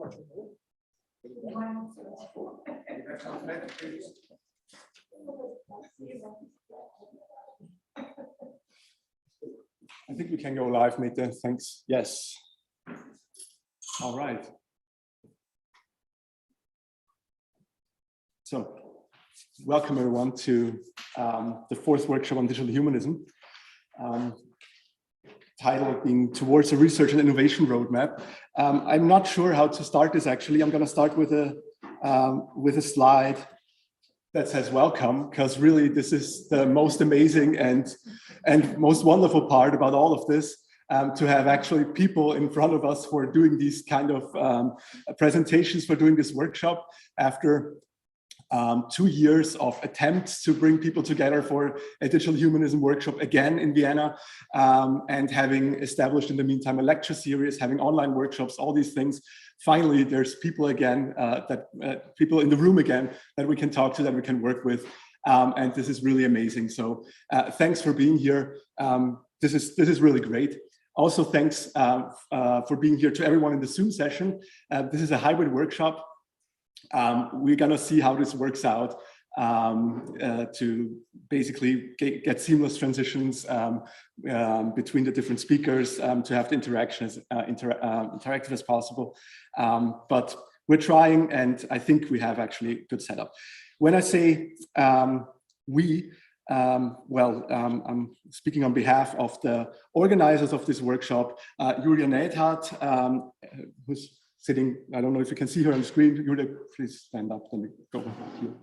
I think we can go live, Meta. Thanks. Yes. All right. So, welcome everyone to the fourth workshop on digital humanism. Title being Towards a Research and Innovation Roadmap. I'm not sure how to start this actually. I'm going to start with a slide that says welcome, because really this is the most amazing and most wonderful part about all of this, to have actually people in front of us who are doing these kind of presentations, for doing this workshop after 2 years of attempts to bring people together for a digital humanism workshop again in Vienna, and having established in the meantime a lecture series, having online workshops, all these things. Finally, there's people again, people in the room again that we can talk to, that we can work with, and this is really amazing. So thanks for being here. This is really great. Also, thanks for being here to everyone in the Zoom session. This is a hybrid workshop. We're going to see how this works out to basically get seamless transitions between the different speakers, to have the interaction as interactive as possible. But we're trying, and I think we have actually a good setup. When I say we, I'm speaking on behalf of the organizers of this workshop, Julia Neidhardt, who's sitting, I don't know if you can see her on the screen. Julia, please stand up, then we go here.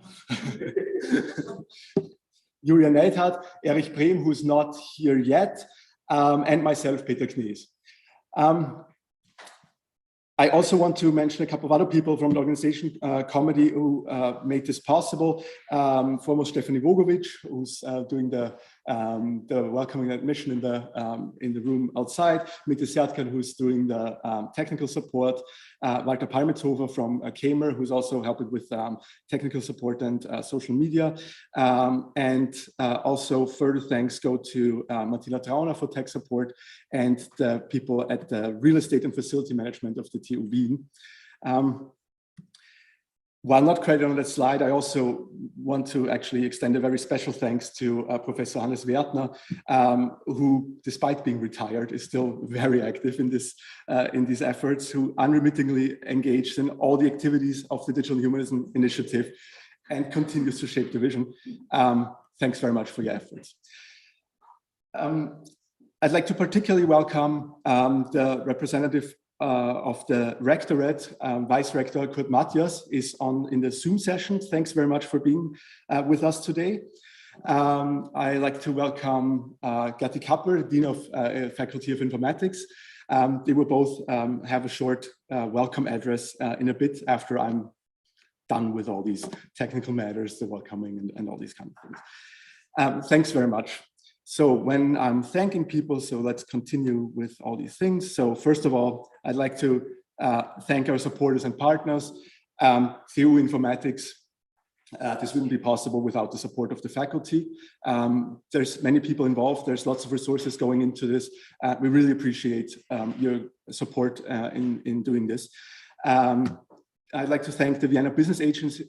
Julia Neidhardt, Erich Prem, who's not here yet, and myself, Peter Knies. I also want to mention a couple of other people from the organization committee who made this possible. Foremost, Stephanie Vogovic, who's doing the welcoming admission in the room outside. Mite Sertkan, who's doing the technical support. Walter Palmethofer from CAIML, who's also helping with technical support and social media. And also further thanks go to Martina Trauner for tech support, and the people at the real estate and facility management of the TU Wien. While not credited on that slide, I also want to actually extend a very special thanks to Professor Hannes Werthner, who, despite being retired, is still very active in these efforts, who unremittingly engaged in all the activities of the Digital Humanism Initiative and continues to shape the vision. Thanks very much for your efforts. I'd like to particularly welcome the representative of the Rectorate, Vice Rector Kurt Matthias, is in the Zoom session. Thanks very much for being with us today. I'd like to welcome Ghezzi Kappel, Dean of Faculty of Informatics. They will both have a short welcome address in a bit after I'm done with all these technical matters, the welcoming and all these kind of things. Thanks very much. So when I'm thanking people, so let's continue with all these things. So first of all, I'd like to thank our supporters and partners. TU Informatics, this wouldn't be possible without the support of the faculty. There's many people involved. There's lots of resources going into this. We really appreciate your support in doing this. I'd like to thank the Vienna Business Agency,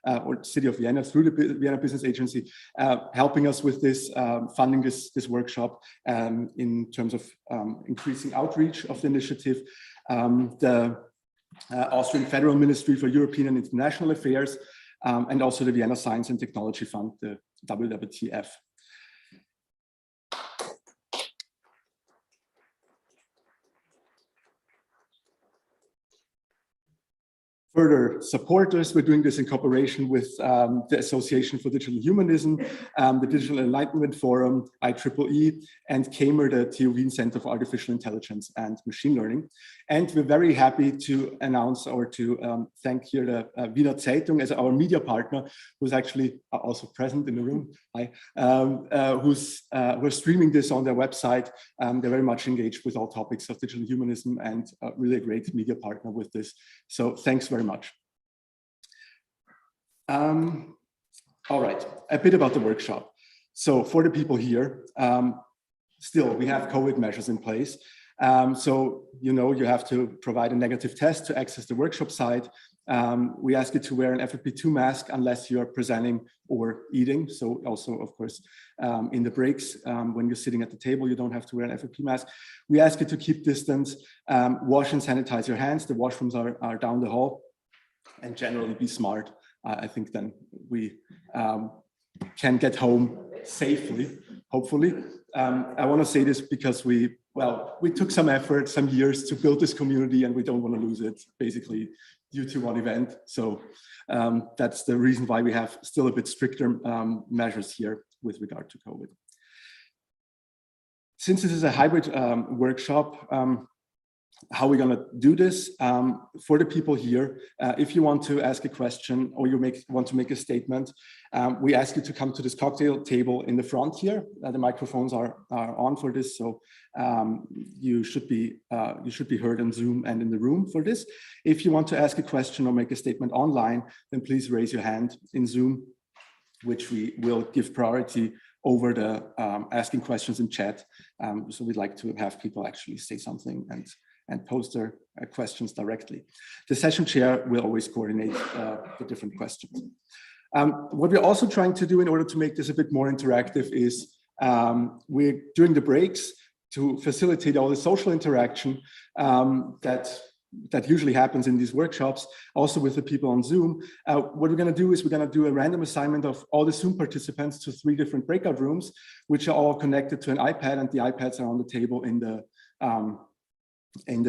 or City of Vienna through the Vienna Business Agency, helping us with this, funding this workshop in terms of increasing outreach of the initiative. The Austrian Federal Ministry for European and International Affairs, and also the Vienna Science and Technology Fund, the WWTF. Further supporters, we're doing this in cooperation with the Association for Digital Humanism, the Digital Enlightenment Forum, IEEE, and CAIML, the TU Wien Center for Artificial Intelligence and Machine Learning. And we're very happy to announce or to thank here the Wiener Zeitung as our media partner, who's actually also present in the room, who's streaming this on their website. They're very much engaged with all topics of digital humanism and really a great media partner with this. So thanks very much. All right, a bit about the workshop. So for the people here, still we have COVID measures in place. So, you have to provide a negative test to access the workshop site. We ask you to wear an FFP2 mask unless you're presenting or eating. So also, of course, in the breaks, when you're sitting at the table, you don't have to wear an FFP mask. We ask you to keep distance, wash and sanitize your hands. The washrooms are down the hall, and generally be smart. I think then we can get home safely, hopefully. I want to say this because we took some effort, some years to build this community, and we don't want to lose it, basically, due to one event. So that's the reason why we have still a bit stricter measures here with regard to COVID. Since this is a hybrid workshop, how we're going to do this for the people here. If you want to ask a question or you want to make a statement, we ask you to come to this cocktail table in the front here. The microphones are on for this, so you should be heard on Zoom and in the room for this. If you want to ask a question or make a statement online, then please raise your hand in Zoom, which we will give priority over the asking questions in chat. So we'd like to have people actually say something and post their questions directly. The session chair will always coordinate the different questions. What we're also trying to do in order to make this a bit more interactive is we're during the breaks to facilitate all the social interaction that usually happens in these workshops, also with the people on Zoom. What we're going to do is we're going to do a random assignment of all the Zoom participants to 3 different breakout rooms, which are all connected to an iPad, and the iPads are on the table in the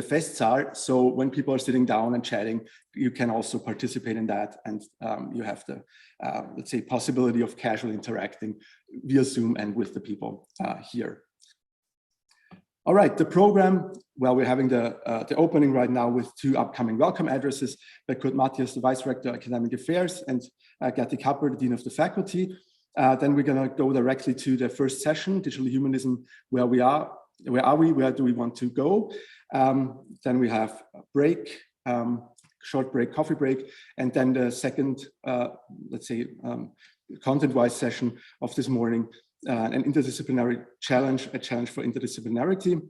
Festsaal. So when people are sitting down and chatting, you can also participate in that, and you have the, let's say, possibility of casually interacting via Zoom and with the people here. All right, the program, well, we're having the opening right now with 2 upcoming welcome addresses by Kurt Matthias, the Vice Rector of Academic Affairs, and Ghezzi Kappel, the Dean of the Faculty. Then we're going to go directly to the first session, Digital Humanism, where do we want to go? Then we have a break, short break, coffee break, and then the second, let's say, content-wise session of this morning, an interdisciplinary challenge, a challenge for interdisciplinarity.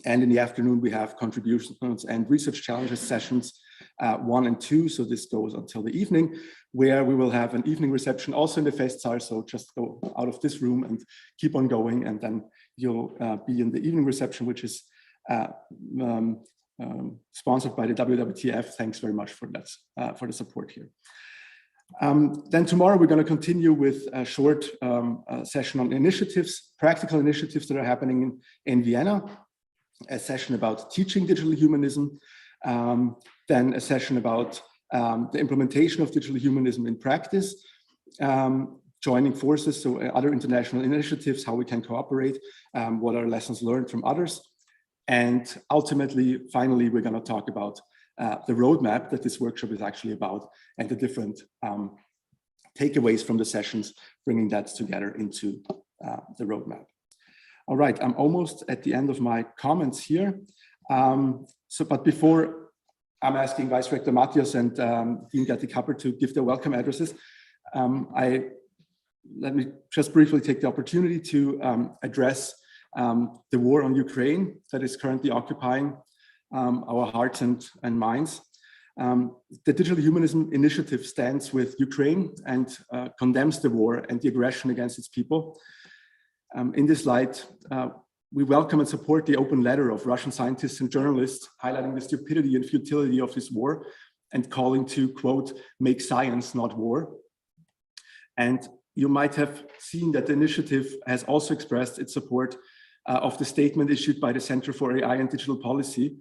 And in the afternoon, we have contributions and research challenges sessions 1 and 2. So this goes until the evening, where we will have an evening reception also in the Festsaal. So just go out of this room and keep on going. And then you'll be in the evening reception, which is sponsored by the WWTF. Thanks very much for that, for the support here. Then tomorrow we're going to continue with a short session on initiatives, practical initiatives that are happening in Vienna, a session about teaching digital humanism, then a session about the implementation of digital humanism in practice, joining forces, so other international initiatives, how we can cooperate, what are lessons learned from others. And ultimately, finally, we're going to talk about the roadmap that this workshop is actually about, and the different takeaways from the sessions, bringing that together into the roadmap. All right, I'm almost at the end of my comments here. But before I'm asking Vice Rector Matthias and Dean Ghezzi Kappel to give their welcome addresses, let me just briefly take the opportunity to address the war on Ukraine that is currently occupying our hearts and minds. The Digital Humanism Initiative stands with Ukraine and condemns the war and the aggression against its people. In this light, we welcome and support the open letter of Russian scientists and journalists highlighting the stupidity and futility of this war and calling to, quote, make science, not war. And you might have seen that the initiative has also expressed its support of the statement issued by the Center for AI and Digital Policy,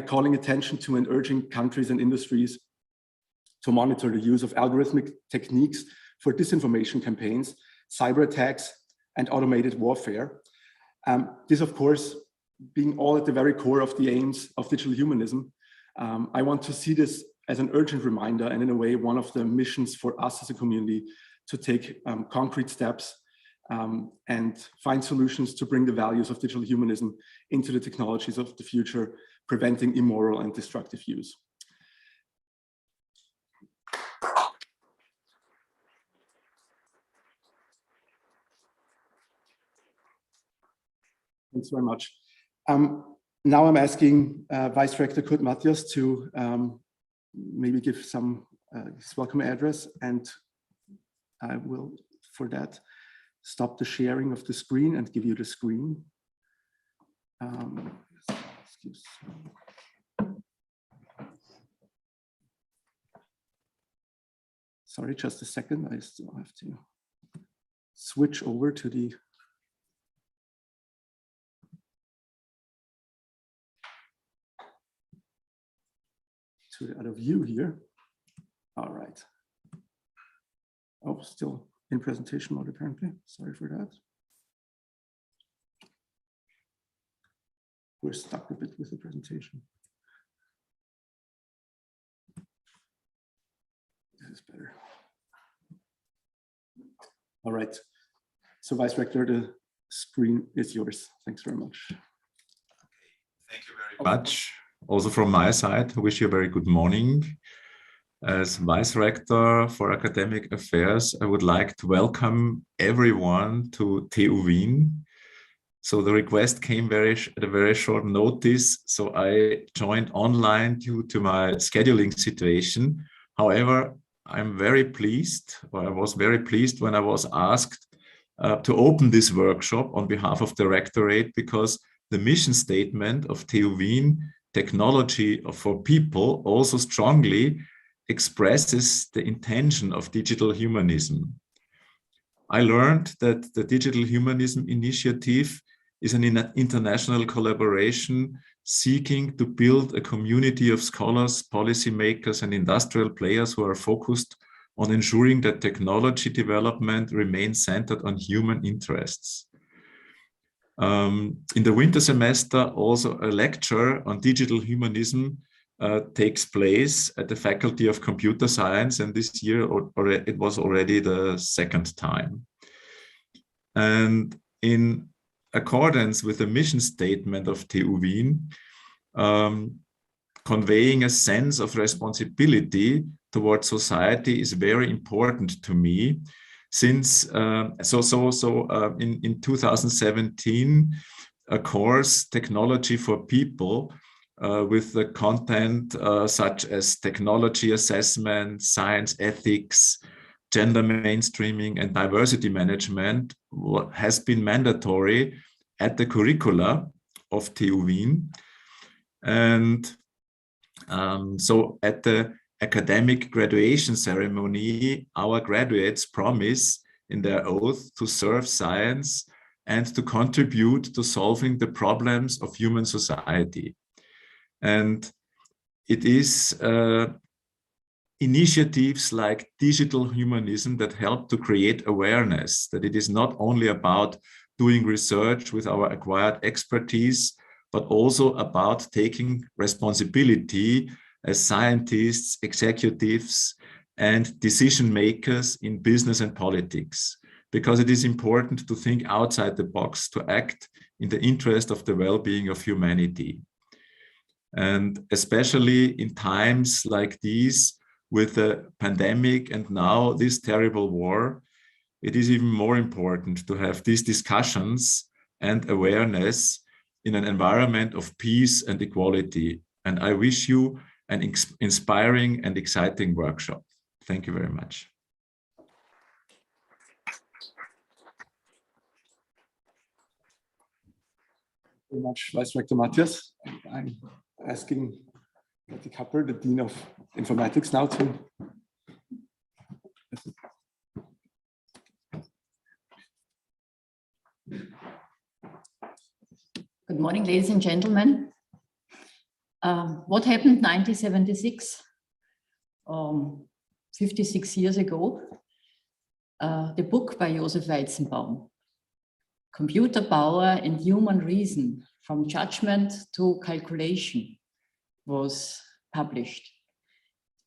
calling attention to and urging countries and industries to monitor the use of algorithmic techniques for disinformation campaigns, cyber attacks, and automated warfare. This, of course, being all at the very core of the aims of digital humanism. I want to see this as an urgent reminder, and in a way, one of the missions for us as a community to take concrete steps and find solutions to bring the values of digital humanism into the technologies of the future, preventing immoral and destructive use. Thanks very much. Now I'm asking Vice Rector Kurt Matthias to maybe give some his welcome address, and I will, for that, stop the sharing of the screen and give you the screen. Sorry, just a second. I still have to switch over to the other view here. All right. Oh, still in presentation mode apparently. Sorry for that. We're stuck a bit with the presentation. This is better. All right. So Vice Rector, the screen is yours. Thanks very much. Okay. Thank you very much. Also from my side, I wish you a very good morning. As Vice Rector for Academic Affairs, I would like to welcome everyone to TU Wien. So the request came at a very short notice, so I joined online due to my scheduling situation. However, I'm very pleased, or I was very pleased when I was asked to open this workshop on behalf of the Rectorate, because the mission statement of TU Wien, Technology for People, also strongly expresses the intention of digital humanism. I learned that the Digital Humanism Initiative is an international collaboration seeking to build a community of scholars, policymakers, and industrial players who are focused on ensuring that technology development remains centered on human interests. In the winter semester, also a lecture on digital humanism takes place at the Faculty of Computer Science, and this year it was already the second time. And in accordance with the mission statement of TU Wien, conveying a sense of responsibility towards society is very important to me. Since in 2017, a course, Technology for People, with the content such as technology assessment, science ethics, gender mainstreaming, and diversity management, has been mandatory at the curricula of TU Wien. And so at the academic graduation ceremony, our graduates promise in their oath to serve science and to contribute to solving the problems of human society. And it is initiatives like digital humanism that help to create awareness that it is not only about doing research with our acquired expertise, but also about taking responsibility as scientists, executives, and decision makers in business and politics, because it is important to think outside the box, to act in the interest of the well-being of humanity. And especially in times like these, with the pandemic and now this terrible war, it is even more important to have these discussions and awareness in an environment of peace and equality. And I wish you an inspiring and exciting workshop. Thank you very much. Thank you very much, Vice Rector Matthias. I'm asking Dr. Kappel, the Dean of Informatics, now to. Good morning, ladies and gentlemen. What happened in 1976, 56 years ago? The book by Joseph Weizenbaum, Computer Power and Human Reason, From Judgment to Calculation, was published.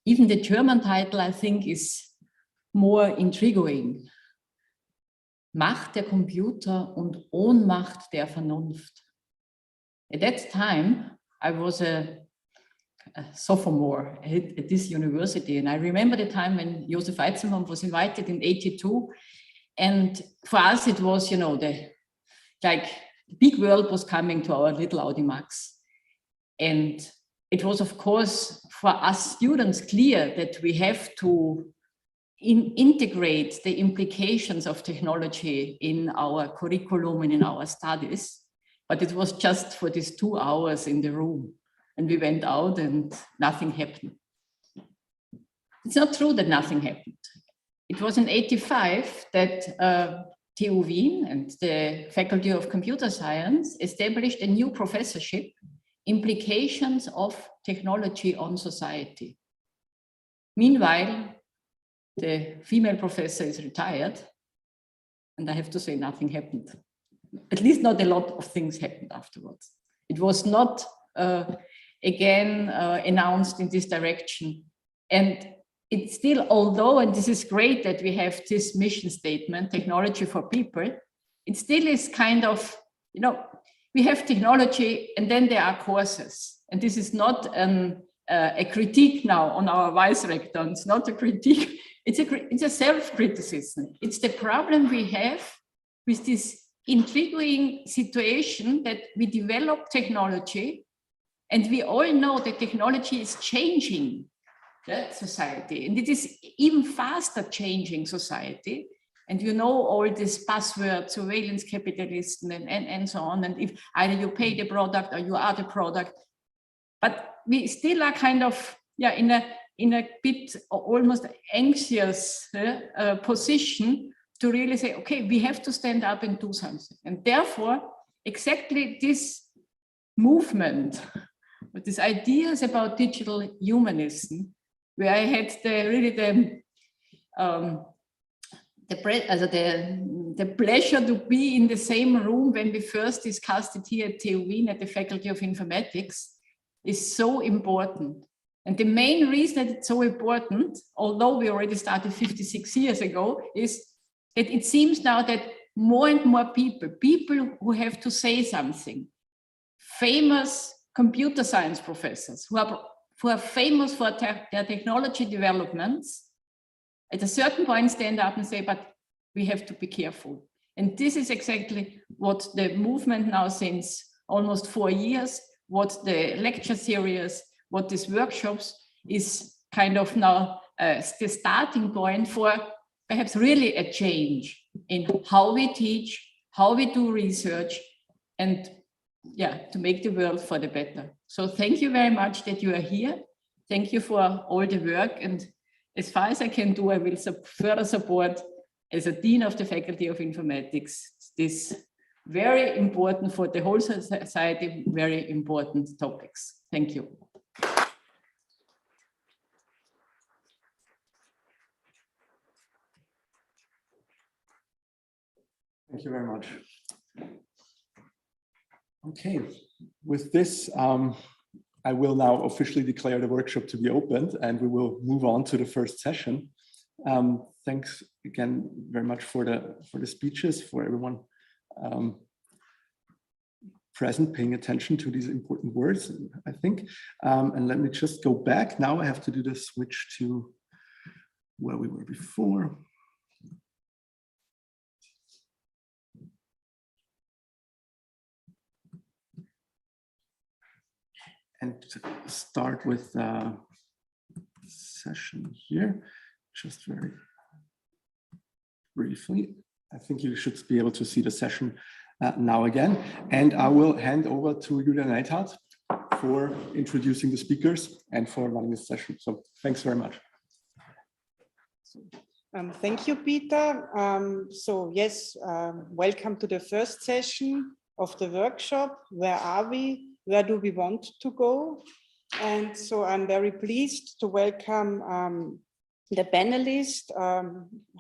Even the German title, I think, is more intriguing. Macht der Computer und Ohnmacht der Vernunft. At that time, I was a sophomore at this university, and I remember the time when Joseph Weizenbaum was invited in '82, and for us it was, you know, the big world was coming to our little Audimax, And it was, of course, for us students clear that we have to integrate the implications of technology in our curriculum and in our studies. But it was just for these 2 hours in the room. And we went out and nothing happened. It's not true that nothing happened. It was in '85 that TU Wien and the Faculty of Computer Science established a new professorship, Implications of Technology on Society. Meanwhile, the female professor is retired, and I have to say nothing happened. At least not a lot of things happened afterwards. It was not again announced in this direction. And it's still, although, and this is great that we have this mission statement, technology for people, it still is kind of, you know, we have technology and then there are courses. And this is not a critique now on our vice rector. It's not a critique, it's a self-criticism. It's the problem we have with this intriguing situation that we develop technology and we all know that technology is changing society, and it is even faster changing society. And you know all these buzzwords, surveillance capitalism and so on. And if either you pay the product or you are the product, but we still are kind of in a bit almost anxious position to really say, okay, we have to stand up and do something. And therefore, exactly this movement, with these ideas about digital humanism, where I had the pleasure to be in the same room when we first discussed it here at TU Wien at the Faculty of Informatics, is so important. And the main reason that it's so important, although we already started 56 years ago, is that it seems now that more and more people who have to say something, famous computer science professors who are famous for their technology developments, at a certain point stand up and say, but we have to be careful. And this is exactly what the movement now since almost 4 years, what the lecture series, what these workshops is kind of now the starting point for perhaps really a change in how we teach, how we do research, and to make the world for the better. So thank you very much that you are here. Thank you for all the work. And as far as I can do, I will further support as a Dean of the Faculty of Informatics, this very important for the whole society, very important topics. Thank you. Thank you very much. Okay, with this, I will now officially declare the workshop to be opened and we will move on to the first session. Thanks again very much for the speeches, for everyone present, paying attention to these important words, I think. And let me just go back. Now I have to do the switch to where we were before. And start with the session here, just very briefly. I think you should be able to see the session now again. And I will hand over to Julia Neidhardt for introducing the speakers and for running this session. So thanks very much. Thank you, Peter. So yes, welcome to the first session of the workshop. Where are we? Where do we want to go? And so I'm very pleased to welcome the panelists,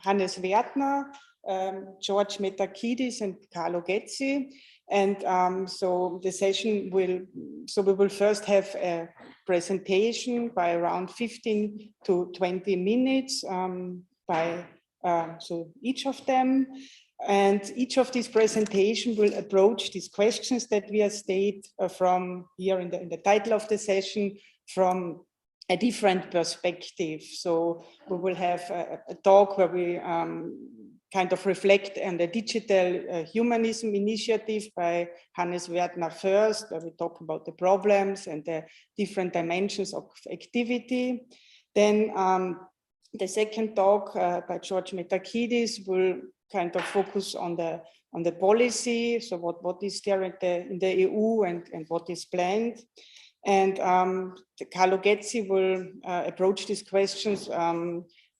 Hannes Werthner, George Metakides and Carlo Ghezzi. And so the session we will first have a presentation by around 15 to 20 minutes by each of them. And each of these presentations will approach these questions that we have stated from here in the title of the session from a different perspective. So we will have a talk where we kind of reflect on the digital humanism initiative by Hannes Werthner first, where we talk about the problems and the different dimensions of activity. Then the second talk by George Metakides will kind of focus on the policy, so what is there in the EU and what is planned. And Carlo Ghezzi will approach these questions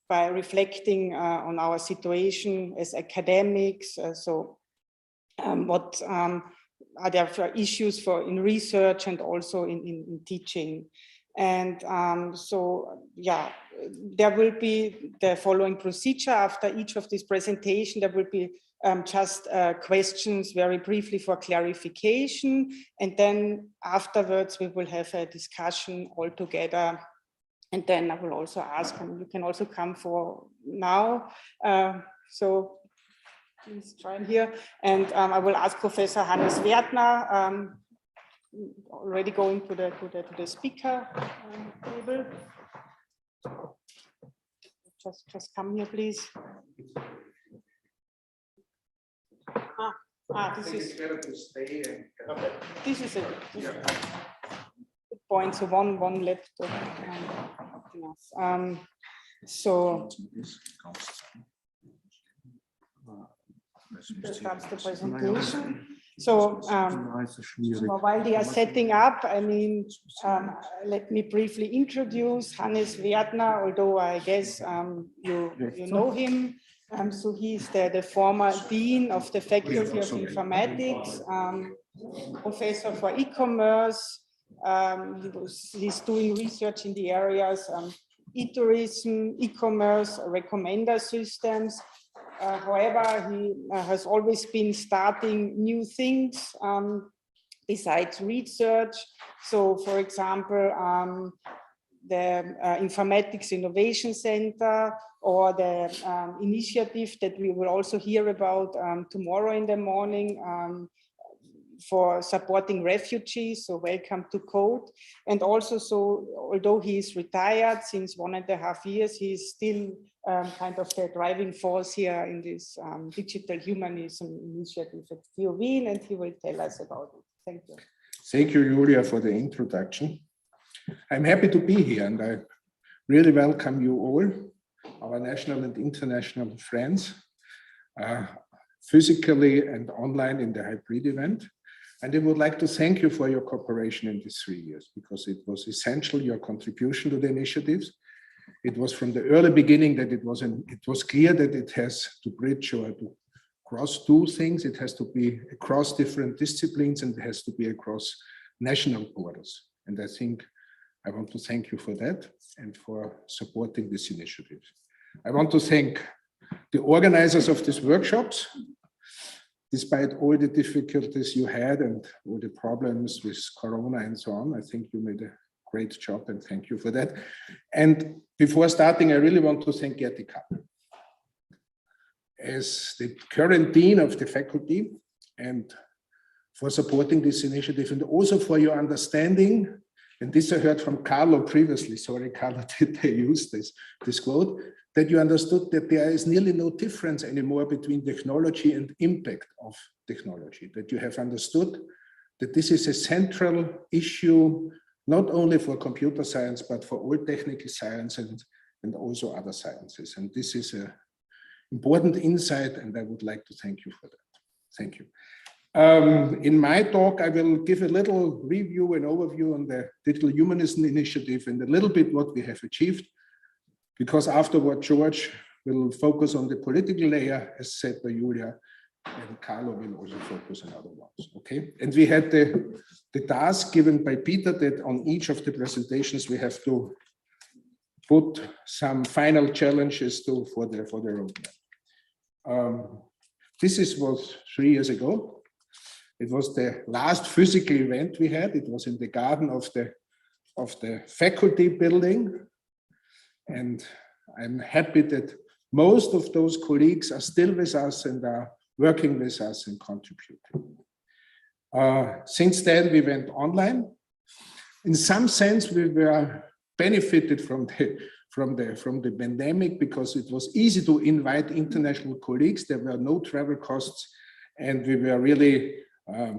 by reflecting on our situation as academics. What are there for issues in research and also in teaching? And there will be the following procedure. After each of these presentations, there will be just questions very briefly for clarification. And then afterwards, we will have a discussion all together. And then I will also ask, and you can also come for now. So please join here. And I will ask Professor Hannes Werthner, already going to the speaker table. Just come here, please. This is better to stay. Okay. This is a good point. So one left. That's the presentation. So while they are setting up, I mean, let me briefly introduce Hannes Werthner, although I guess you know him. So he's the former dean of the Faculty of Informatics, professor for e-commerce. He's doing research in the areas e-tourism, e-commerce, recommender systems. However, he has always been starting new things besides research. So, for example, the Informatics Innovation Center, or the initiative that we will also hear about tomorrow in the morning for supporting refugees. So welcome to Code. And also, so although he is retired since 1.5 years, he is still kind of the driving force here in this digital humanism initiative at TU Wien, and he will tell us about it. Thank you. Thank you, Julia, for the introduction. I'm happy to be here, and I really welcome you all, our national and international friends, physically and online in the hybrid event. And I would like to thank you for your cooperation in these 3 years, because it was essential, your contribution to the initiatives. It was from the early beginning that it was clear that it has to bridge or to cross two things. It has to be across different disciplines, and it has to be across national borders. And I think I want to thank you for that and for supporting this initiative. I want to thank the organizers of these workshops. Despite all the difficulties you had and all the problems with Corona and so on, I think you made a great job, and thank you for that. And before starting, I really want to thank Gertrude Kappel as the current dean of the faculty, and for supporting this initiative, and also for your understanding. And this I heard from Carlo previously. Sorry, Carlo, did I use this quote? That you understood that there is nearly no difference anymore between technology and impact of technology. That you have understood that this is a central issue, not only for computer science, but for all technical science and also other sciences. And this is an important insight, and I would like to thank you for that. Thank you. In my talk, I will give a little review and overview on the Digital Humanism Initiative and a little bit what we have achieved, because afterward, George will focus on the political layer, as said by Julia, and Carlo will also focus on other ones, okay? And we had the task given by Peter that on each of the presentations, we have to put some final challenges for the roadmap. This was 3 years ago. It was the last physical event we had. It was in the garden of the faculty building. And I'm happy that most of those colleagues are still with us and are working with us and contributing. Since then, we went online. In some sense, we were benefited from from the pandemic, because it was easy to invite international colleagues. There were no travel costs, and we were really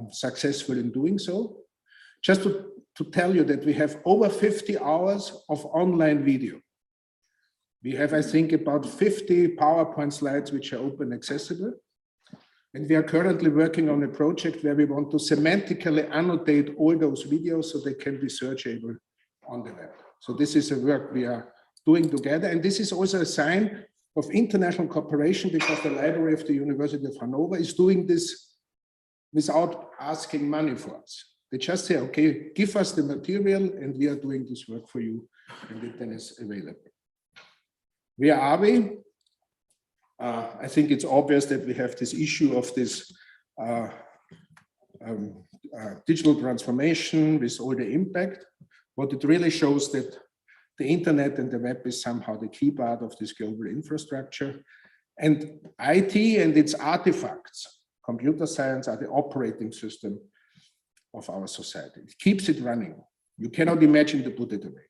successful in doing so. Just to tell you that we have over 50 hours of online video. We have, I think, about 50 PowerPoint slides which are open accessible. And we are currently working on a project where we want to semantically annotate all those videos so they can be searchable on the web. So this is a work we are doing together. And this is also a sign of international cooperation, because the Library of the University of Hanover is doing this without asking money for us. They just say, okay, give us the material and we are doing this work for you, and it then is available. Where are we? I think it's obvious that we have this issue of this digital transformation with all the impact. What it really shows that the internet and the web is somehow the key part of this global infrastructure. And IT and its artifacts, computer science, are the operating system of our society. It keeps it running. You cannot imagine to put it away.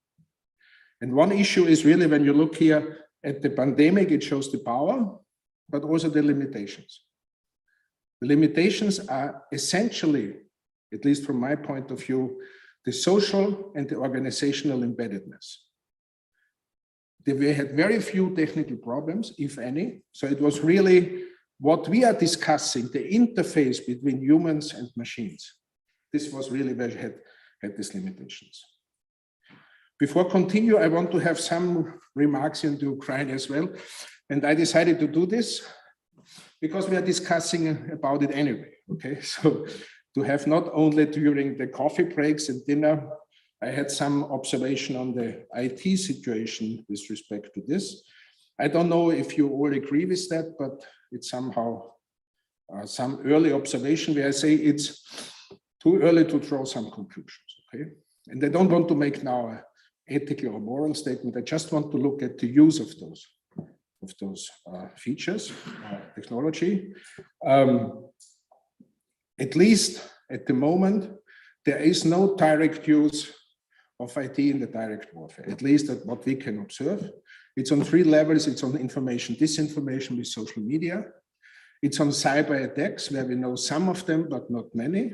And one issue is really, when you look here at the pandemic, it shows the power, but also the limitations. The limitations are essentially, at least from my point of view, the social and the organizational embeddedness. We had very few technical problems, if any. So it was really what we are discussing, the interface between humans and machines. This was really where you had these limitations. Before continue, I want to have some remarks into Ukraine as well. And I decided to do this because we are discussing about it anyway, okay? So to have not only during the coffee breaks and dinner, I had some observation on the IT situation with respect to this. I don't know if you all agree with that, but it's somehow some early observation where I say it's too early to draw some conclusions, okay? And I don't want to make now an ethical or moral statement. I just want to look at the use of those features, technology. At least at the moment, there is no direct use of IT in the direct warfare, at least at what we can observe. It's on three levels. It's on information disinformation with social media. It's on cyber attacks, where we know some of them, but not many.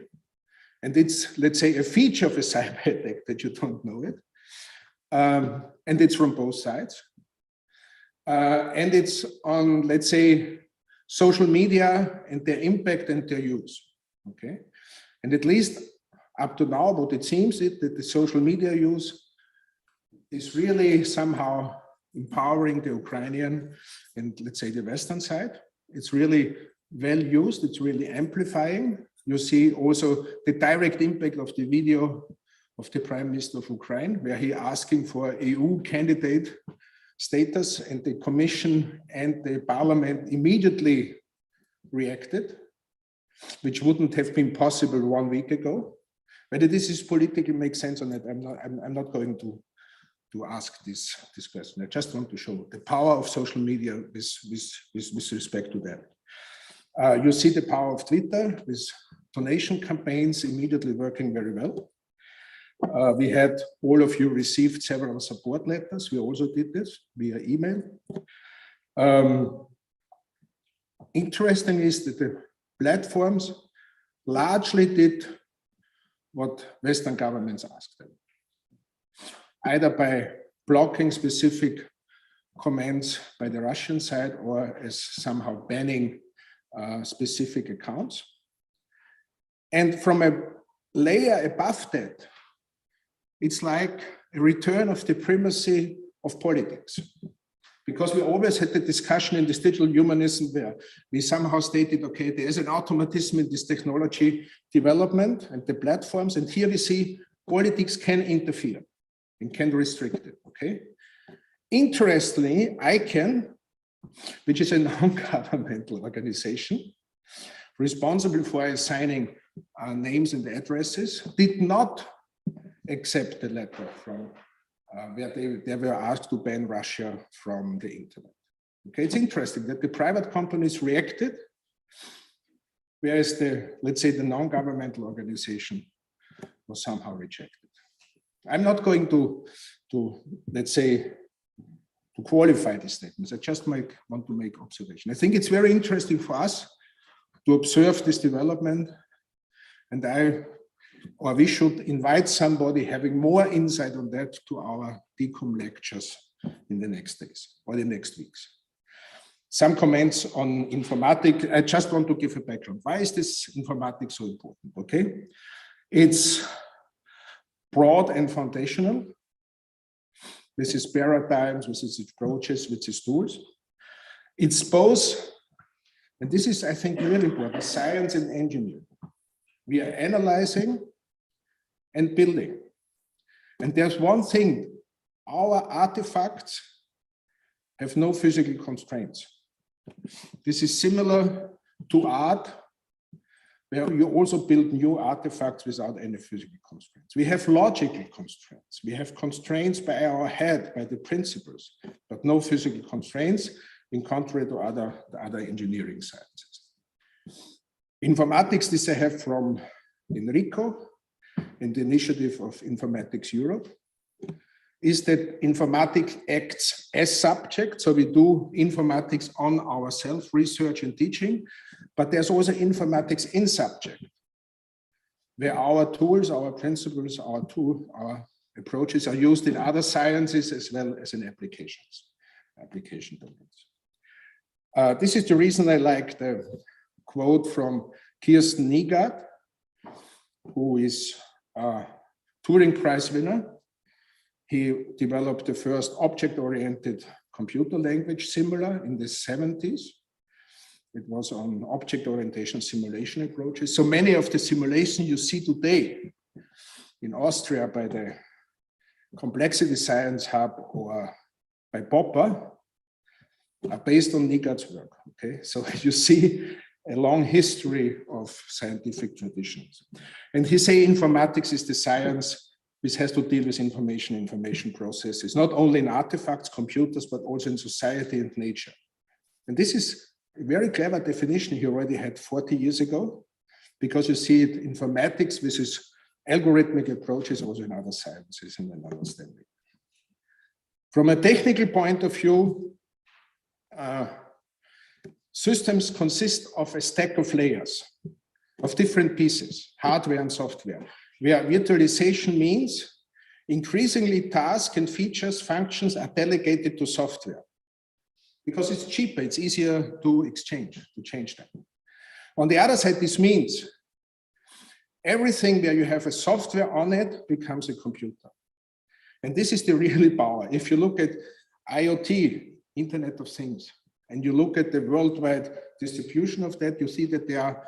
And it's, let's say, a feature of a cyber attack that you don't know it. And it's from both sides. And it's on, let's say, social media and their impact and their use, okay? And at least up to now, what it seems is that the social media use is really somehow empowering the Ukrainian and, let's say, the Western side. It's really well used. It's really amplifying. You see also the direct impact of the video of the Prime Minister of Ukraine, where he asking for EU candidate status, and the Commission and the Parliament immediately reacted, which wouldn't have been possible 1 week ago. Whether this is politically makes sense or not, I'm not going to ask this question. I just want to show the power of social media with respect to that. You see the power of Twitter with donation campaigns immediately working very well. We had, all of you received several support letters. We also did this via email. Interesting is that the platforms largely did what Western governments asked them, either by blocking specific comments by the Russian side, or as somehow banning specific accounts. And from a layer above that, it's like a return of the primacy of politics. Because we always had the discussion in this digital humanism where we somehow stated, okay, there is an automatism in this technology development and the platforms, and here we see politics can interfere and can restrict it, okay? Interestingly, ICANN, which is a non-governmental organization responsible for assigning names and addresses, did not accept the letter from where they were asked to ban Russia from the internet. Okay, it's interesting that the private companies reacted, whereas the, let's say, the non-governmental organization was somehow rejected. I'm not going to let's say, qualify these statements. I just want to make observation. I think it's very interesting for us to observe this development, and we should invite somebody having more insight on that to our DCOM lectures in the next days or the next weeks. Some comments on informatics. I just want to give a background. Why is this informatics so important? Okay, it's broad and foundational. This is paradigms, with its approaches, with its tools. It's both, and this is, I think, really important, science and engineering. We are analyzing and building. And there's one thing, our artifacts have no physical constraints. This is similar to art, where you also build new artifacts without any physical constraints. We have logical constraints. We have constraints by our head, by the principles, but no physical constraints, in contrary to other engineering sciences. Informatics, this I have from Enrico in the initiative of Informatics Europe, is that informatics acts as subject. So we do informatics on ourselves, research and teaching, but there's also informatics in subject, where our tools, our principles, our approaches are used in other sciences as well as in application domains. This is the reason I like the quote from Kirsten Neidhardt, who is a Turing Prize winner. He developed the first object-oriented computer language similar in the 70s. It was on object orientation simulation approaches. So many of the simulations you see today in Austria by the Complexity Science Hub or by Popper are based on Neidhardt's work. Okay, so you see a long history of scientific traditions. And he say informatics is the science which has to deal with information processes, not only in artifacts, computers, but also in society and nature. And this is a very clever definition he already had 40 years ago, because you see it informatics with its algorithmic approaches also in other sciences and in understanding. From a technical point of view, systems consist of a stack of layers of different pieces, hardware and software, where virtualization means increasingly tasks and features, functions are delegated to software because it's cheaper, it's easier to change them. On the other side, this means everything where you have a software on it becomes a computer. And this is the real power. If you look at IoT, Internet of Things, and you look at the worldwide distribution of that, you see that there are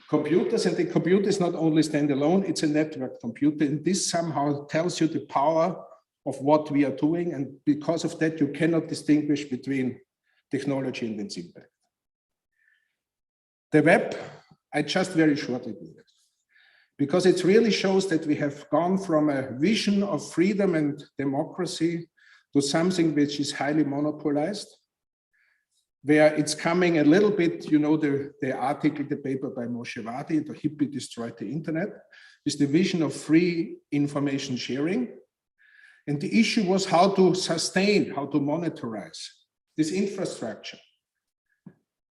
computers, and the computer is not only standalone, it's a network computer. And this somehow tells you the power of what we are doing. And because of that, you cannot distinguish between technology and its impact. The web, I just very shortly do it, because it really shows that we have gone from a vision of freedom and democracy to something which is highly monopolized, where it's coming a little bit, you know, the article, the paper by Moshe Vadi, the hippie destroyed the internet, is the vision of free information sharing. And the issue was how to sustain, how to monetize this infrastructure.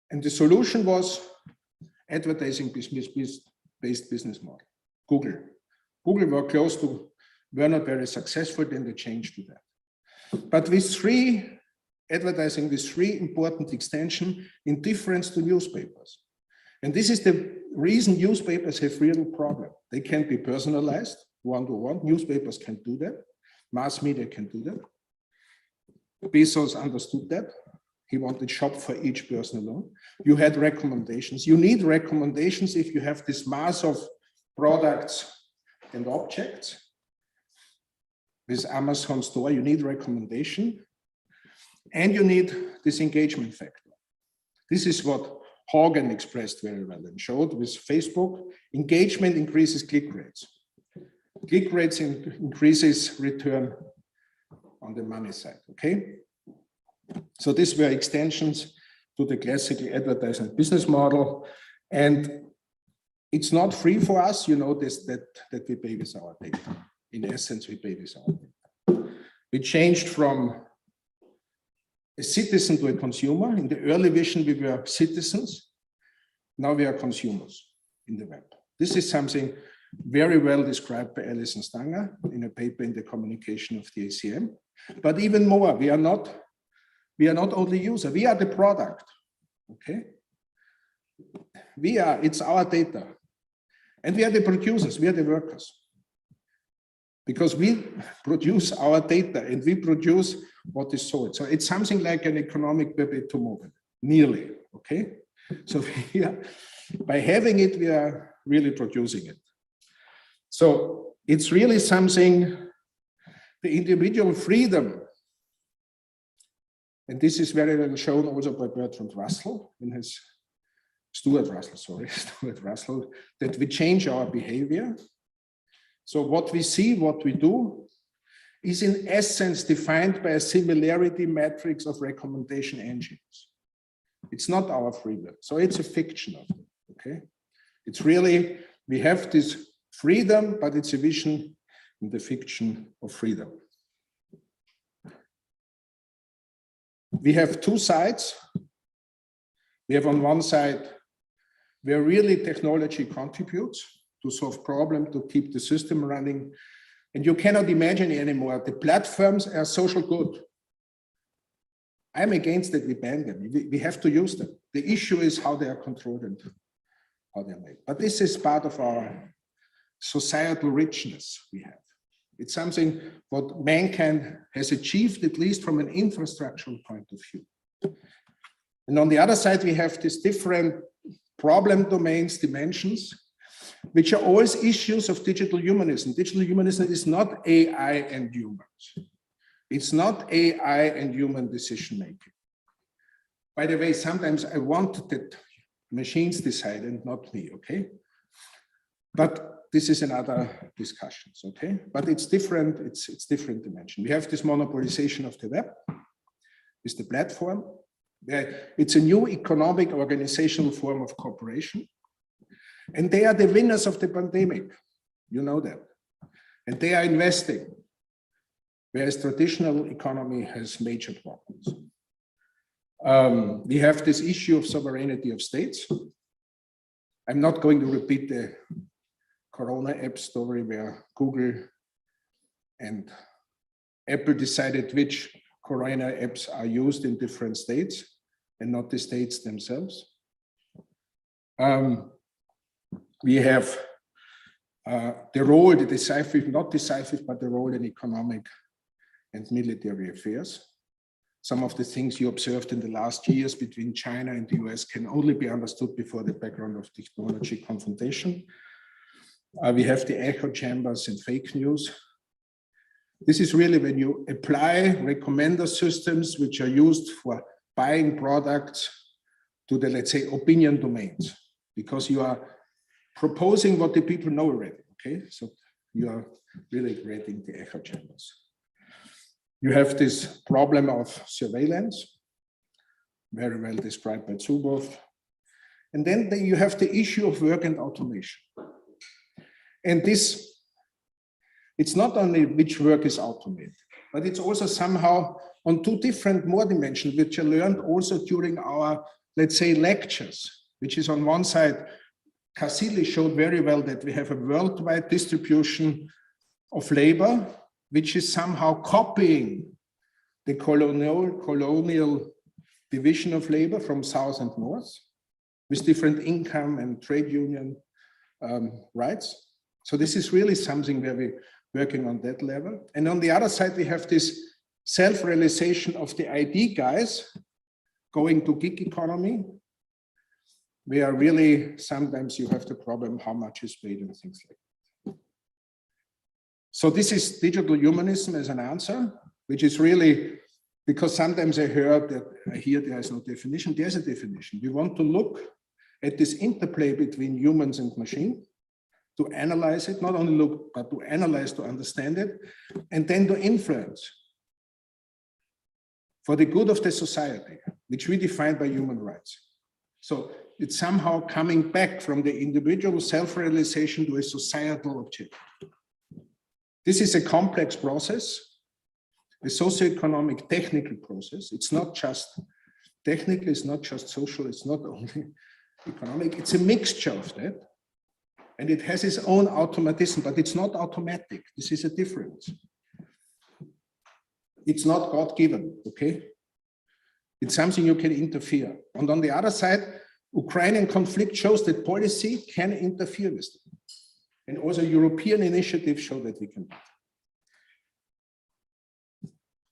And the solution was advertising-based business model. Google were close to, were not very successful, then they changed to that. But with advertising with three important extensions in difference to newspapers. And this is the reason newspapers have real problem. They can't be personalized one-to-one. Newspapers can't do that. Mass media can do that. Bezos understood that. He wanted shop for each person alone. You had recommendations. You need recommendations if you have this mass of products and objects. With Amazon store, you need recommendation. And you need this engagement factor. This is what Hogan expressed very well and showed with Facebook. Engagement increases click rates. Click rates increases return on the money side, okay? So these were extensions to the classical advertising business model. And it's not free for us, you know, this that we pay with our data. In essence, we pay with our data. We changed from a citizen to a consumer. In the early vision, we were citizens. Now we are consumers in the web. This is something very well described by Alison Stanger in a paper in the communication of the ACM. But even more, we are not only user, we are the product, okay? It's our data. And we are the producers, we are the workers. Because we produce our data and we produce what is sold. So it's something like an economic perpetuum mobile, nearly, okay? So by having it, we are really producing it. So it's really something, the individual freedom, and this is very well shown also by Bertrand Russell in his, Stuart Russell, that we change our behavior. So what we see, what we do, is in essence defined by a similarity matrix of recommendation engines. It's not our free will, so it's a fiction of it, okay? It's really, we have this freedom, but it's a vision in the fiction of freedom. We have two sides. We have on one side where really technology contributes to solve problems, to keep the system running. And you cannot imagine anymore, the platforms are social good. I'm against it, we ban them. We have to use them. The issue is how they are controlled and how they're made. But this is part of our societal richness we have. It's something what mankind has achieved, at least from an infrastructural point of view. And on the other side, we have these different problem domains, dimensions, which are always issues of digital humanism. Digital humanism is not AI and humans. It's not AI and human decision making. By the way, sometimes I want that machines decide and not me, okay? But this is another discussion, okay? But it's different, it's different dimension. We have this monopolization of the web, it's the platform. It's a new economic organizational form of cooperation. And they are the winners of the pandemic, you know that. And they are investing, whereas traditional economy has major problems. We have this issue of sovereignty of states. I'm not going to repeat the Corona app story where Google and Apple decided which Corona apps are used in different states and not the states themselves. We have the role, the decisive, not decisive, but the role in economic and military affairs. Some of the things you observed in the last years between China and the US can only be understood before the background of technology confrontation. We have the echo chambers and fake news. This is really when you apply recommender systems which are used for buying products to the, let's say, opinion domains, because you are proposing what the people know already, okay? So you are really creating the echo chambers. You have this problem of surveillance, very well described by Zuboff. And then you have the issue of work and automation. And this, it's not only which work is automated, but it's also somehow on two different more dimensions, which I learned also during our, let's say, lectures, which is on one side, Casilli showed very well that we have a worldwide distribution of labor, which is somehow copying the colonial division of labor from South and North, with different income and trade union rights. So this is really something where we're working on that level. And on the other side, we have this self-realization of the ID guys going to gig economy, where really sometimes you have the problem how much is paid and things like that. So this is digital humanism as an answer, which is really, because sometimes I hear there is no definition. There's a definition. We want to look at this interplay between humans and machine, to analyze it, not only look, but to analyze, to understand it, and then to influence for the good of the society, which we define by human rights. So it's somehow coming back from the individual self-realization to a societal objective. This is a complex process, a socio-economic technical process. It's not just technical, it's not just social, it's not only economic, it's a mixture of that. And it has its own automatism, but it's not automatic. This is a difference. It's not God-given, okay? It's something you can interfere. And on the other side, Ukrainian conflict shows that policy can interfere with it. And also European initiatives show that we can do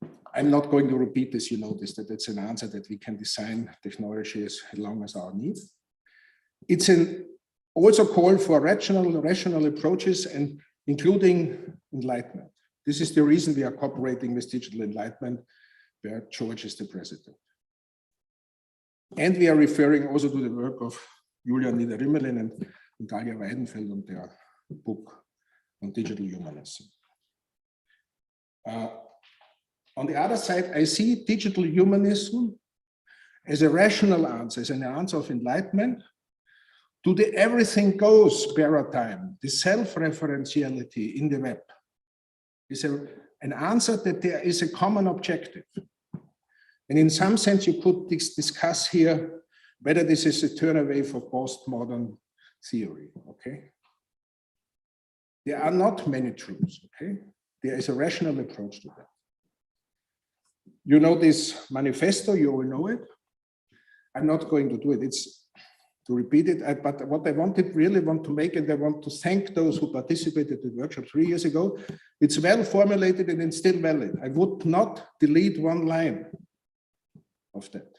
it. I'm not going to repeat this, you know this, that it's an answer that we can design technologies as long as our needs. It's also call for rational approaches and including Enlightenment. This is the reason we are cooperating with Digital Enlightenment, where George is the president. And we are referring also to the work of Julia Nieder-Rimmelin and Dalia Weidenfeld on their book on digital humanism. On the other side, I see digital humanism as a rational answer, as an answer of enlightenment to the everything goes paradigm, the self-referentiality in the web. Is an answer that there is a common objective. And in some sense, you could discuss here whether this is a turn away for postmodern theory, okay? There are not many truths, okay? There is a rational approach to that. You know this manifesto, you all know it. I'm not going to do it, it's to repeat it, but what I really want to make, and I want to thank those who participated in the workshop 3 years ago, it's well formulated and it's still valid. I would not delete one line of that.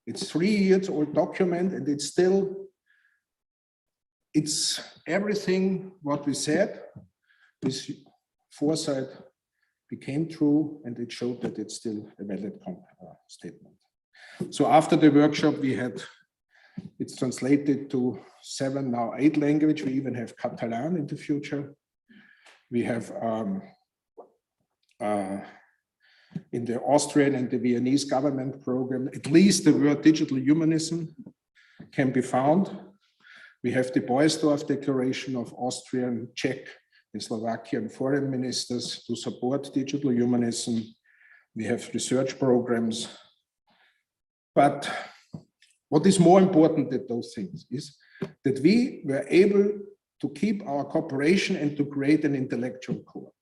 It's 3 years old document and it's everything what we said, this foresight became true and it showed that it's still a valid statement. So after the workshop we had, it's translated to 7, now 8 languages. We even have Catalan in the future. We have in the Austrian and the Viennese government program, at least the word digital humanism can be found. We have the Boisdorf Declaration of Austrian, Czech, and Slovakian foreign ministers to support digital humanism. We have research programs. But what is more important than those things is that we were able to keep our cooperation and to create an intellectual core.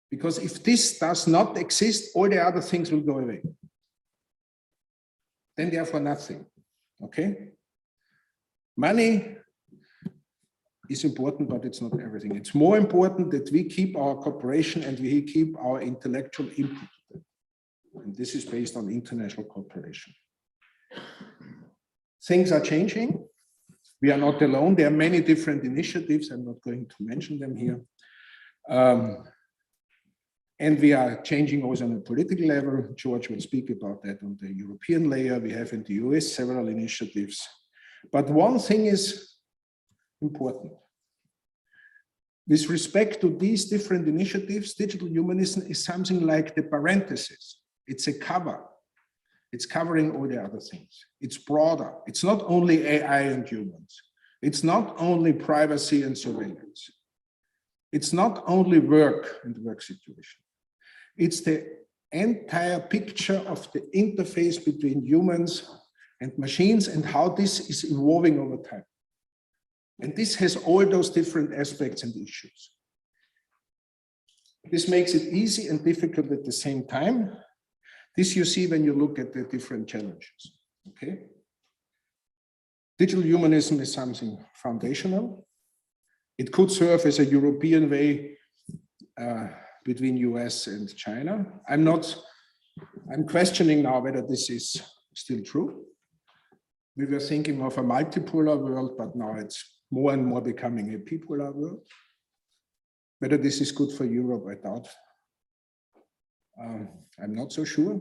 Because if this does not exist, all the other things will go away. Then therefore nothing, okay? Money is important, but it's not everything. It's more important that we keep our cooperation and we keep our intellectual input. And this is based on international cooperation. Things are changing. We are not alone. There are many different initiatives. I'm not going to mention them here. And we are changing also on a political level. George will speak about that on the European layer. We have in the US several initiatives. But one thing is important. With respect to these different initiatives, digital humanism is something like the parenthesis. It's a cover. It's covering all the other things. It's broader. It's not only AI and humans. It's not only privacy and surveillance. It's not only work and work situation. It's the entire picture of the interface between humans and machines and how this is evolving over time. And this has all those different aspects and issues. This makes it easy and difficult at the same time. This you see when you look at the different challenges, okay? Digital humanism is something foundational. It could serve as a European way between US and China. I'm questioning now whether this is still true. We were thinking of a multipolar world, but now it's more and more becoming a bipolar world. Whether this is good for Europe, I doubt. I'm not so sure.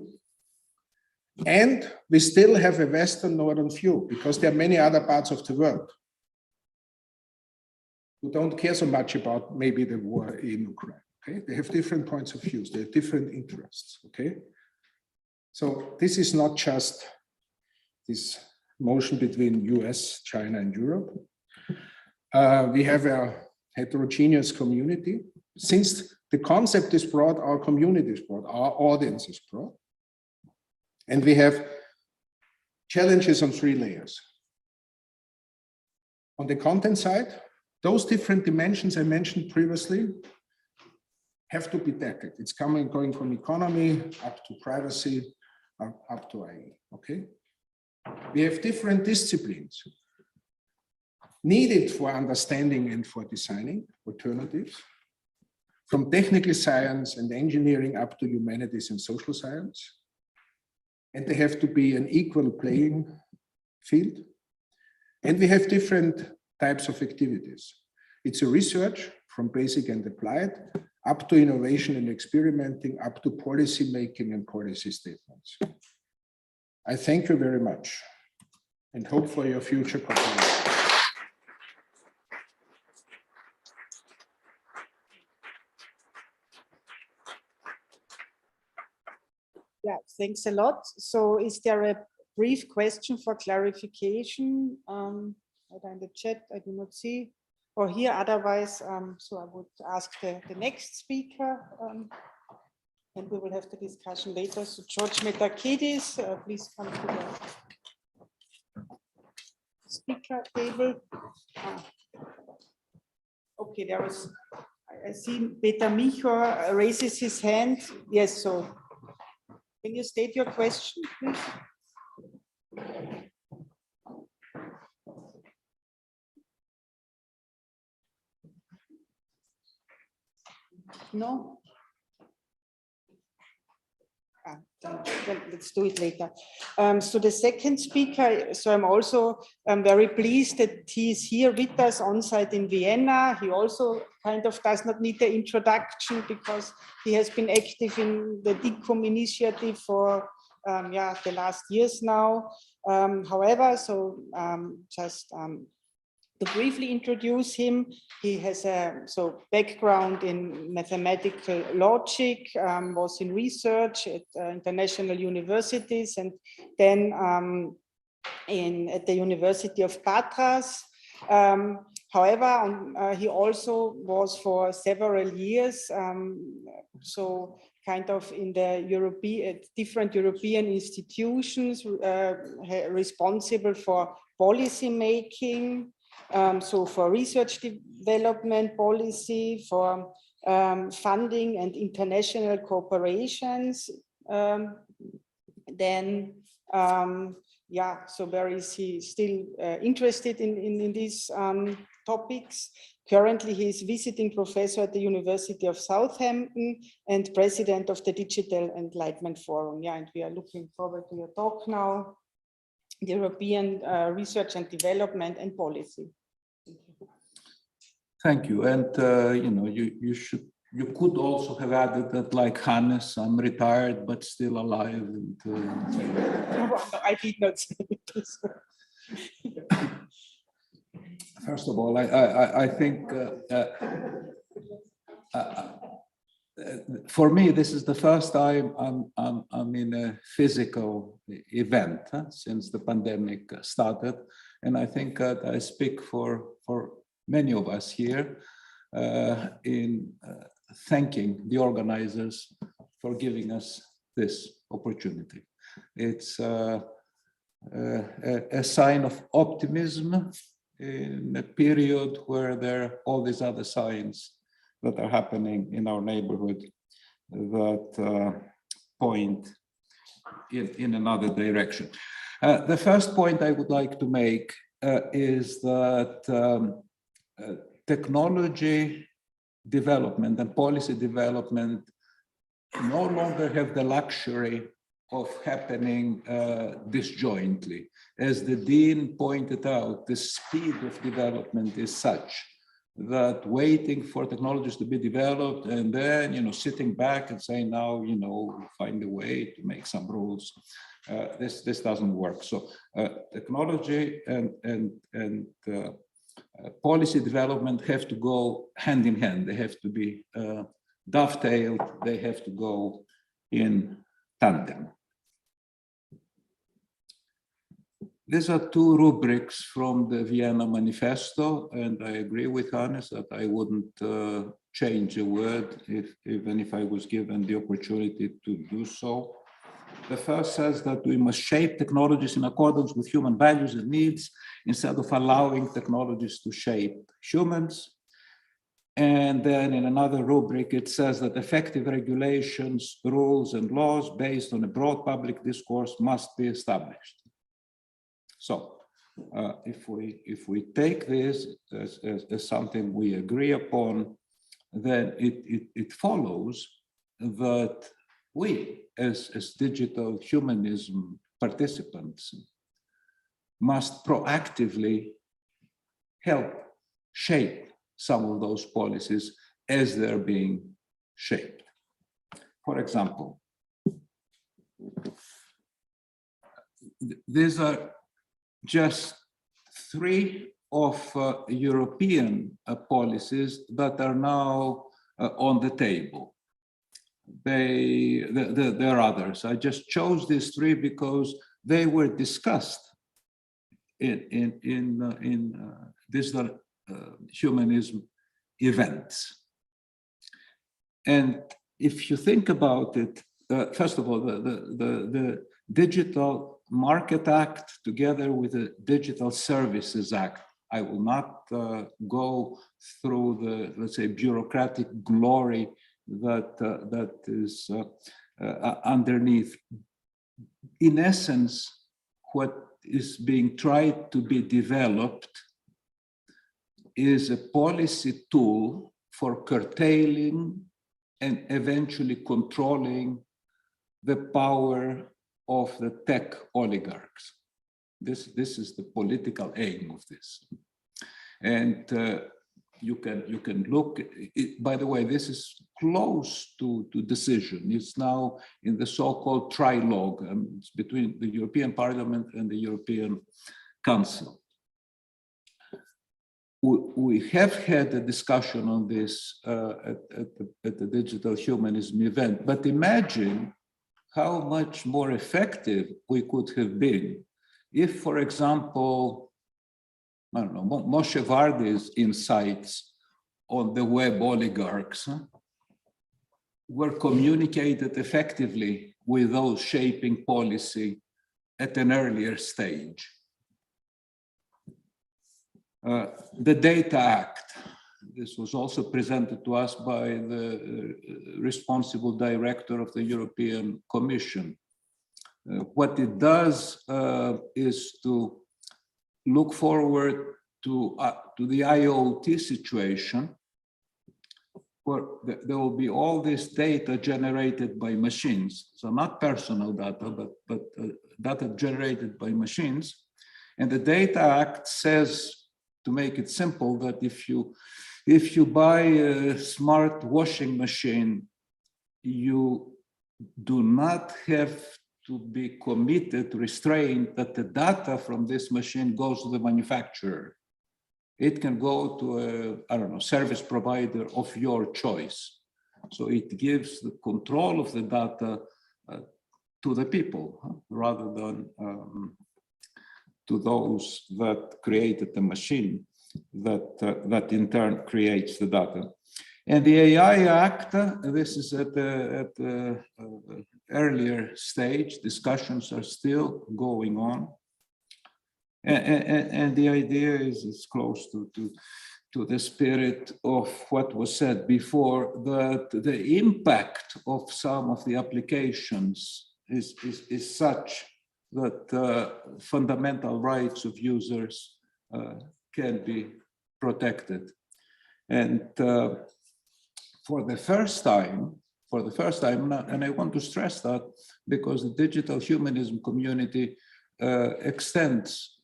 And we still have a Western Northern view because there are many other parts of the world who don't care so much about maybe the war in Ukraine. Okay, they have different points of views, they have different interests. Okay, so this is not just this motion between US, China, and Europe. We have a heterogeneous community. Since The concept is broad, our community is broad, our audience is broad. And we have challenges on 3 layers. On the content side, those different dimensions I mentioned previously have to be tackled. It's going from economy up to privacy, up to IE, okay? We have different disciplines needed for understanding and for designing alternatives, from technical science and engineering up to humanities and social science. And they have to be an equal playing field. And we have different types of activities. It's a research from basic and applied, up to innovation and experimenting, up to policy making and policy statements. I thank you very much and hope for your future cooperation. Yeah, thanks a lot. So is there a brief question for clarification? Either in the chat, I do not see, or here, otherwise, so I would ask the next speaker, and we will have the discussion later. So George Metakides, please come to the speaker table. Okay, there was, I see Peter Micho raises his hand. Yes, so can you state your question, please? No? Then let's do it later. So the second speaker, so I'm also very pleased that he is here with us on site in Vienna. He also kind of does not need the introduction because he has been active in the DICOM initiative for the last years now. However, so just to briefly introduce him, he has a background in mathematical logic, was in research at international universities, and then at the University of Patras. However, he also was for several years, so kind of in the different European institutions, responsible for policy making. So for research development policy, for funding and international cooperations, then so where is he still interested in these topics? Currently, he is visiting professor at the University of Southampton and president of the Digital Enlightenment Forum. Yeah, and we are looking forward to your talk now. European research and development and policy. Thank you. And you could also have added that, like Hannes, I'm retired but still alive. And, no, I did not say this. First of all, I think for me, this is the first time I'm in a physical event since the pandemic started. And I think that I speak for many of us here in thanking the organizers for giving us this opportunity. It's a sign of optimism in a period where there are all these other signs that are happening in our neighborhood that point in another direction. The first point I would like to make is that technology development and policy development no longer have the luxury of happening disjointly. As the Dean pointed out, the speed of development is such that waiting for technologies to be developed and then, sitting back and saying, now, find a way to make some rules. This doesn't work. So technology and policy development have to go hand in hand. They have to be dovetailed. They have to go in tandem. These are two rubrics from the Vienna Manifesto, and I agree with Hannes that I wouldn't change a word, even if I was given the opportunity to do so. The first says that we must shape technologies in accordance with human values and needs instead of allowing technologies to shape humans. And then in another rubric, it says that effective regulations, rules, and laws based on a broad public discourse must be established. So if we take this as something we agree upon, then it follows that we, as digital humanism participants, must proactively help shape some of those policies as they're being shaped. For example, these are just 3 of European policies that are now on the table. There are others. I just chose these 3 because they were discussed in digital humanism events. And if you think about it, first of all, the Digital Market Act together with the Digital Services Act, I will not go through the, let's say, bureaucratic glory that is underneath. In essence, what is being tried to be developed is a policy tool for curtailing and eventually controlling the power of the tech oligarchs. This is the political aim of this. And you can look, by the way, this is close to decision. It's now in the so-called trilogue. It's between the European Parliament and the European Council. We have had a discussion on this at the Digital Humanism event, but imagine how much more effective we could have been if, for example, I don't know, Moshe Vardi's insights on the web oligarchs were communicated effectively with those shaping policy at an earlier stage. The Data Act, this was also presented to us by the responsible director of the European Commission. What it does is to look forward to the IoT situation, where there will be all this data generated by machines. So not personal data, but data generated by machines. And the Data Act says, to make it simple, that if you buy a smart washing machine, you do not have to be committed, restrained that the data from this machine goes to the manufacturer. It can go to a, I don't know, service provider of your choice. So it gives the control of the data to the people rather than to those that created the machine that in turn creates the data. And the AI Act, this is at the earlier stage. Discussions are still going on. And the idea is it's close to the spirit of what was said before, that the impact of some of the applications is such that fundamental rights of users can be protected. And for the first time, and I want to stress that because the digital humanism community extends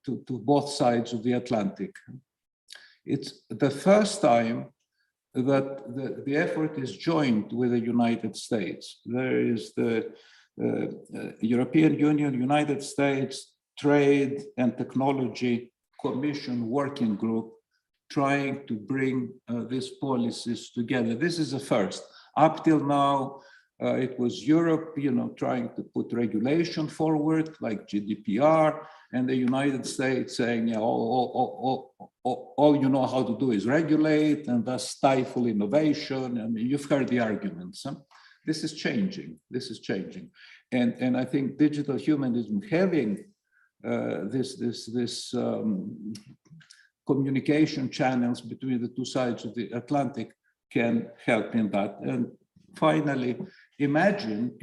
to both sides of the Atlantic. It's the first time that the effort is joined with the United States. There is the European Union, United States Trade and Technology Commission working group trying to bring these policies together. This is a first. Up till now, It was Europe, trying to put regulation forward, like GDPR, and the United States saying, yeah, all you know how to do is regulate and thus stifle innovation. I mean, you've heard the arguments. Huh? This is changing. This is changing, and I think digital humanism having this communication channels between the two sides of the Atlantic can help in that. And finally, imagine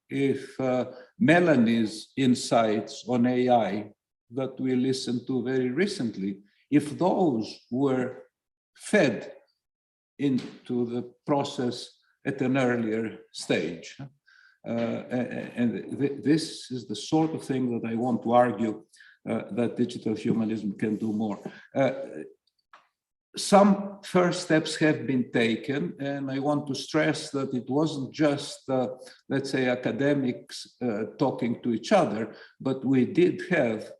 if Melanie's insights on AI that we listened to very recently, if those were fed into the process at an earlier stage. And this is the sort of thing that I want to argue that digital humanism can do more. Some first steps have been taken, and I want to stress that it wasn't just, let's say, academics talking to each other, but we did have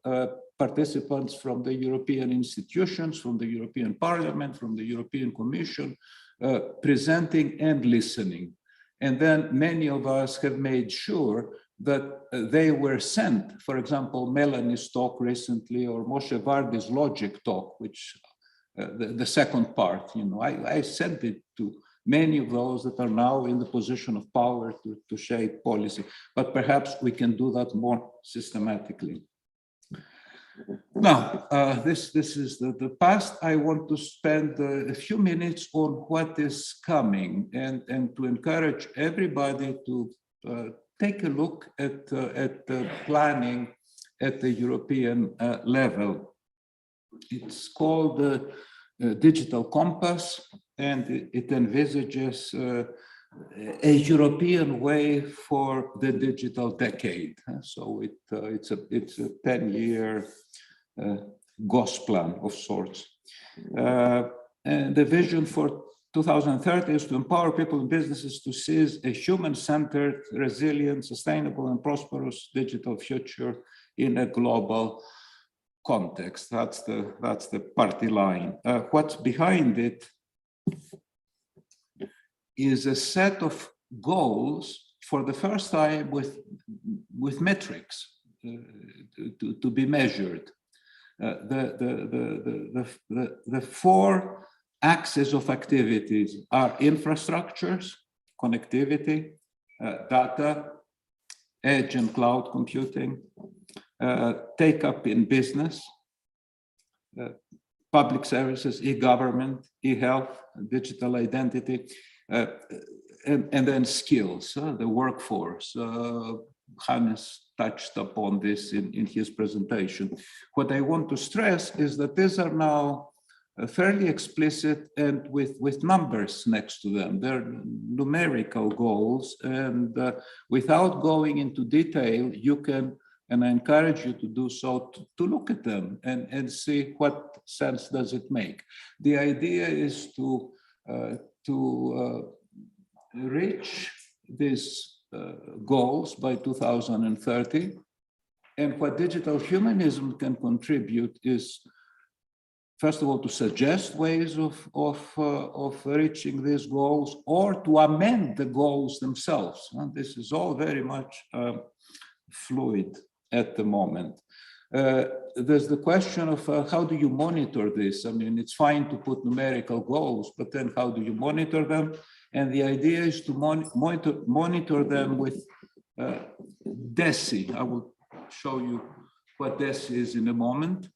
participants from the European institutions, from the European Parliament, from the European Commission, presenting and listening. And then many of us have made sure that they were sent, for example, Melanie's talk recently, or Moshe Vardi's Logic talk, which the second part, I sent it to many of those that are now in the position of power to shape policy, but perhaps we can do that more systematically. Now, this is the past. I want to spend a few minutes on what is coming and to encourage everybody to take a look at the planning at the European level. It's called the Digital Compass, and it envisages a European way for the digital decade. So it's a 10-year Gosplan of sorts. And the vision for 2030 is to empower people and businesses to seize a human-centered, resilient, sustainable, and prosperous digital future in a global context. That's the party line. What's behind it is a set of goals for the first time with metrics to be measured. The four axes of activities are infrastructures, connectivity, data, edge and cloud computing, take up in business, public services, e-government, e-health, digital identity, and then skills, the workforce. Hannes touched upon this in his presentation. What I want to stress is that these are now fairly explicit and with numbers next to them. They're numerical goals, and without going into detail, you can, and I encourage you to do so, to look at them and see what sense does it make. The idea is to reach these goals by 2030. And what digital humanism can contribute is, first of all, to suggest ways of reaching these goals, or to amend the goals themselves. And this is all very much fluid at the moment. There's the question of how do you monitor this? I mean, it's fine to put numerical goals, but then how do you monitor them? And the idea is to monitor them with DESI. I will show you what DESI is in a moment.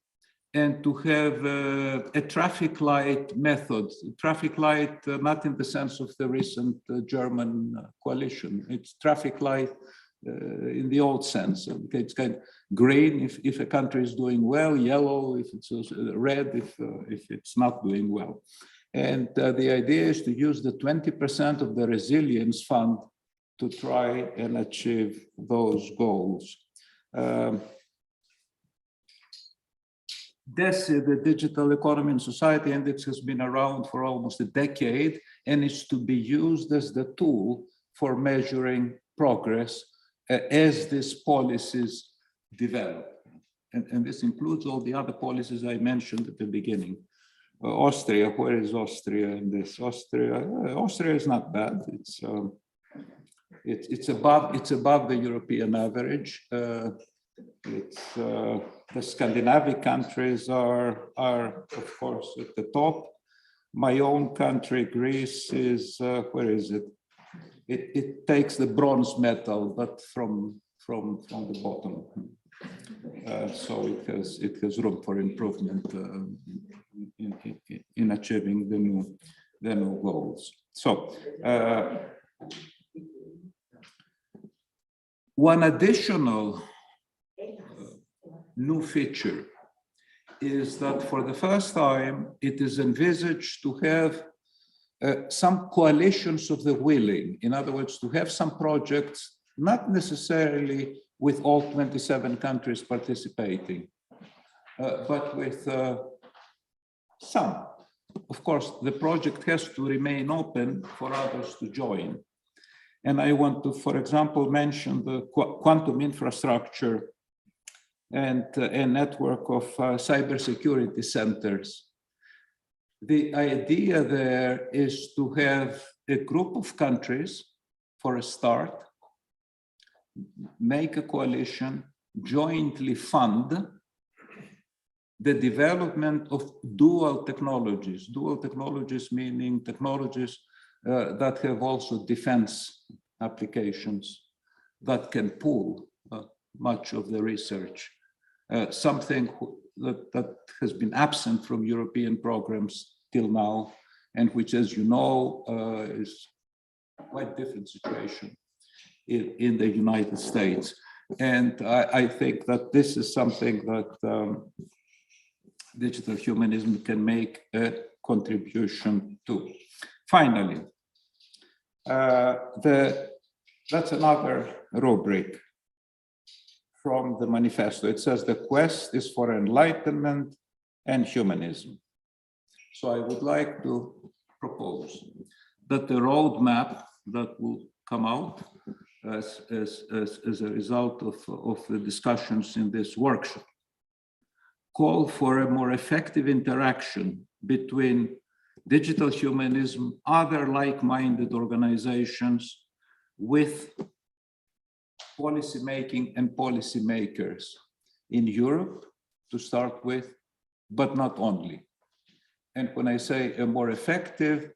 And to have a traffic light method. Traffic light, not in the sense of the recent German coalition. It's traffic light in the old sense. Okay, it's kind of green if a country is doing well, yellow if it's red if it's not doing well. And the idea is to use the 20% of the resilience fund to try and achieve those goals. DESI, the Digital Economy and Society Index, has been around for almost a decade, and it's to be used as the tool for measuring progress as these policies develop. And this includes all the other policies I mentioned at the beginning. Austria, where is Austria in this? Austria is not bad. It's It's above the European average. The Scandinavian countries are of course at the top. My own country, Greece, is where is it? It takes the bronze medal, but from the bottom. So it has room for improvement in achieving the new goals. So one additional new feature is that for the first time it is envisaged to have some coalitions of the willing. In other words, to have some projects, not necessarily with all 27 countries participating, but with some. Of course, the project has to remain open for others to join. And I want to, for example, mention the quantum infrastructure and a network of cybersecurity centers. The idea there is to have a group of countries for a start, make a coalition, jointly fund the development of dual technologies. Dual technologies meaning technologies that have also defense applications that can pool much of the research. Something that has been absent from European programs till now, and which, as you know, is quite different situation in the United States. And I think that this is something that digital humanism can make a contribution to. Finally, that's another rubric from the manifesto. It says the quest is for enlightenment and humanism. So I would like to propose that the roadmap that will come out as a result of the discussions in this workshop call for a more effective interaction between digital humanism, other like-minded organizations, with policymaking and policymakers in Europe to start with, but not only. And when I say a more effective,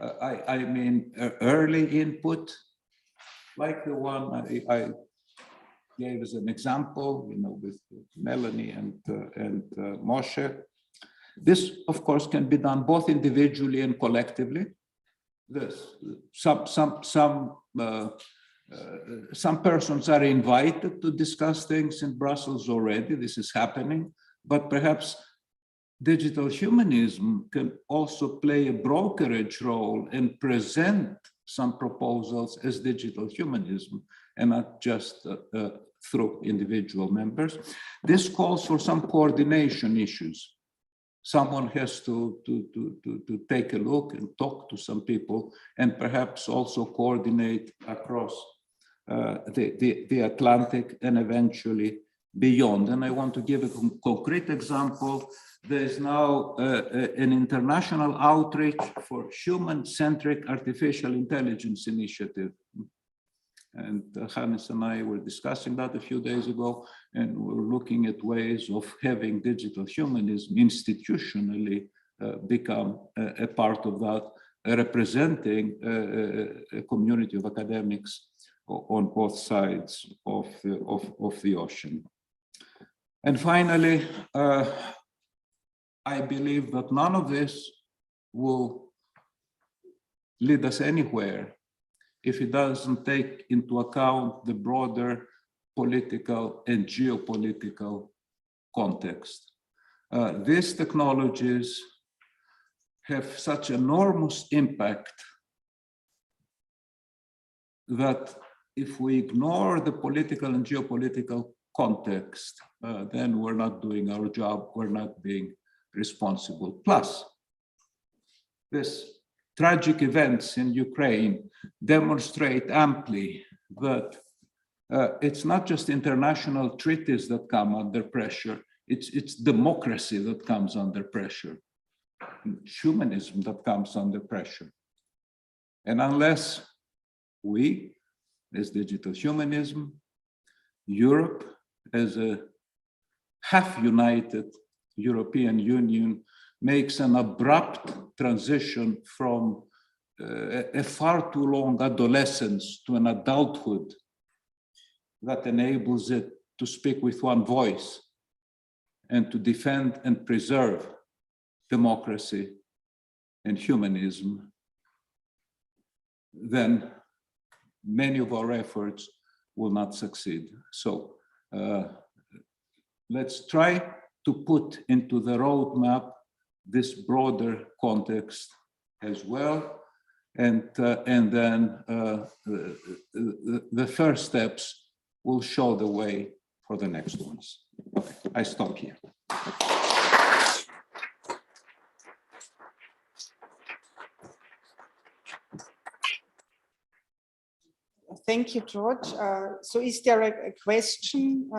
I mean early input, like the one I gave as an example, with Melanie and Moshe. This, of course, can be done both individually and collectively. Some persons are invited to discuss things in Brussels already. This is happening, but perhaps digital humanism can also play a brokerage role and present some proposals as digital humanism and not just through individual members. This calls for some coordination issues. Someone has to take a look and talk to some people and perhaps also coordinate across the Atlantic and eventually beyond. And I want to give a concrete example. There is now an international outreach for human-centric artificial intelligence initiative. And Hannes and I were discussing that a few days ago, and we're looking at ways of having digital humanism institutionally become a part of that, representing a community of academics on both sides of the ocean. And finally, I believe that none of this will lead us anywhere if it doesn't take into account the broader political and geopolitical context. These technologies have such enormous impact that if we ignore the political and geopolitical context, then we're not doing our job, we're not being responsible. Plus, this tragic events in Ukraine demonstrate amply that it's not just international treaties that come under pressure, it's democracy that comes under pressure, humanism that comes under pressure. And unless we, as digital humanism. Europe as a half-united European Union makes an abrupt transition from a far too long adolescence to an adulthood that enables it to speak with one voice and to defend and preserve democracy and humanism, then many of our efforts will not succeed. So let's try to put into the roadmap this broader context as well. And then the first steps will show the way for the next ones. Okay, I stop here. Thank you, George. So is there a question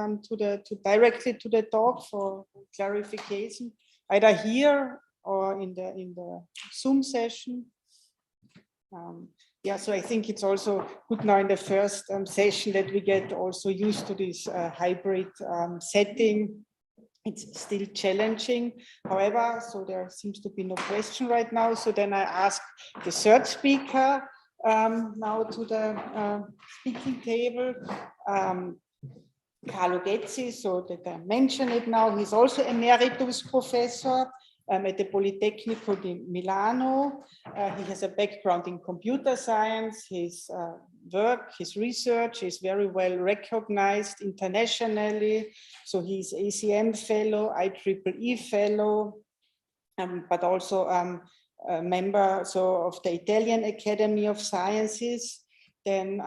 directly to the talk for clarification, either here or in the Zoom session? Yeah, so I think it's also good now in the first session that we get also used to this hybrid setting. It's still challenging. However, so there seems to be no question right now. So then I ask the third speaker now to the speaking table, Carlo Ghezzi, so that I mention it now. He's also emeritus professor at the Politecnico di Milano. He has a background in computer science. His work, his research is very well recognized internationally. So he's ACM fellow, IEEE fellow, but also a member of the Italian Academy of Sciences. Then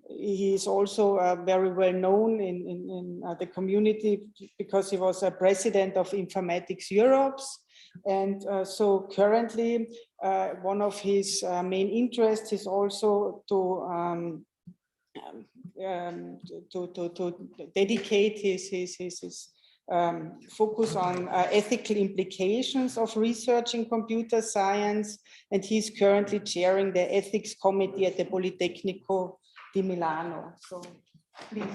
he is also very well known in the community because he was a president of Informatics Europe. And so currently one of his main interests is also to dedicate his focus on ethical implications of research in computer science, and he's currently chairing the ethics committee at the Politecnico di Milano. So, please.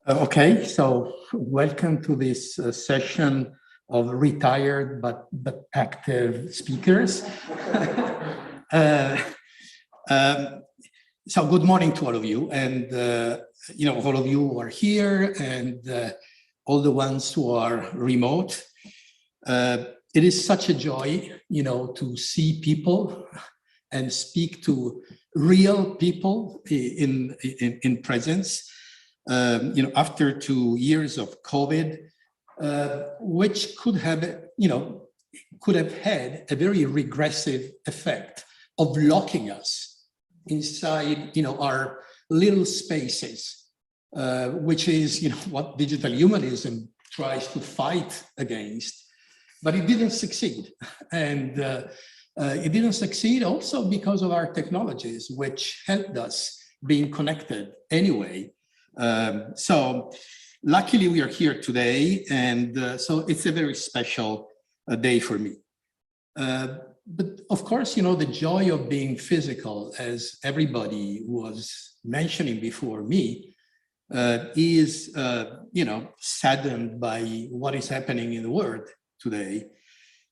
Okay, so welcome to this session of retired but active speakers. So good morning to all of you, and all of you who are here and all the ones who are remote. It is such a joy, to see people and speak to real people in presence. After 2 years of COVID, which could have had a very regressive effect of locking us inside, our little spaces, which is, what digital humanism tries to fight against, but it didn't succeed. And it didn't succeed also because of our technologies, which helped us being connected anyway. So luckily we are here today, and so it's a very special day for me. But of course, the joy of being physical, as everybody was mentioning before me, is, saddened by what is happening in the world today.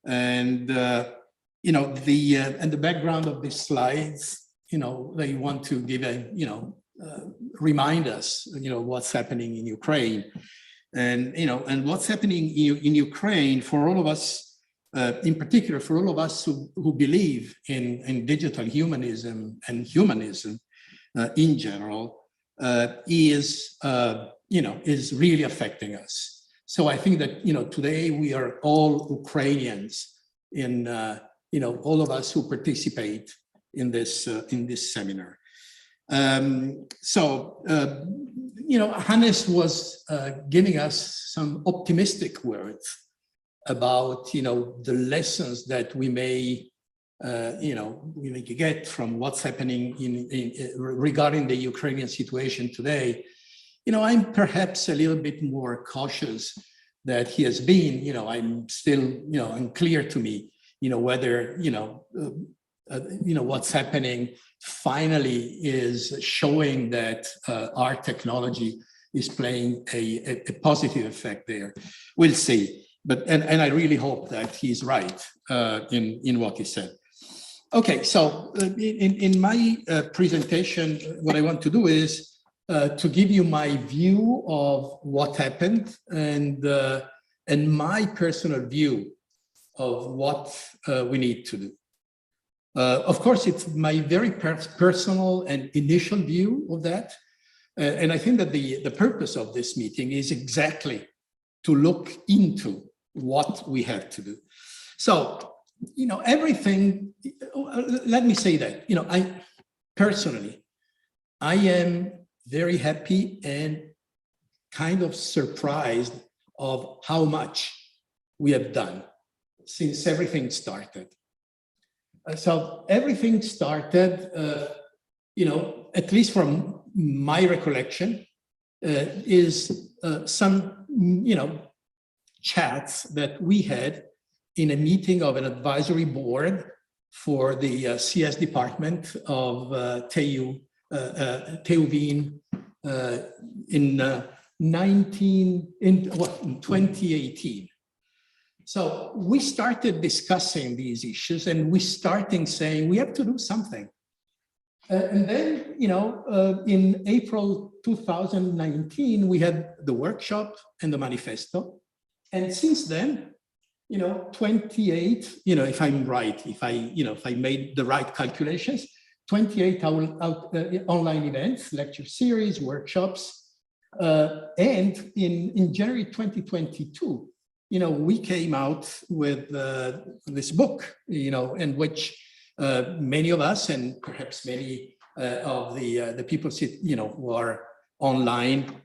And, and the background of these slides, they want to give a, remind us, what's happening in Ukraine. And, and what's happening in Ukraine for all of us, in particular, for all of us who believe in digital humanism and humanism in general, is really affecting us. So I think that, today we are all Ukrainians in, all of us who participate in this seminar. Hannes was giving us some optimistic words about, the lessons that we may, we may get from what's happening regarding the Ukrainian situation today. I'm perhaps a little bit more cautious that he has been. I'm still, unclear to me, whether, what's happening finally is showing that our technology is playing a positive effect there. We'll see. And I really hope that he's right in what he said. Okay, so in my presentation, what I want to do is to give you my view of what happened and my personal view of what we need to do. Of course, it's my very personal and initial view of that. And I think that the purpose of this meeting is exactly to look into what we have to do. So, everything, let me say that, I personally, I am very happy and kind of surprised of how much we have done since everything started. So everything started, at least from my recollection, is some, chats that we had in a meeting of an advisory board for the CS department of TU Wien in 2018. So we started discussing these issues and we started saying we have to do something. And then, in April 2019, we had the workshop and the manifesto. And since then, 28, if I'm right, if I made the right calculations, 28 online events, lecture series, workshops. And in January 2022, we came out with this book, in which many of us and perhaps many of the people who are online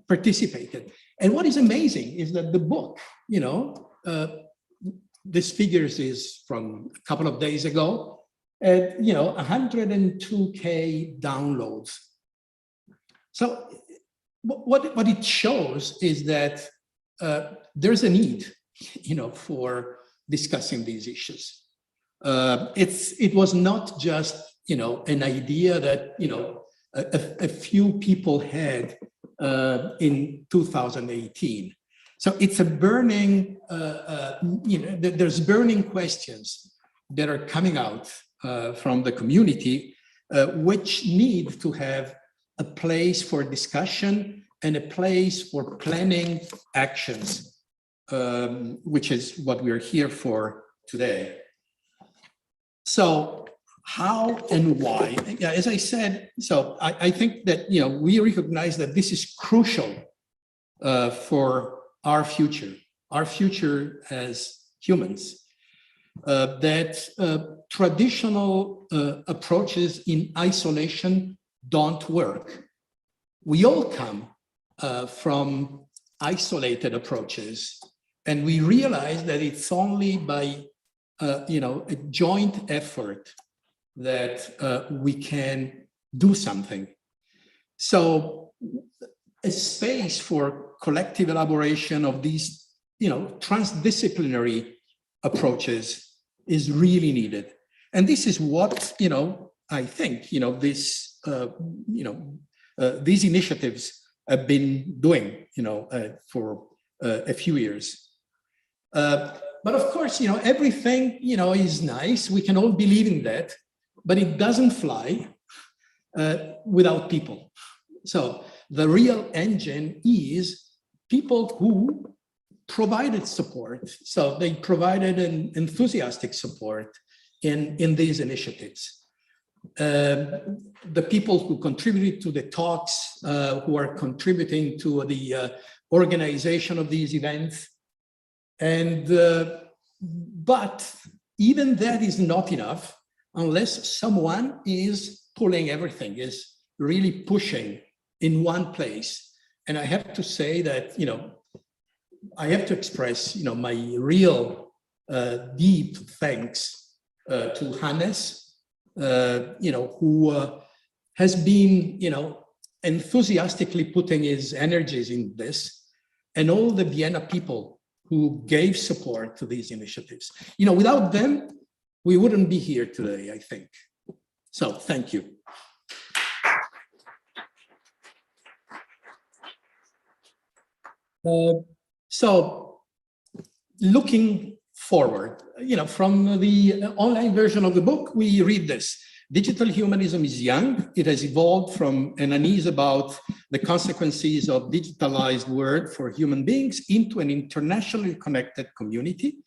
participated. And what is amazing is that the book, this figures is from a couple of days ago, 102K downloads. So what it shows is that there's a need, for discussing these issues. It was not just, an idea that, a few people had in 2018. So it's a burning, there's burning questions that are coming out from the community, which need to have a place for discussion and a place for planning actions, which is what we're here for today. So how and why? As I said, so I think that, we recognize that this is crucial for our future as humans, that traditional approaches in isolation don't work. We all come from isolated approaches, and we realize that it's only by a joint effort that we can do something. So a space for collective elaboration of these, transdisciplinary approaches is really needed. And this is what, I think, these initiatives have been doing, for a few years. But of course, everything, is nice. We can all believe in that, but it doesn't fly without people. So the real engine is people who provided support. So they provided an enthusiastic support in these initiatives. The people who contributed to the talks, who are contributing to the organization of these events. And, but even that is not enough unless someone is pulling everything, is really pushing in one place. And I have to say that, I have to express, my real deep thanks to Hannes, who has been, enthusiastically putting his energies in this, and all the Vienna people who gave support to these initiatives. Without them, we wouldn't be here today, I think. So thank you. So looking forward, from the online version of the book, we read this. Digital humanism is young. It has evolved from an unease about the consequences of digitalized world for human beings into an internationally connected community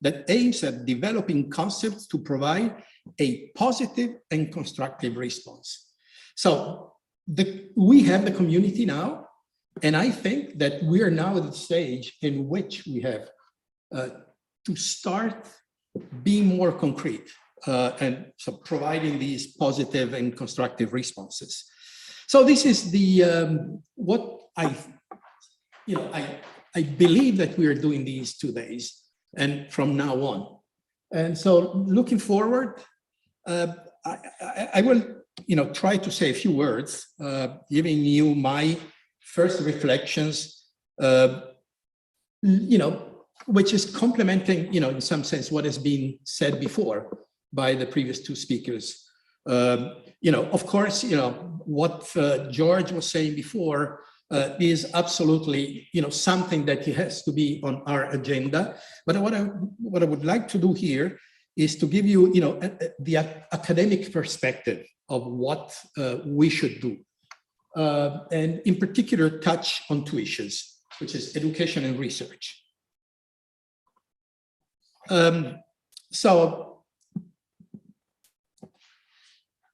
that aims at developing concepts to provide a positive and constructive response. So we have the community now, and I think that we are now at the stage in which we have to start being more concrete and so providing these positive and constructive responses. So this is the what I believe that we are doing these 2 days and from now on. And so looking forward, I will try to say a few words, giving you my first reflections, which is complementing, in some sense, what has been said before by the previous 2 speakers. Of course, what George was saying before is absolutely, something that has to be on our agenda. But what I would like to do here is to give you, the academic perspective of what we should do. And in particular, touch on 2 issues, which is education and research. So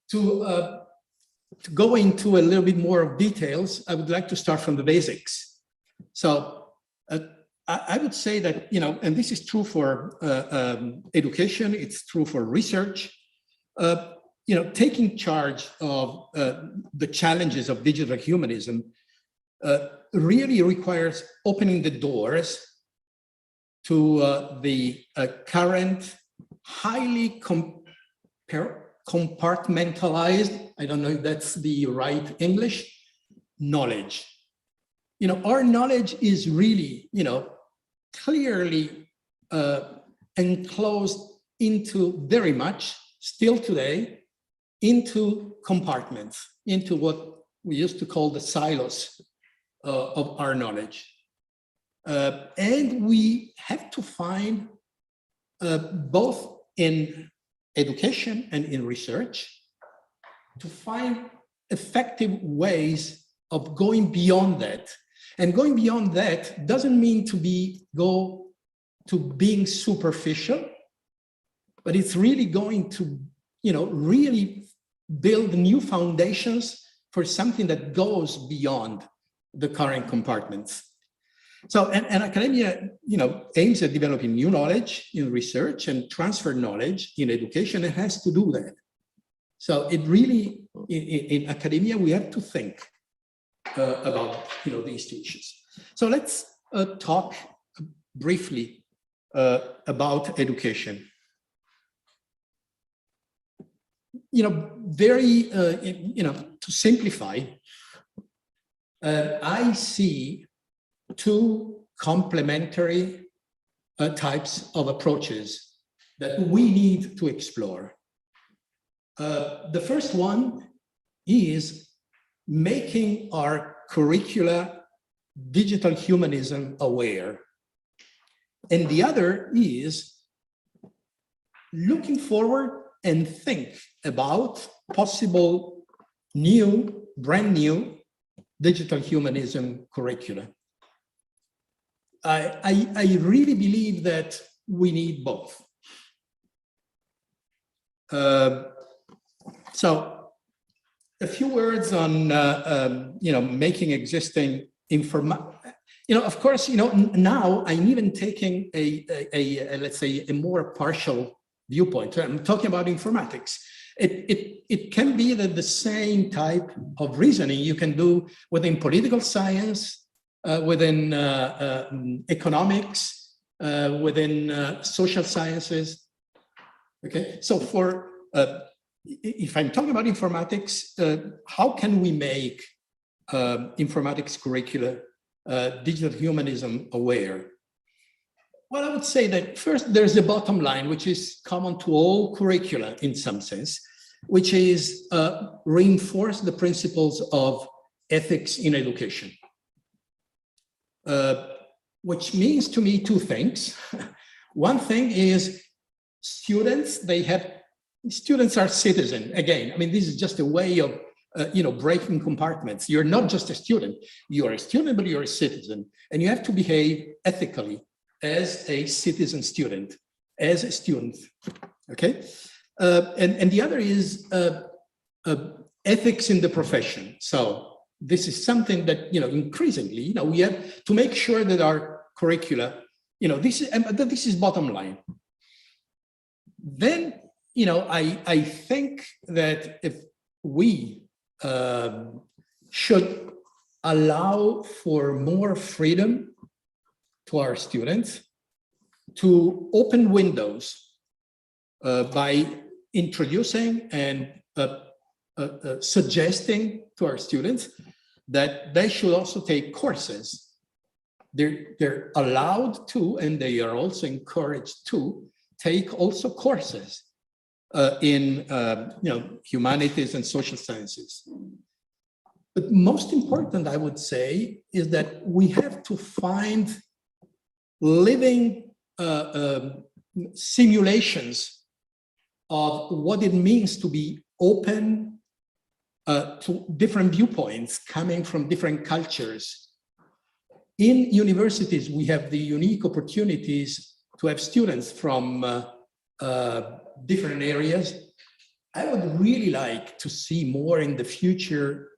to go into a little bit more of details, I would like to start from the basics. So I would say that, and this is true for education, it's true for research, taking charge of the challenges of digital humanism really requires opening the doors to the current highly compartmentalized, I don't know if that's the right English, knowledge. Our knowledge is really, clearly enclosed into very much, still today, into compartments, into what we used to call the silos of our knowledge. And we have to find, both in education and in research, to find effective ways of going beyond that. And going beyond that doesn't mean to go to being superficial, but it's really going to, really build new foundations for something that goes beyond the current compartments. So, and academia, aims at developing new knowledge in research and transfer knowledge in education. It has to do that. So it really, in academia, we have to think about, these 2 issues. So let's talk briefly about education. Very, to simplify, I see 2 complementary types of approaches that we need to explore. The first one is making our curricula digital humanism aware. And the other is looking forward and think about possible brand new digital humanism curricula. I really believe that we need both. So a few words on, making existing of course, now I'm even taking let's say, a more partial viewpoint. I'm talking about informatics. It can be that the same type of reasoning you can do within political science, within economics, within social sciences. Okay, so if I'm talking about informatics, how can we make informatics curricula digital humanism aware? Well, I would say that first there's the bottom line, which is common to all curricula in some sense, which is reinforce the principles of ethics in education, which means to me two things. One thing is students, students are citizens. Again, I mean, this is just a way of breaking compartments. You're not just a student, you're a student, but you're a citizen, and you have to behave ethically as a citizen student, as a student, okay? And the other is ethics in the profession. So this is something that, increasingly, we have to make sure that our curricula, this is bottom line. Then, I think that if we should allow for more freedom to our students to open windows by introducing and suggesting to our students that they should also take courses. They're allowed to, and they are also encouraged to take also courses in humanities and social sciences. But most important, I would say, is that we have to find living simulations of what it means to be open to different viewpoints coming from different cultures. In universities, we have the unique opportunities to have students from different areas. I would really like to see more in the future,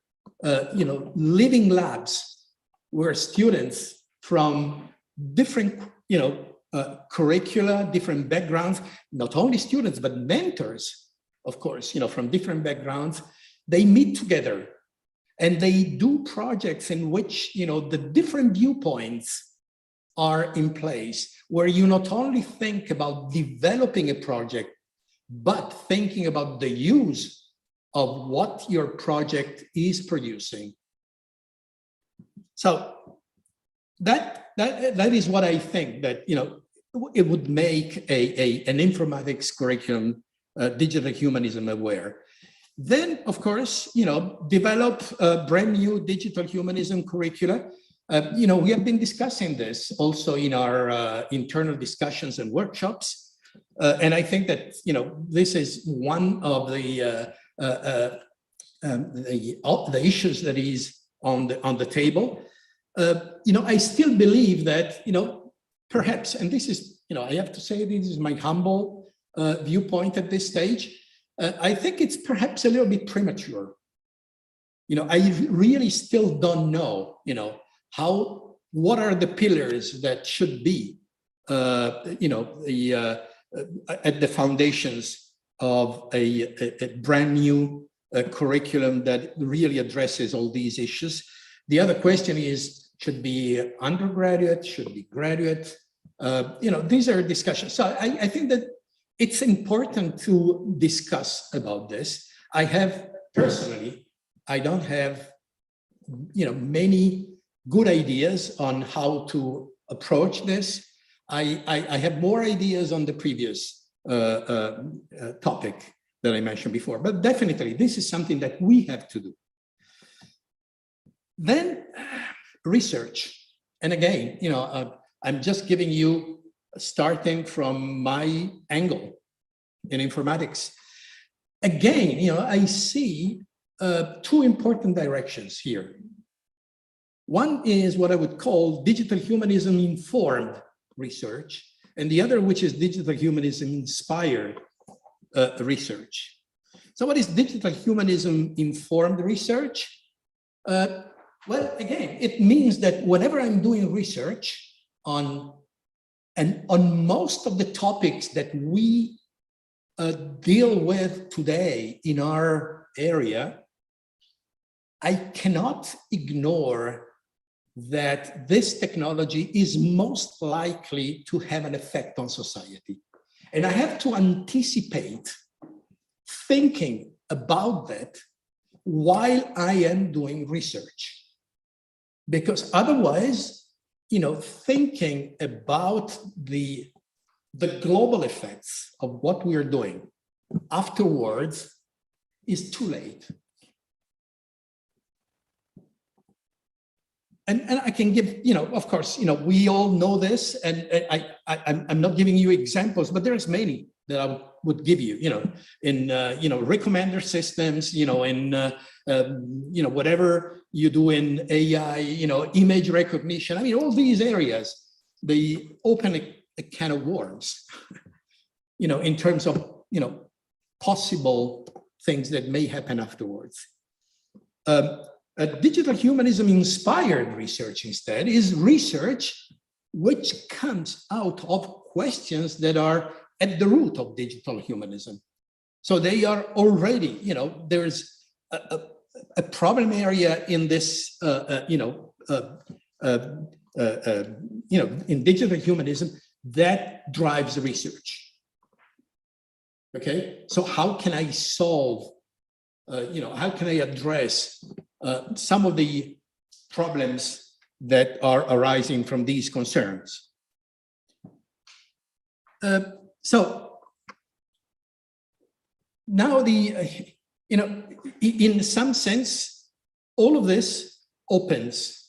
living labs where students from different, curricula, different backgrounds, not only students, but mentors, of course, from different backgrounds, they meet together and they do projects in which, the different viewpoints are in place, where you not only think about developing a project, but thinking about the use of what your project is producing. So that is what I think that, it would make an informatics curriculum, digital humanism aware. Then, of course, develop a brand new digital humanism curricula. We have been discussing this also in our internal discussions and workshops. And I think that, this is one of the issues that is on the table. I still believe that, perhaps, and this is, I have to say, this is my humble viewpoint at this stage. I think it's perhaps a little bit premature. I really still don't know, what are the pillars that should be, at the foundations of a brand new curriculum that really addresses all these issues. The other question is, should be undergraduate, should be graduate? These are discussions. So I think that it's important to discuss about this. I have personally, I don't have, many good ideas on how to approach this. I have more ideas on the previous topic that I mentioned before, but definitely this is something that we have to do. Then research. And again, I'm just giving you, starting from my angle in informatics. Again, I see two important directions here. One is what I would call digital humanism informed research, and the other, which is digital humanism inspired research. So what is digital humanism informed research? Well, again, it means that whenever I'm doing research on most of the topics that we deal with today in our area, I cannot ignore that this technology is most likely to have an effect on society. And I have to anticipate thinking about that while I am doing research. Because otherwise, thinking about the global effects of what we are doing afterwards is too late. And I can give, of course, we all know this, and I'm not giving you examples, but there's many that I would give you, in, recommender systems, in, whatever you do in AI, image recognition. I mean, all these areas, they open a can of worms, in terms of, possible things that may happen afterwards. A digital humanism inspired research instead is research which comes out of questions that are at the root of digital humanism. So they are already, there's a problem area in this, in digital humanism that drives research. Okay, so how can I solve, how can I address some of the problems that are arising from these concerns? So now in some sense, all of this opens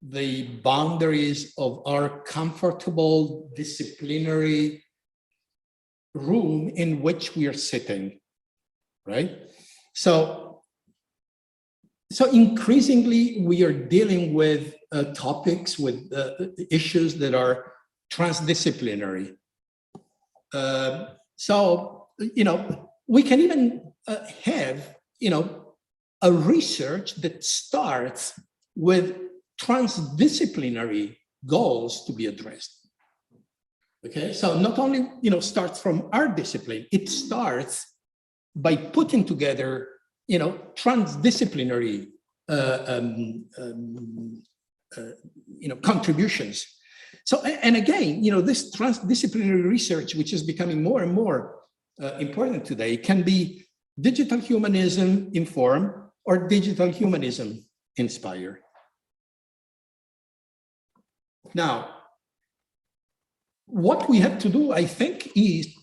the boundaries of our comfortable disciplinary room in which we are sitting, right? So increasingly, we are dealing with topics, with issues that are transdisciplinary. So, we can even have, a research that starts with transdisciplinary goals to be addressed. Okay, so not only, starts from our discipline, it starts by putting together transdisciplinary contributions. So, and again, this transdisciplinary research, which is becoming more and more important today, can be digital humanism informed or digital humanism inspired. Now, what we have to do, I think, is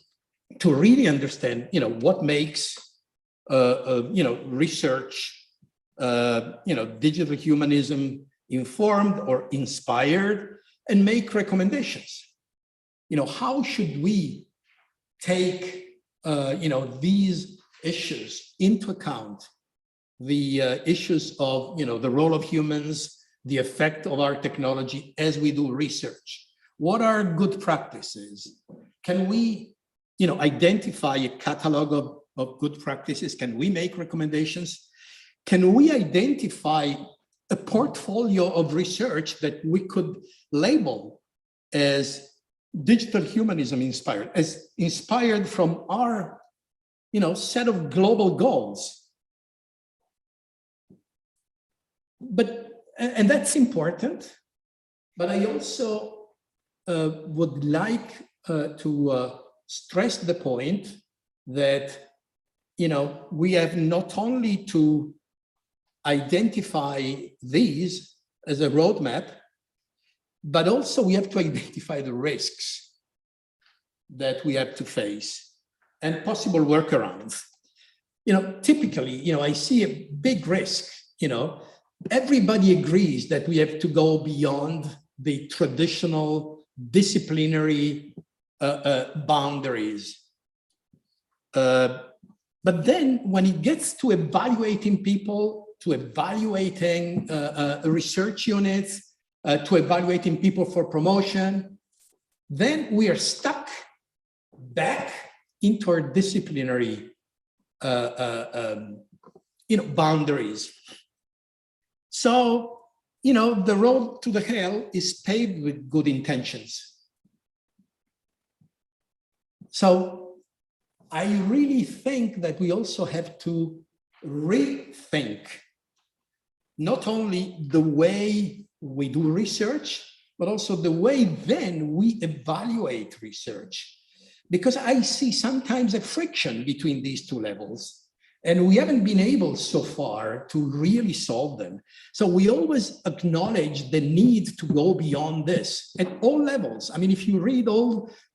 to really understand, what makes research, digital humanism informed or inspired, and make recommendations. How should we take, these issues into account? The issues of, the role of humans, the effect of our technology as we do research. What are good practices? Can we, identify a catalog of good practices? Can we make recommendations? Can we identify a portfolio of research that we could label as digital humanism inspired, as inspired from our, set of global goals? But, and that's important, but I also would like to stress the point that, we have not only to identify these as a roadmap, but also we have to identify the risks that we have to face and possible workarounds. Typically, I see a big risk, everybody agrees that we have to go beyond the traditional disciplinary boundaries. But then when it gets to evaluating people, to evaluating research units, to evaluating people for promotion, then we are stuck back into our disciplinary boundaries. So, the road to the hell is paved with good intentions. So I really think that we also have to rethink not only the way we do research, but also the way then we evaluate research. Because I see sometimes a friction between these two levels. And we haven't been able so far to really solve them. So we always acknowledge the need to go beyond this at all levels. I mean, if you read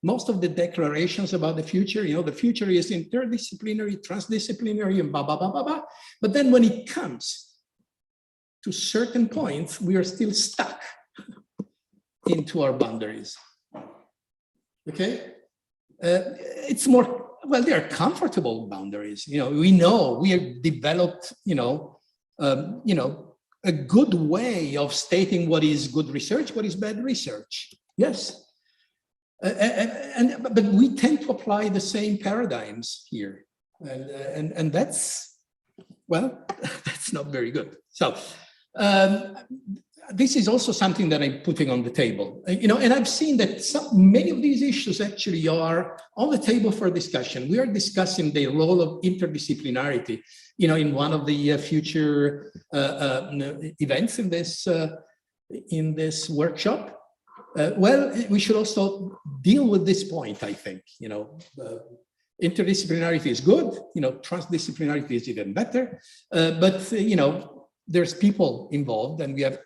most of the declarations about the future, you know, the future is interdisciplinary, transdisciplinary, and blah, blah, blah, blah, blah. But then when it comes to certain points, we are still stuck into our boundaries. Okay? It's more, well, they are comfortable boundaries. You know, we have developed, a good way of stating what is good research, what is bad research. Yes. But we tend to apply the same paradigms here. And that's, well, that's not very good. So this is also something that I'm putting on the table, and I've seen that many of these issues actually are on the table for discussion. We are discussing the role of interdisciplinarity, in one of the future events in this workshop. Well, we should also deal with this point, I think. Interdisciplinarity is good, transdisciplinarity is even better, but there's people involved, and we have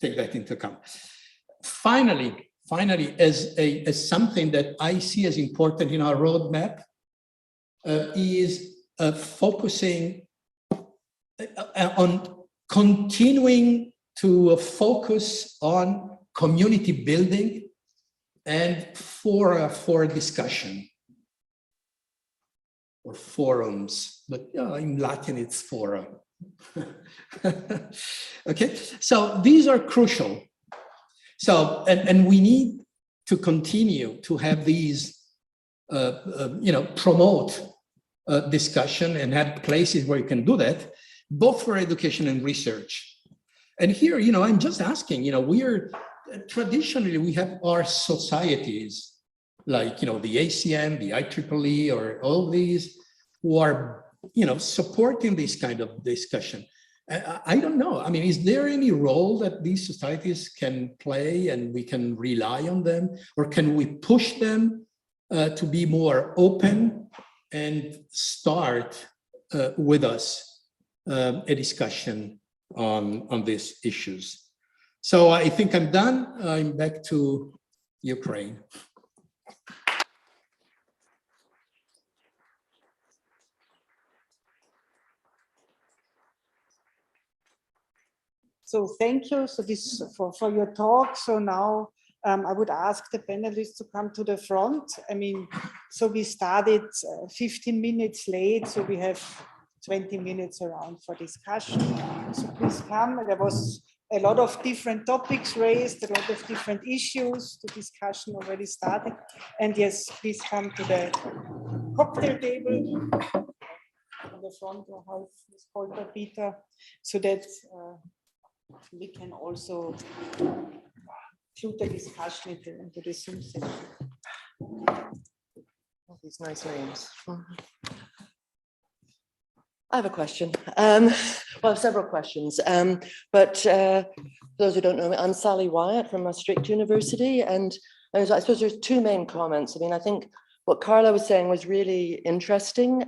take that into account. Finally, as something that I see as important in our roadmap is focusing on continuing to focus on community building and for discussion or forums, but in Latin it's forum. Okay, so these are crucial. So, and we need to continue to have these, promote discussion and have places where you can do that, both for education and research. And here, I'm just asking, traditionally we have our societies like, the ACM, the IEEE, or all these who are supporting this kind of discussion. I don't know. I mean, is there any role that these societies can play and we can rely on them? Or can we push them to be more open and start with us a discussion on these issues? So I think I'm done. I'm back to Ukraine. So thank you for your talk. So now I would ask the panelists to come to the front. I mean, so we started 15 minutes late, so we have 20 minutes around for discussion. So please come. There was a lot of different topics raised, a lot of different issues. The discussion already started. And yes, please come to the cocktail table on the front of Ms. Polter, Peter, so that we can also include the discussion into the Zoom session. All these nice names. I have a question. Well, I have several questions. But those who don't know me, I'm Sally Wyatt from Maastricht University. And I suppose there's two main comments. I mean, I think what Carlo was saying was really interesting.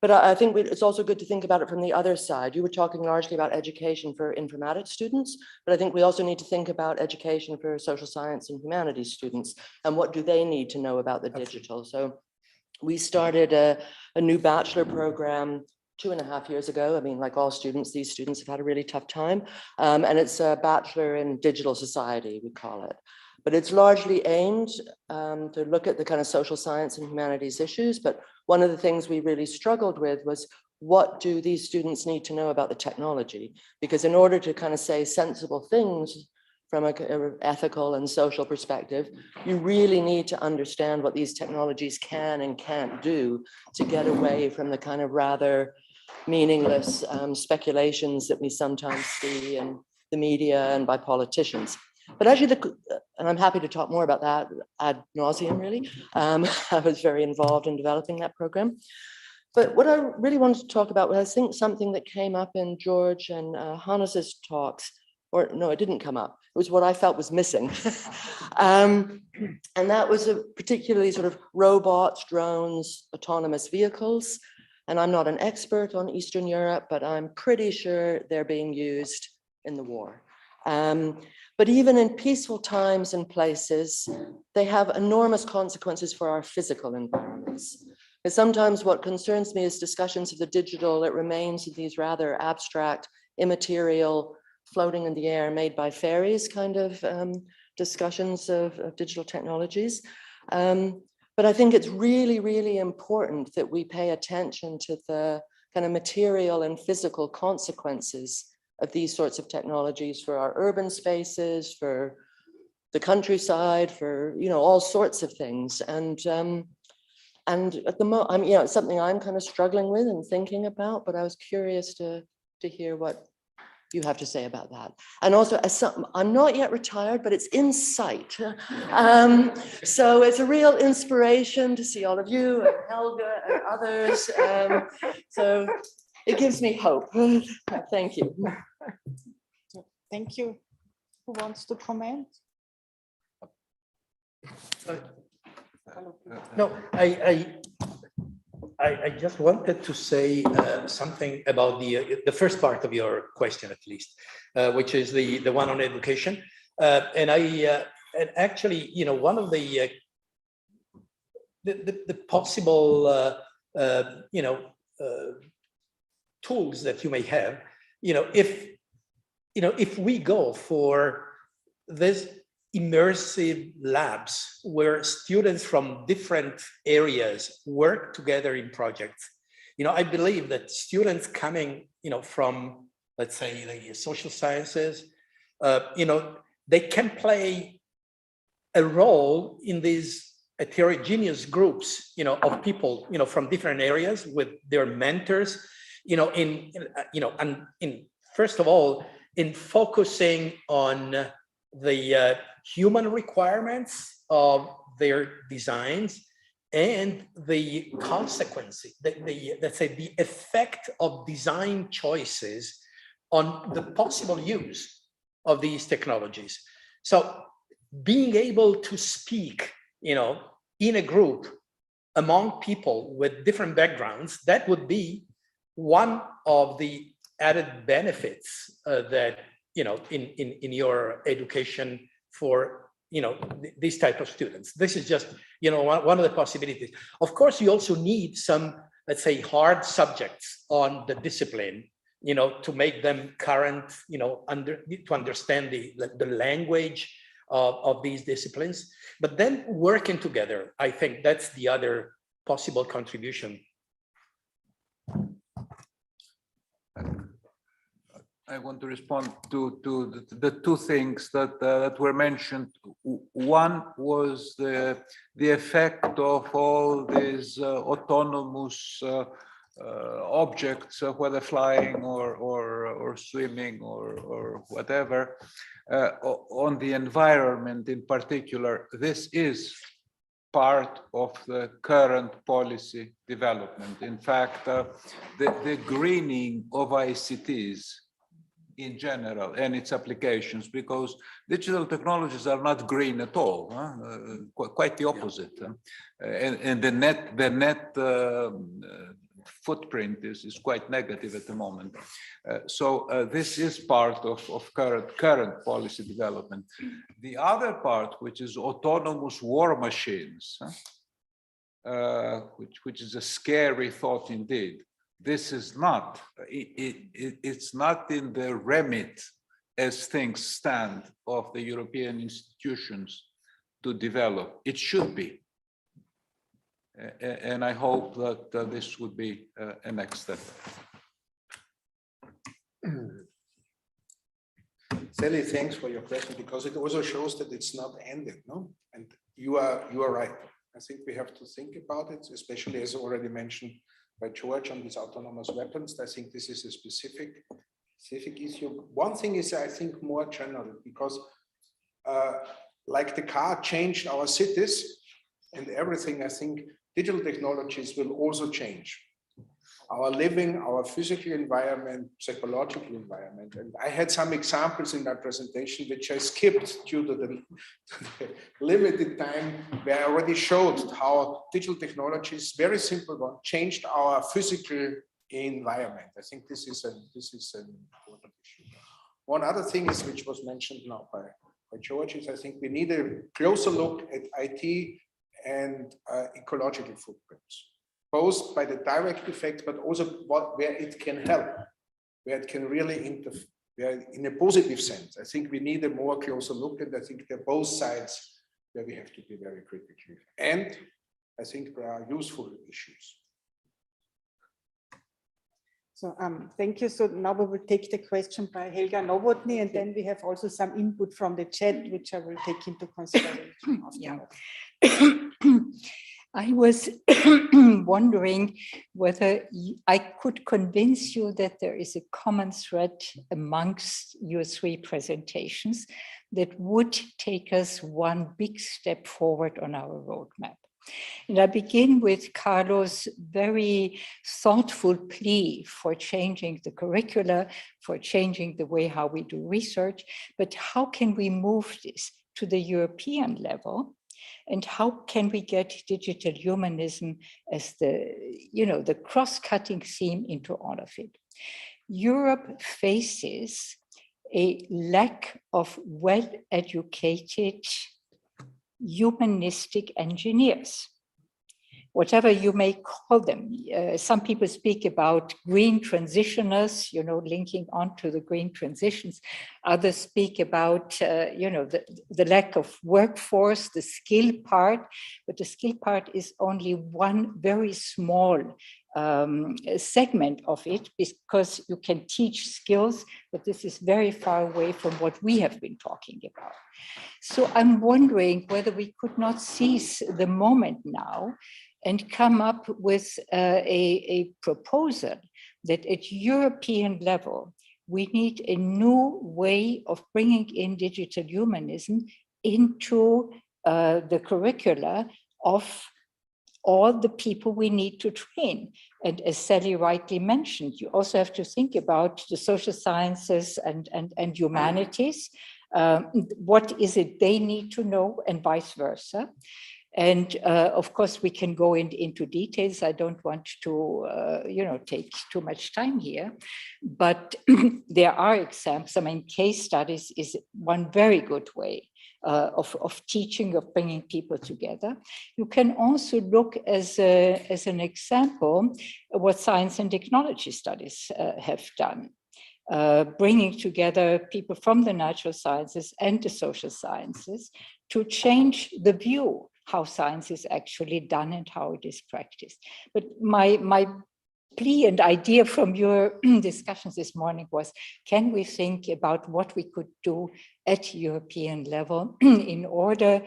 But I think it's also good to think about it from the other side. You were talking largely about education for informatics students, but I think we also need to think about education for social science and humanities students, and what do they need to know about the digital. So we started a new bachelor program 2.5 years ago. I mean, like all students, these students have had a really tough time. And it's a bachelor in digital society, we call it. But it's largely aimed to look at the kind of social science and humanities issues. But one of the things we really struggled with was, what do these students need to know about the technology? Because in order to kind of say sensible things from an ethical and social perspective, you really need to understand what these technologies can and can't do to get away from the kind of rather meaningless speculations that we sometimes see in the media and by politicians. But actually, and I'm happy to talk more about that ad nauseum, really. I was very involved in developing that program. But what I really wanted to talk about was, I think, something that came up in George and Hannes's talks, or no, it didn't come up. It was what I felt was missing. And that was a particularly sort of robots, drones, autonomous vehicles. And I'm not an expert on Eastern Europe, but I'm pretty sure they're being used in the war. But even in peaceful times and places, they have enormous consequences for our physical environments. And sometimes what concerns me is discussions of the digital, it remains in these rather abstract, immaterial, floating in the air, made by fairies kind of discussions of digital technologies. But I think it's really, really important that we pay attention to the kind of material and physical consequences of these sorts of technologies for our urban spaces, for the countryside, for, you know, all sorts of things. And at the moment, you know, it's something I'm kind of struggling with and thinking about, but I was curious to hear what you have to say about that. And also, as I'm not yet retired, but it's in sight. So it's a real inspiration to see all of you and Helga and others. So it gives me hope. Thank you. Thank you. Who wants to comment? No, I just wanted to say something about the first part of your question, at least, which is the one on education. And actually, you know, one of the possible, you know, tools that you may have, you know, if we go for this immersive labs where students from different areas work together in projects. You know, I believe that students coming, you know, from, let's say, the social sciences, you know, they can play a role in these heterogeneous groups, you know, of people, you know, from different areas with their mentors, you know, first of all, in focusing on the human requirements of their designs and the consequences, let's say the effect of design choices on the possible use of these technologies. So being able to speak, you know, in a group among people with different backgrounds, that would be one of the added benefits that, you know, in your education for, you know, these type of students. This is just, you know, one of the possibilities. Of course, you also need some, let's say, hard subjects on the discipline, you know, to make them current, you know, to understand the language of these disciplines. But then working together, I think that's the other possible contribution. I want to respond to the two things that were mentioned. One was the effect of all these autonomous objects, whether flying or swimming or whatever, on the environment in particular. This is part of the current policy development. In fact, the greening of ICTs in general and its applications, because digital technologies are not green at all, quite the opposite. And the net footprint is quite negative at the moment. So this is part of current policy development. The other part, which is autonomous war machines, which is a scary thought indeed. This is not, it's not in the remit as things stand of the European institutions to develop. It should be. And I hope that this would be a next step. Sally, thanks for your question, because it also shows that it's not ended, no? And you are right. I think we have to think about it, especially as already mentioned by George on these autonomous weapons. I think this is a specific issue. One thing is, I think, more general, because like the car changed our cities and everything, I think digital technologies will also change. our living, our physical environment, psychological environment. And I had some examples in that presentation, which I skipped due to the limited time, where I already showed how digital technologies, very simple one, changed our physical environment. I think this is an important issue. One other thing is, which was mentioned now by George, is I think we need a closer look at IT and ecological footprints, both by the direct effect, but also where it can help, where it can really interfere in a positive sense. I think we need a more closer look, and I think there are both sides where we have to be very critical. And I think there are useful issues. So thank you. So now we will take the question by Helga Nowotny, and then we have also some input from the chat, which I will take into consideration. Yeah. I was wondering whether I could convince you that there is a common thread amongst your three presentations that would take us one big step forward on our roadmap. And I begin with Carlo's very thoughtful plea for changing the curricula, for changing the way how we do research, but how can we move this to the European level? And how can we get digital humanism as the cross-cutting theme into all of it? Europe faces a lack of well-educated humanistic engineers, whatever you may call them. Some people speak about green transitioners, linking on to the green transitions. Others speak about, the lack of workforce, the skill part, but the skill part is only one very small segment of it, because you can teach skills, but this is very far away from what we have been talking about. So I'm wondering whether we could not seize the moment now and come up with a proposal that at European level, we need a new way of bringing in digital humanism into the curricula of all the people we need to train. And as Sally rightly mentioned, you also have to think about the social sciences and humanities. What is it they need to know, and vice versa. And of course, we can go into details. I don't want to, take too much time here, but there are examples. I mean, case studies is one very good way of teaching, of bringing people together. You can also look as an example what science and technology studies have done. Bringing together people from the natural sciences and the social sciences to change the view how science is actually done and how it is practiced. But my plea and idea from your discussions this morning was, can we think about what we could do at European level in order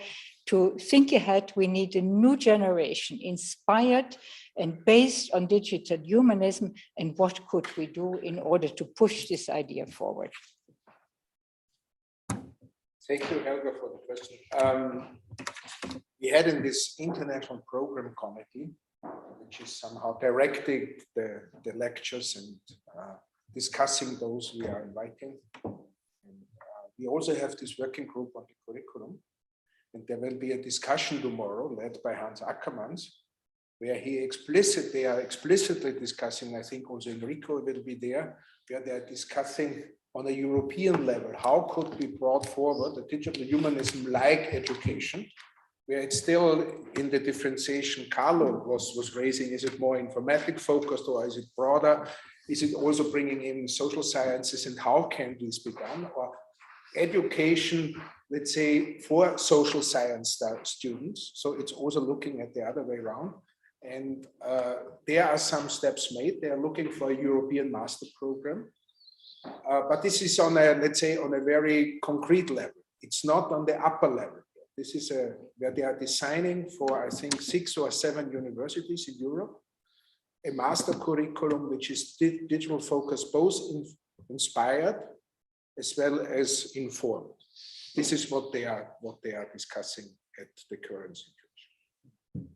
to think ahead? We need a new generation inspired and based on digital humanism, and what could we do in order to push this idea forward? Thank you, Helga, for the question. We had in this International Program Committee, which is somehow directing the lectures and discussing those we are inviting. And, we also have this working group on the curriculum, and there will be a discussion tomorrow led by Hans Ackermanns, where they are explicitly discussing, I think also Enrico will be there, where they are discussing on a European level, how could be brought forward a digital humanism like education, where it's still in the differentiation Carlo was raising. Is it more informatic focused, or is it broader? Is it also bringing in social sciences, and how can this be done? Or education, let's say, for social science students. So it's also looking at the other way around. And there are some steps made. They are looking for a European master program. But this is on a, let's say, on a very concrete level. It's not on the upper level. This is where they are designing for, I think, 6 or 7 universities in Europe, a master curriculum which is digital focused, both inspired as well as informed. This is what they are discussing at the current situation.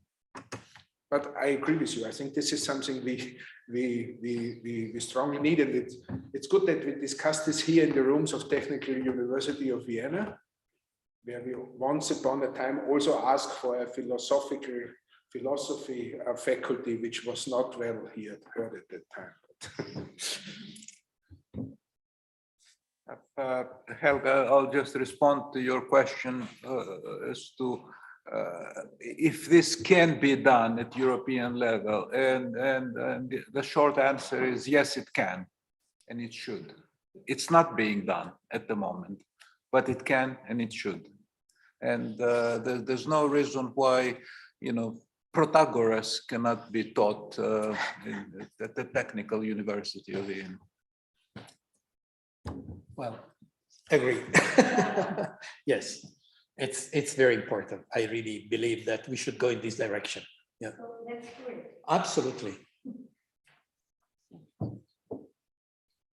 but I agree with you. I think this is something we strongly need, and it's good that we discussed this here in the rooms of Technical University of Vienna, where we once upon a time also asked for a philosophy faculty, which was not well heard at that time. Helga, I'll just respond to your question as to if this can be done at European level, and the short answer is yes, it can, and it should. It's not being done at the moment, but it can and it should. And there's no reason why, Protagoras cannot be taught at the Technical University of Wien. Well, agree. Yes, it's very important. I really believe that we should go in this direction. Yeah. So let's do it. Absolutely.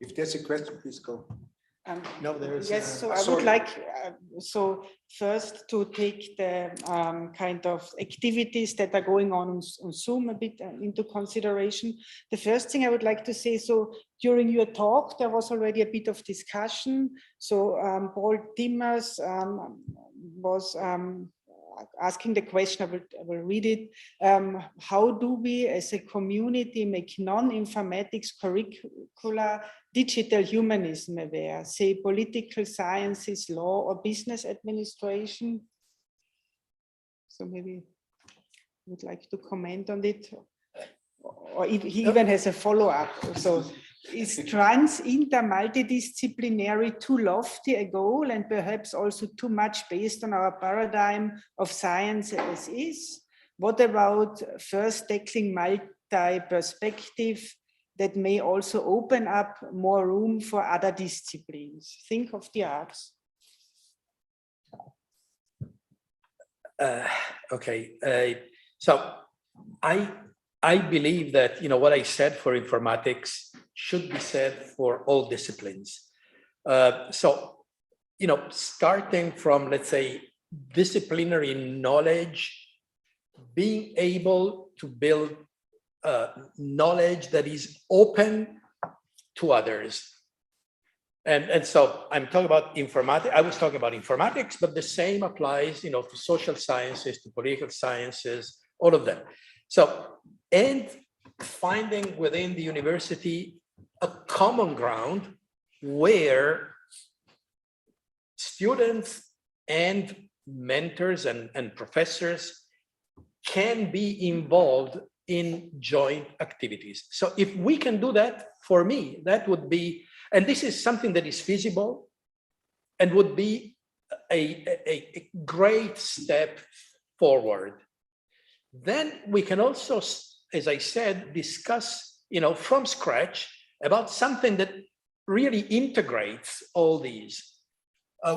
If there's a question, please go. No, there is. Yes, so I would like, first to take the kind of activities that are going on Zoom a bit into consideration. The first thing I would like to say, so during your talk, there was already a bit of discussion. So Paul Timmers was asking the question, I will read it. How do we as a community make non-informatics curricula digital humanism aware, say political sciences, law, or business administration? So maybe I would like to comment on it, or if he even has a follow-up. So is trans inter multidisciplinary too lofty a goal, and perhaps also too much based on our paradigm of science as is? What about first tackling multi-perspective that may also open up more room for other disciplines? Think of the arts. Okay, so I believe that what I said for informatics should be said for all disciplines. So starting from, let's say, disciplinary knowledge, being able to build knowledge that is open to others. And so I'm talking about informatics. I was talking about informatics, but the same applies, to social sciences, to political sciences, all of them. So, and finding within the university a common ground where students and mentors and professors can be involved in joint activities. So if we can do that, for me, that would be, and this is something that is feasible and would be a great step forward. Then we can also, as I said, discuss, from scratch about something that really integrates all these,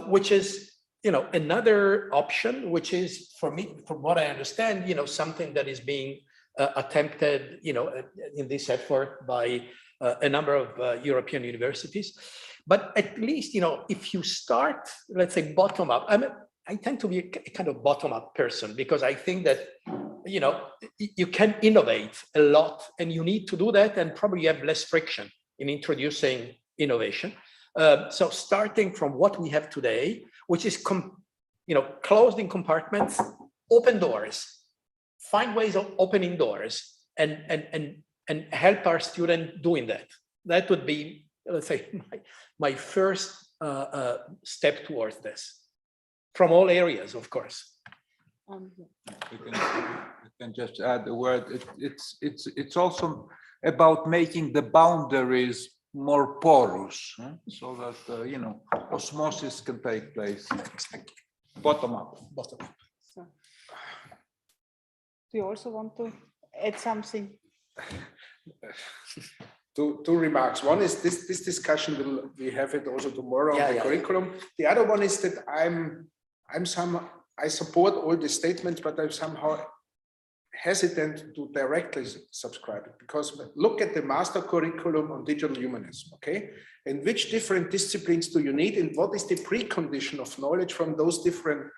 which is, another option, which is, for me, from what I understand, something that is being attempted, in this effort by a number of European universities. But at least, if you start, let's say, bottom up, I tend to be a kind of bottom up person, because I think that, you can innovate a lot, and you need to do that, and probably have less friction in introducing innovation. So starting from what we have today, which is, closed in compartments, open doors, find ways of opening doors, and help our student doing that. That would be, let's say, my first step towards this, from all areas, of course. You can just add a word. It's also about making the boundaries more porous, so that osmosis can take place. Bottom up. So, do you also want to add something? Two remarks. One is this discussion, we have it also tomorrow on the curriculum. The other one is that I support all the statements, but I'm somehow hesitant to directly subscribe it, because look at the master curriculum on digital humanism, okay? And which different disciplines do you need, and what is the precondition of knowledge from those different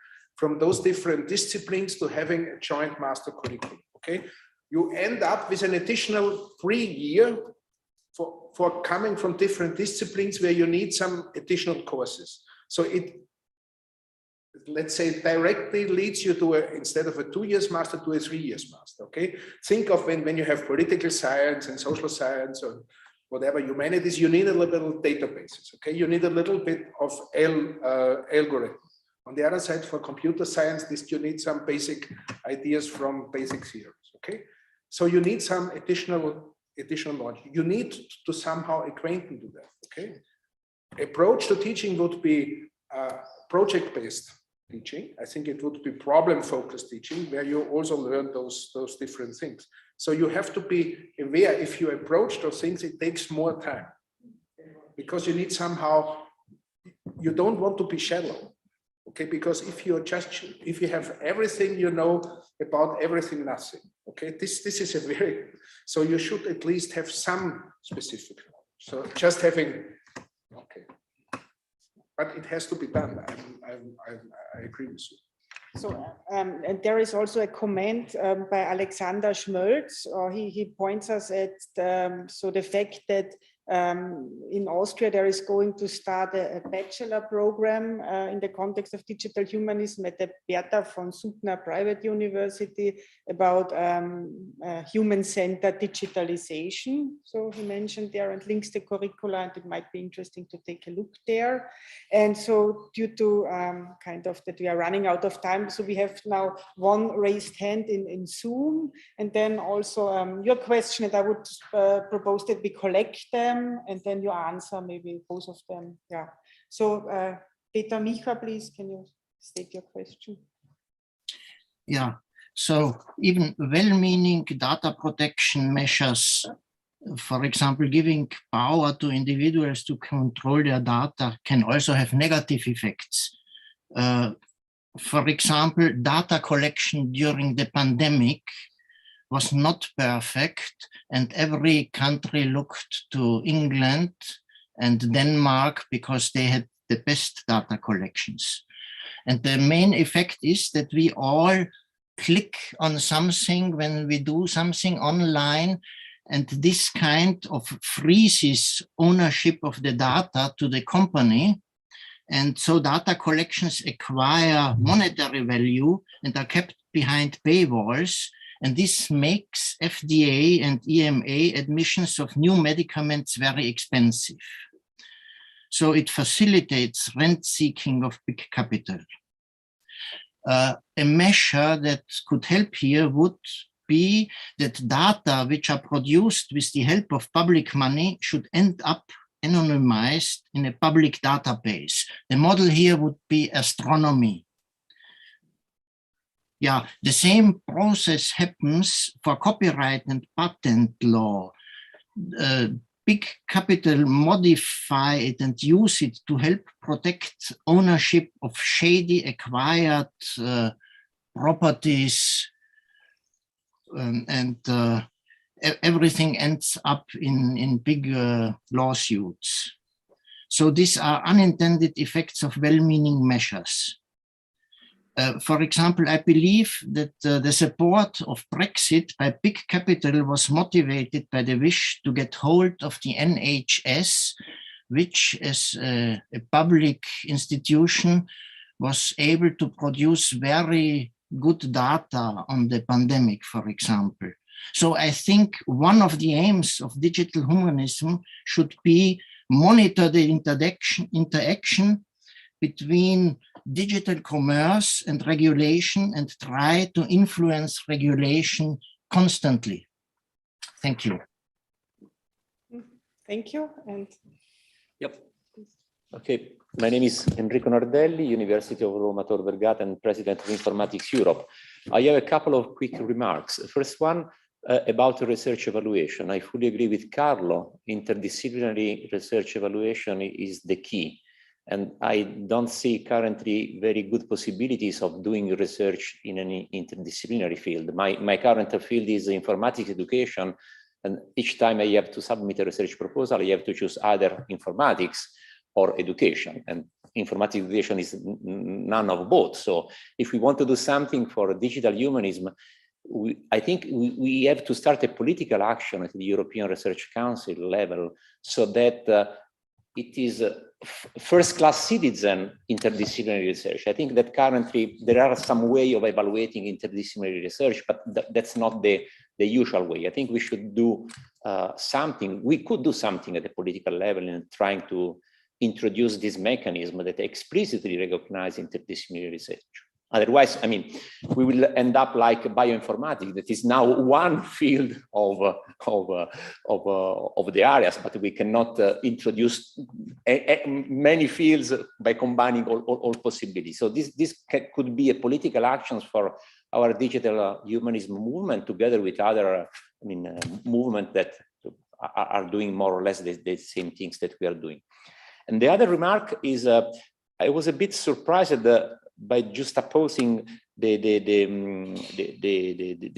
disciplines to having a joint master curriculum, okay? you end up with an additional 3 year for coming from different disciplines where you need some additional courses. So it, let's say, directly leads you to instead of a 2 years master, to a 3 years master. Okay, think of when you have political science and social science or whatever humanities, you need a little databases. Okay, you need a little bit of algorithm. On the other side, for computer science, you need some basic ideas from basic theories. Okay, so you need some additional knowledge. You need to somehow acquaint to that. Okay, approach to teaching would be project-based teaching. I think it would be problem-focused teaching, where you also learn those different things. So you have to be aware, if you approach those things, it takes more time, because you need somehow, you don't want to be shallow. Okay, because if you have everything you know about everything, nothing. Okay, this is a very, so you should at least have some specific knowledge. So just having, okay, but it has to be done. I agree with you. So, and there is also a comment by Alexander Schmölz. He points us at the fact that in Austria there is going to start a bachelor program in the context of digital humanism at the Bertha von Suttner Private University about human-centered digitalization. So he mentioned there and links the curricula, and it might be interesting to take a look there. And so due to kind of that we are running out of time, so we have now one raised hand in Zoom, and then also your question, and I would propose that we collect them and then you answer maybe both of them. Yeah. So Peter Micha, please, can you state your question? Yeah. So even well-meaning data protection measures, for example, giving power to individuals to control their data, can also have negative effects. For example, data collection during the pandemic was not perfect, and every country looked to England and Denmark because they had the best data collections. And the main effect is that we all click on something when we do something online, and this kind of freezes ownership of the data to the company. And so data collections acquire monetary value and are kept behind paywalls. And this makes FDA and EMA admissions of new medicaments very expensive. So it facilitates rent seeking of big capital. A measure that could help here would be that data which are produced with the help of public money should end up anonymized in a public database. The model here would be astronomy. Yeah, the same process happens for copyright and patent law. Big capital modify it and use it to help protect ownership of shady acquired properties, and everything ends up in big lawsuits. So these are unintended effects of well-meaning measures. For example, I believe that the support of Brexit by big capital was motivated by the wish to get hold of the NHS, which as a public institution was able to produce very good data on the pandemic, for example. So I think one of the aims of digital humanism should be monitor the interaction between digital commerce and regulation and try to influence regulation constantly. Thank you. Thank you. And yep. Okay, my name is Enrico Nardelli, University of Roma Tor Vergata, and President of Informatics Europe. I have a couple of quick remarks. The first one about research evaluation. I fully agree with Carlo. Interdisciplinary research evaluation is the key. And I don't see currently very good possibilities of doing research in any interdisciplinary field. My current field is informatics education. And each time I have to submit a research proposal, I have to choose either informatics or education. And informatics education is none of both. So if we want to do something for digital humanism, I think we have to start a political action at the European Research Council level so that it is first-class citizen interdisciplinary research. I think that currently there are some way of evaluating interdisciplinary research, but that's not the usual way. I think we should do something. We could do something at the political level in trying to introduce this mechanism that explicitly recognize interdisciplinary research. Otherwise, I mean, we will end up like bioinformatics, that is now one field of the areas, but we cannot introduce many fields by combining all possibilities. So this could be a political actions for our digital humanism movement, together with other, movements that are doing more or less the same things that we are doing. And the other remark is, I was a bit surprised by juxtaposing the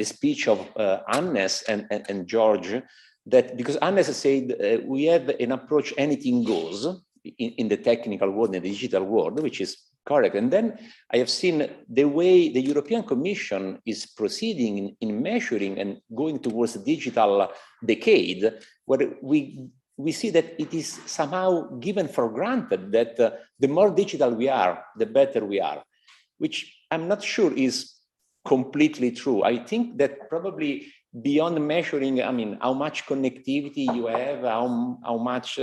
speech of Hannes and George, that because Hannes said we have an approach anything goes in the technical world, in the digital world, which is correct. And then I have seen the way the European Commission is proceeding in measuring and going towards the digital decade, where we see that it is somehow given for granted that the more digital we are, the better we are, which I'm not sure is completely true. I think that probably beyond measuring, how much connectivity you have, how much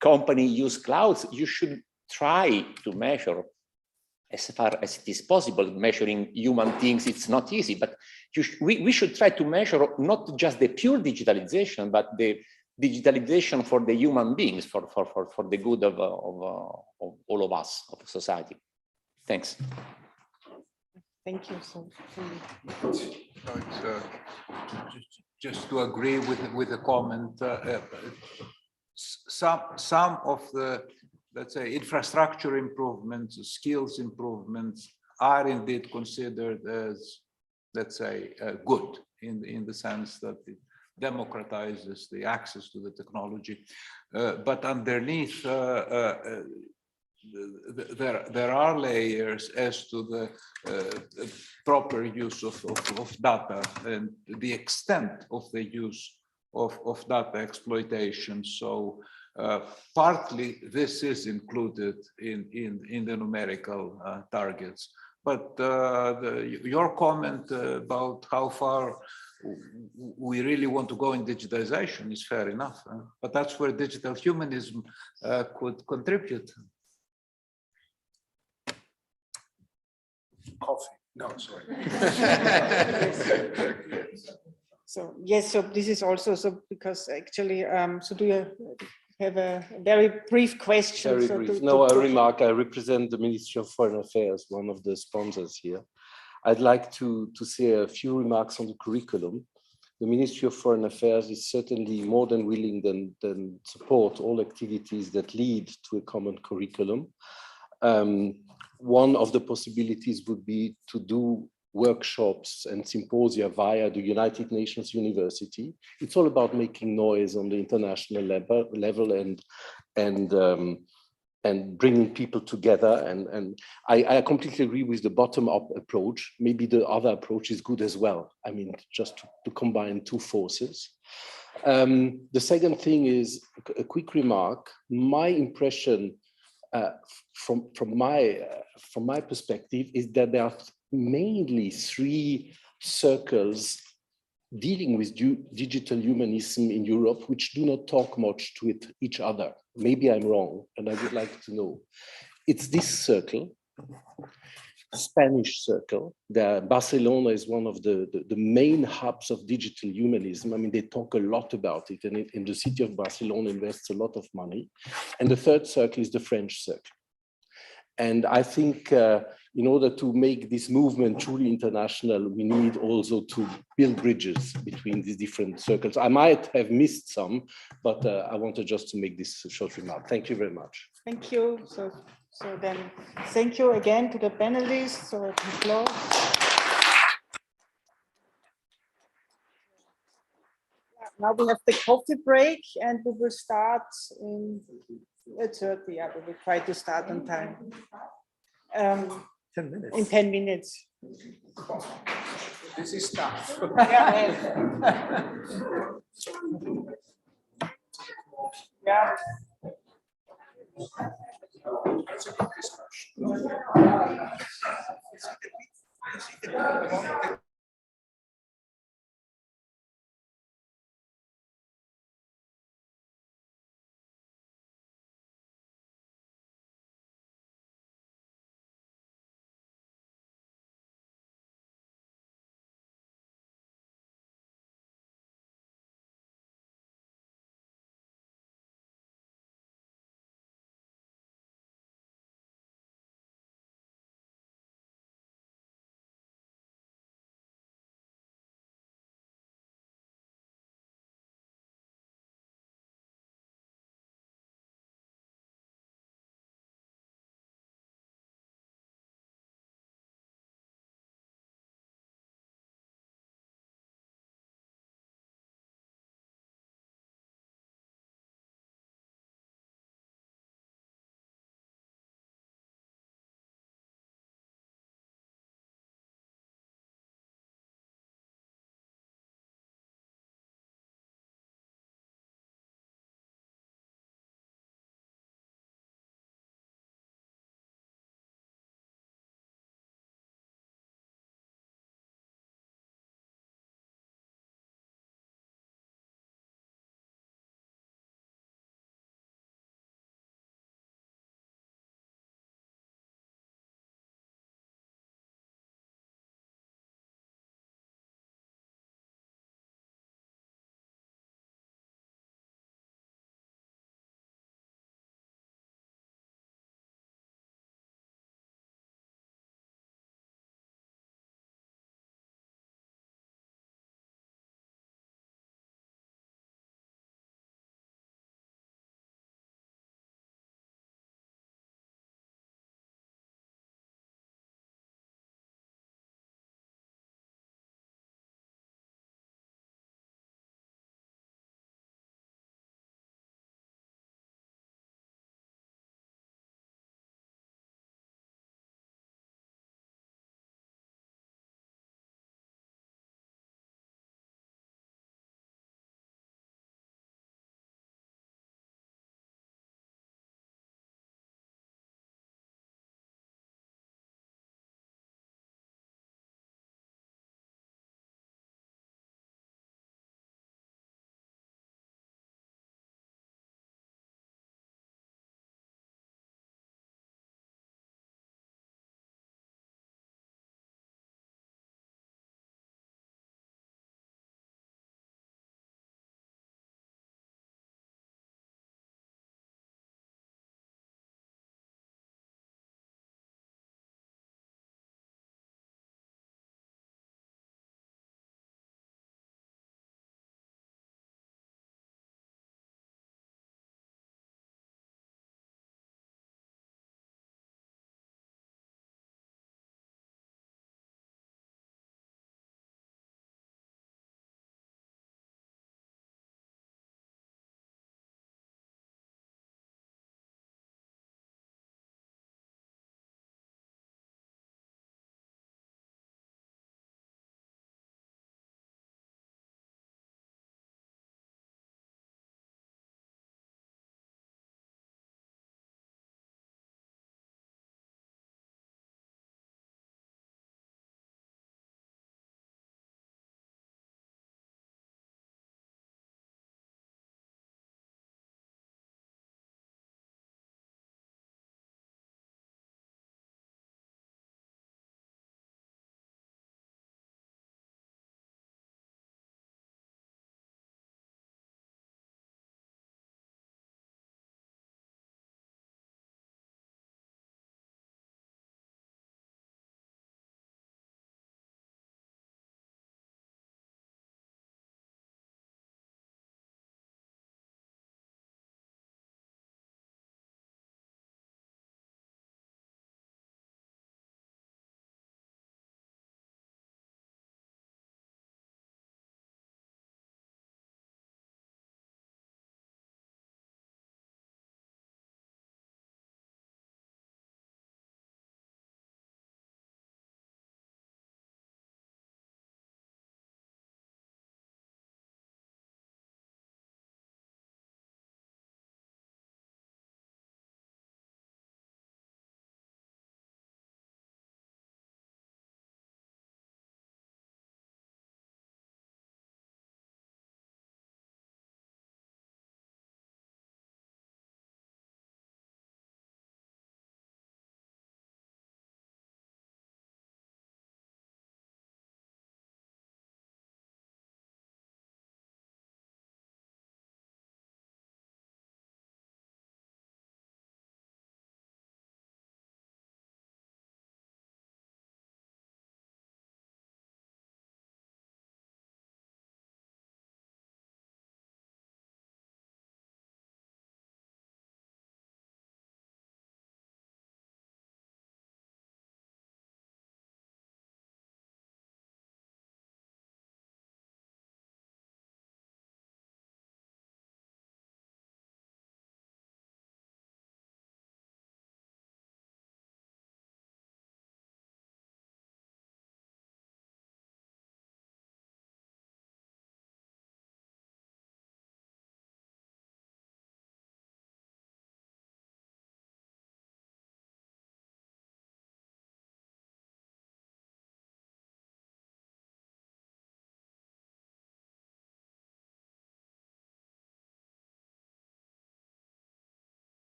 company use clouds, you should try to measure as far as it is possible. Measuring human things, it's not easy, but we should try to measure not just the pure digitalization, but the digitalization for the human beings, for the good of all of us, of society. Thanks. Thank you. So, just to agree with the comment, some of the, let's say, infrastructure improvements, skills improvements are indeed considered as, let's say, good in the sense that it democratizes the access to the technology, but underneath there are layers as to the proper use of data and the extent of the use of data exploitation. So partly this is included in the numerical targets. But your comment about how far we really want to go in digitization is fair enough, but that's where digital humanism could contribute. Coffee. No, sorry. So yes, so this is also so because actually, so do you have a very brief question? Very so brief. No, a remark. I represent the Ministry of Foreign Affairs, one of the sponsors here. I'd like to say a few remarks on the curriculum. The Ministry of Foreign Affairs is certainly more than willing than support all activities that lead to a common curriculum. One of the possibilities would be to do workshops and symposia via the United Nations University. It's all about making noise on the international level and bringing people together. And I completely agree with the bottom-up approach. Maybe the other approach is good as well. I mean, just to combine two forces. The second thing is a quick remark. My impression from my perspective is that there are mainly three circles dealing with digital humanism in Europe, which do not talk much to each other. Maybe I'm wrong, and I would like to know. It's this circle, Spanish circle. Barcelona is one of the main hubs of digital humanism. I mean, they talk a lot about it, and the city of Barcelona invests a lot of money. And the third circle is the French circle. And I think in order to make this movement truly international, we need also to build bridges between these different circles. I might have missed some, but I wanted just to make this short remark. Thank you very much. Thank you. So then, thank you again to the panelists. So applause. Now we have the coffee break, and we will start in 8:30. Yeah, we will try to start on time. 10 minutes. In 10 minutes. This is tough. Yeah.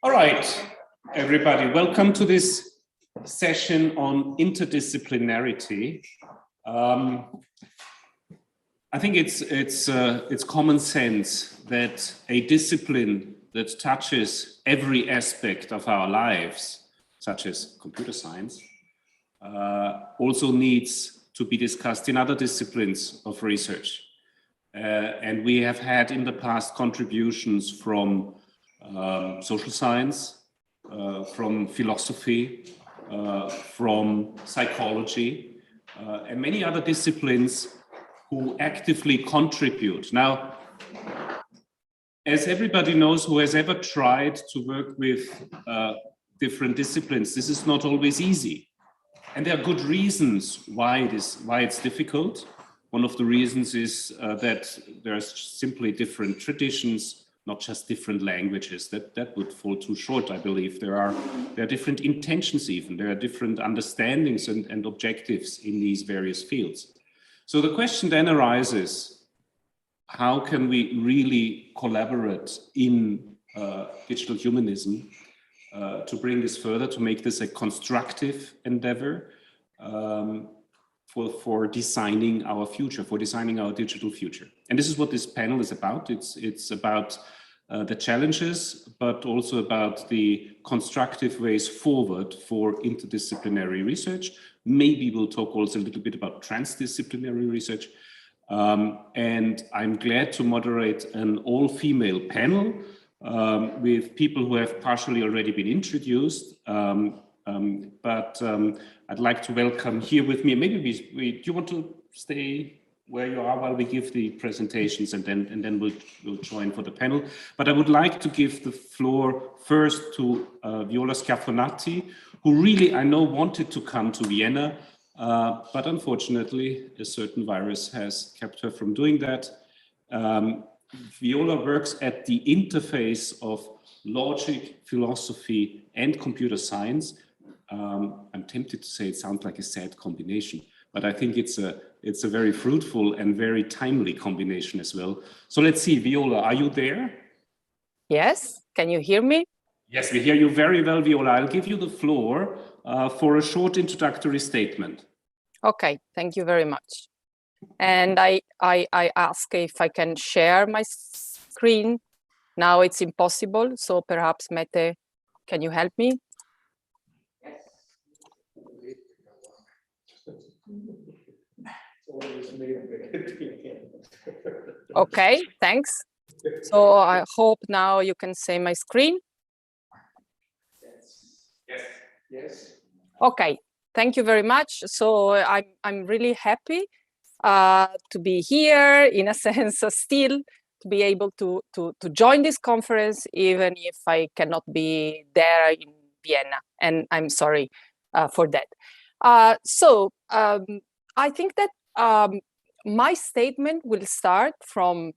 All right, everybody, welcome to this session on interdisciplinarity. I think it's common sense that a discipline that touches every aspect of our lives, such as computer science, also needs to be discussed in other disciplines of research. And we have had in the past contributions from social science, from philosophy, from psychology, and many other disciplines who actively contribute. Now, as everybody knows who has ever tried to work with different disciplines, this is not always easy. And there are good reasons why it's difficult. One of the reasons is that there are simply different traditions, not just different languages. That would fall too short, I believe. There are different intentions even. There are different understandings and objectives in these various fields. So the question then arises, how can we really collaborate in digital humanism to bring this further, to make this a constructive endeavor for designing our future, for designing our digital future. And this is what this panel is about. It's about the challenges, but also about the constructive ways forward for interdisciplinary research. Maybe we'll talk also a little bit about transdisciplinary research. And I'm glad to moderate an all-female panel with people who have partially already been introduced. But I'd like to welcome here with me, maybe do you want to stay where you are while we give the presentations, and then we'll join for the panel. But I would like to give the floor first to Viola Schiaffonati, who really, I know, wanted to come to Vienna, but unfortunately a certain virus has kept her from doing that. Viola works at the interface of logic, philosophy, and computer science. I'm tempted to say it sounds like a sad combination, but I think it's a very fruitful and very timely combination as well. So let's see, Viola, are you there? Yes, can you hear me? Yes, we hear you very well, Viola. I'll give you the floor for a short introductory statement. Okay, thank you very much. And I ask if I can share my screen. Now it's impossible, so perhaps Mete, can you help me? Okay, thanks. So I hope now you can see my screen. Yes. Okay, thank you very much. So I'm really happy to be here, in a sense, still to be able to join this conference, even if I cannot be there in Vienna, and I'm sorry for that. So I think that my statement will start from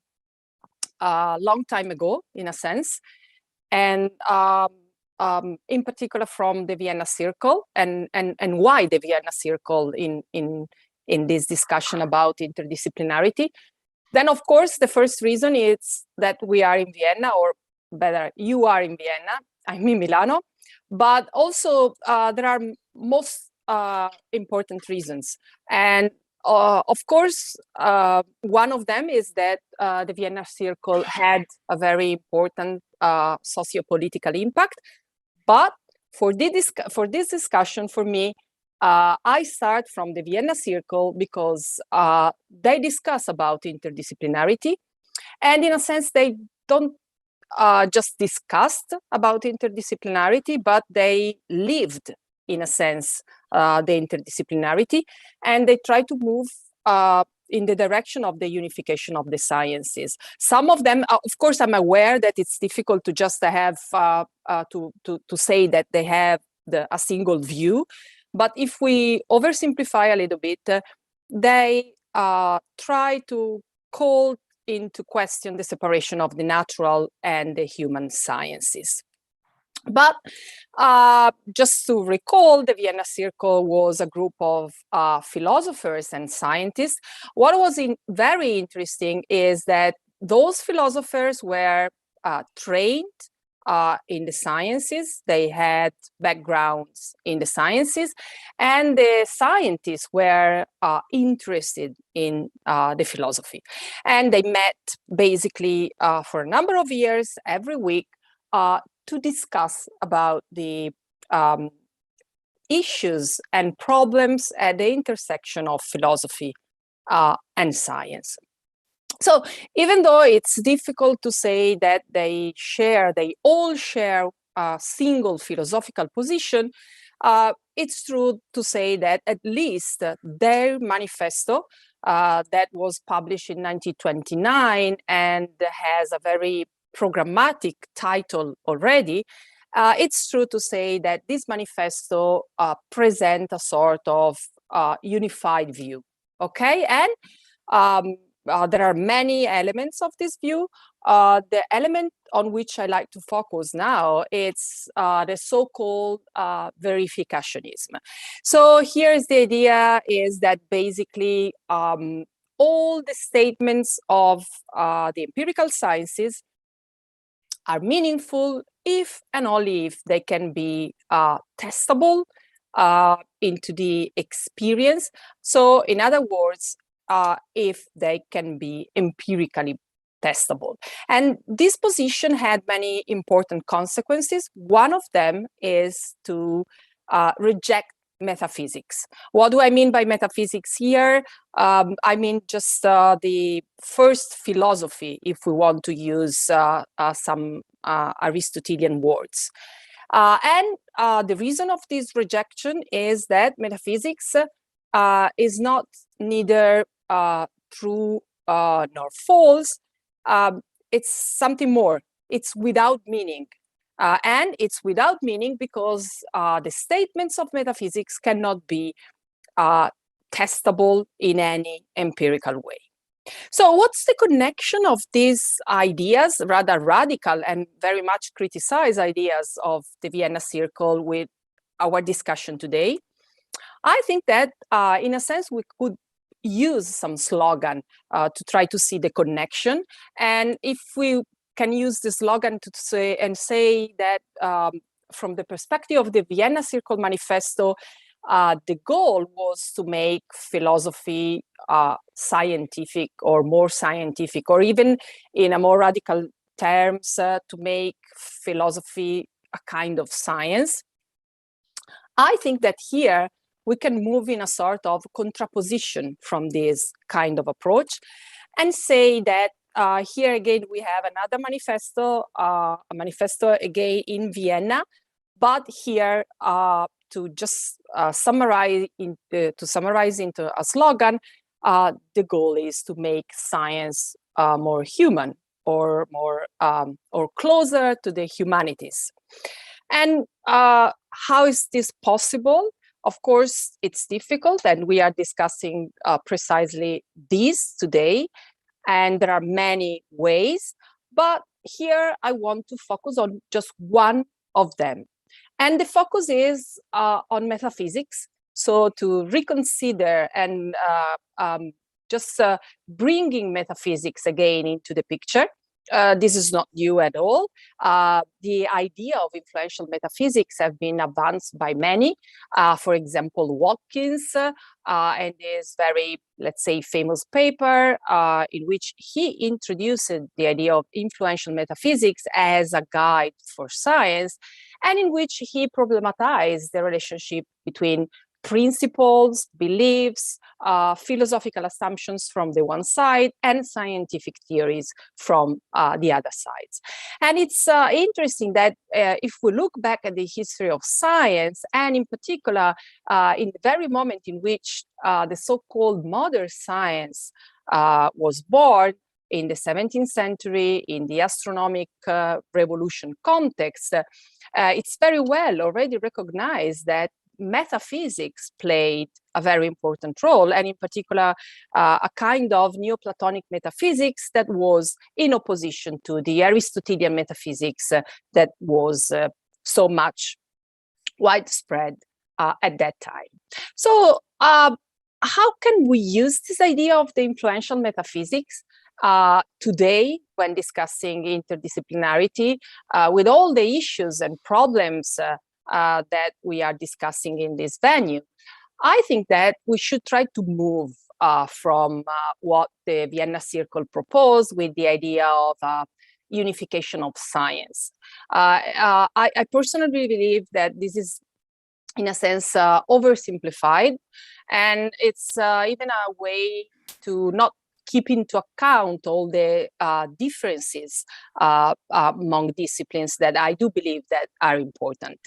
a long time ago, in a sense, and in particular from the Vienna Circle, and why the Vienna Circle in this discussion about interdisciplinarity. Then, of course, the first reason is that we are in Vienna, or better, you are in Vienna, I'm in Milano, but also there are most important reasons. And of course, one of them is that the Vienna Circle had a very important socio-political impact. But for this discussion, for me, I start from the Vienna Circle because they discuss about interdisciplinarity. And in a sense, they don't just discussed about interdisciplinarity, but they lived, in a sense, the interdisciplinarity. And they try to move in the direction of the unification of the sciences. Some of them, of course, I'm aware that it's difficult to just have to say that they have a single view, but if we oversimplify a little bit, they try to call into question the separation of the natural and the human sciences. But just to recall, the Vienna Circle was a group of philosophers and scientists. What was very interesting is that those philosophers were trained in the sciences, they had backgrounds in the sciences, and the scientists were interested in the philosophy. And they met basically for a number of years, every week, to discuss about the issues and problems at the intersection of philosophy and science. So even though it's difficult to say that they all share a single philosophical position, it's true to say that at least their manifesto that was published in 1929 and has a very programmatic title already, it's true to say that this manifesto presents a sort of unified view, okay? And there are many elements of this view. The element on which I like to focus now, it's the so-called verificationism. So here's the idea is that basically all the statements of the empirical sciences are meaningful if and only if they can be testable into the experience. So in other words, if they can be empirically testable. And this position had many important consequences. One of them is to reject metaphysics. What do I mean by metaphysics here? I mean just the first philosophy, if we want to use some Aristotelian words. And the reason of this rejection is that metaphysics is not neither true nor false. It's something more. It's without meaning. And it's without meaning because the statements of metaphysics cannot be testable in any empirical way. So what's the connection of these ideas, rather radical and very much criticized ideas of the Vienna Circle with our discussion today? I think that in a sense we could use some slogan to try to see the connection. And if we can use the slogan to say that from the perspective of the Vienna Circle Manifesto, the goal was to make philosophy scientific or more scientific, or even in a more radical terms, to make philosophy a kind of science. I think that here we can move in a sort of contraposition from this kind of approach and say that here again we have another manifesto, a manifesto again in Vienna, but here to just summarize into a slogan, the goal is to make science more human or more or closer to the humanities. And how is this possible? Of course, it's difficult, and we are discussing precisely this today. And there are many ways, but here I want to focus on just one of them. And the focus is on metaphysics. So to reconsider and just bringing metaphysics again into the picture. This is not new at all. The idea of influential metaphysics have been advanced by many. For example, Watkins, and his very, let's say, famous paper in which he introduced the idea of influential metaphysics as a guide for science, and in which he problematized the relationship between principles, beliefs, philosophical assumptions from the one side, and scientific theories from the other sides. And it's interesting that if we look back at the history of science, and in particular, in the very moment in which the so-called modern science was born, in the 17th century, in the astronomic revolution context, it's very well already recognized that metaphysics played a very important role, and in particular, a kind of Neoplatonic metaphysics that was in opposition to the Aristotelian metaphysics that was so much widespread at that time. So how can we use this idea of the influential metaphysics today when discussing interdisciplinarity with all the issues and problems that we are discussing in this venue? I think that we should try to move from what the Vienna Circle proposed with the idea of unification of science. I personally believe that this is, in a sense, oversimplified, and it's even a way to not keep into account all the differences among disciplines that I do believe that are important.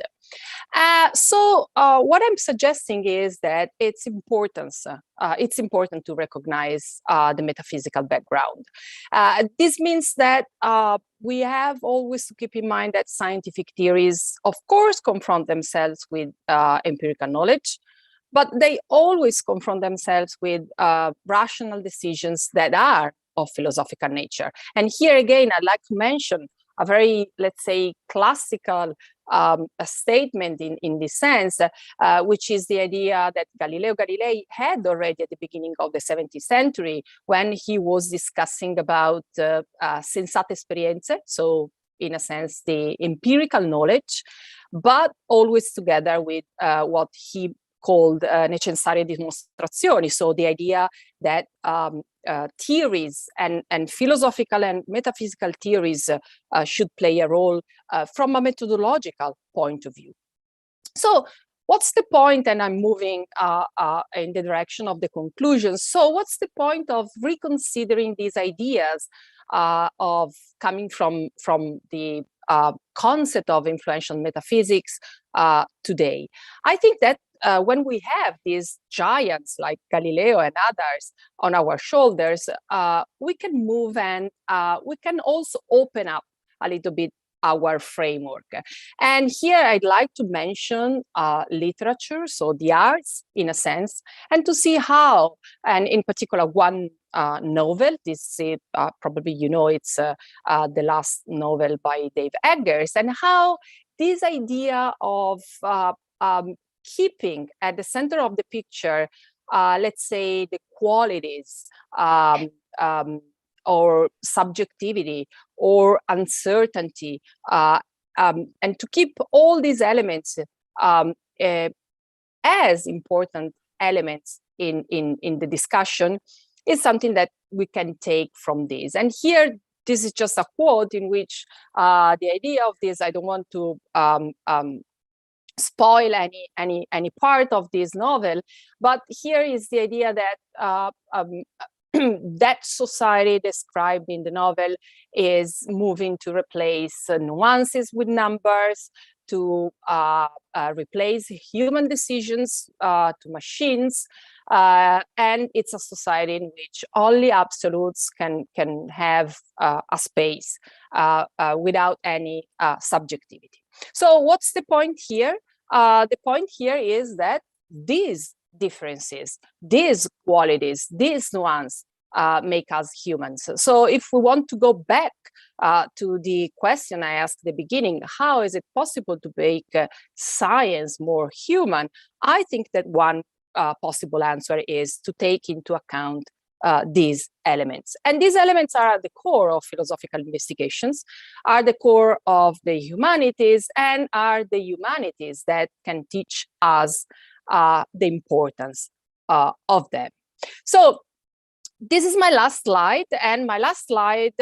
So what I'm suggesting is that it's important to recognize the metaphysical background. This means that we have always to keep in mind that scientific theories, of course, confront themselves with empirical knowledge, but they always confront themselves with rational decisions that are of philosophical nature. And here again, I'd like to mention a very, let's say, classical a statement in this sense, which is the idea that Galileo Galilei had already at the beginning of the 17th century when he was discussing about sensate esperienze, so in a sense, the empirical knowledge, but always together with what he called necessarie dimostrazioni, so the idea that theories and philosophical and metaphysical theories should play a role from a methodological point of view. So what's the point, and I'm moving in the direction of the conclusion, so what's the point of reconsidering these ideas of coming from the concept of influential metaphysics today? I think that when we have these giants like Galileo and others on our shoulders, we can move and we can also open up a little bit our framework. And here I'd like to mention literature, so the arts in a sense, and to see how, and in particular one novel, this probably you know it's the last novel by Dave Eggers, and how this idea of keeping at the center of the picture, let's say, the qualities or subjectivity or uncertainty, and to keep all these elements as important elements in the discussion is something that we can take from this. And here, this is just a quote in which the idea of this, I don't want to spoil any part of this novel, but here is the idea that that society described in the novel is moving to replace nuances with numbers, to replace human decisions to machines, and it's a society in which only absolutes can have a space without any subjectivity. So what's the point here? The point here is that these differences, these qualities, these nuances make us humans. So if we want to go back to the question I asked at the beginning, how is it possible to make science more human? I think that one possible answer is to take into account these elements. And these elements are at the core of philosophical investigations, are the core of the humanities, and are the humanities that can teach us the importance of them. So this is my last slide, and my last slide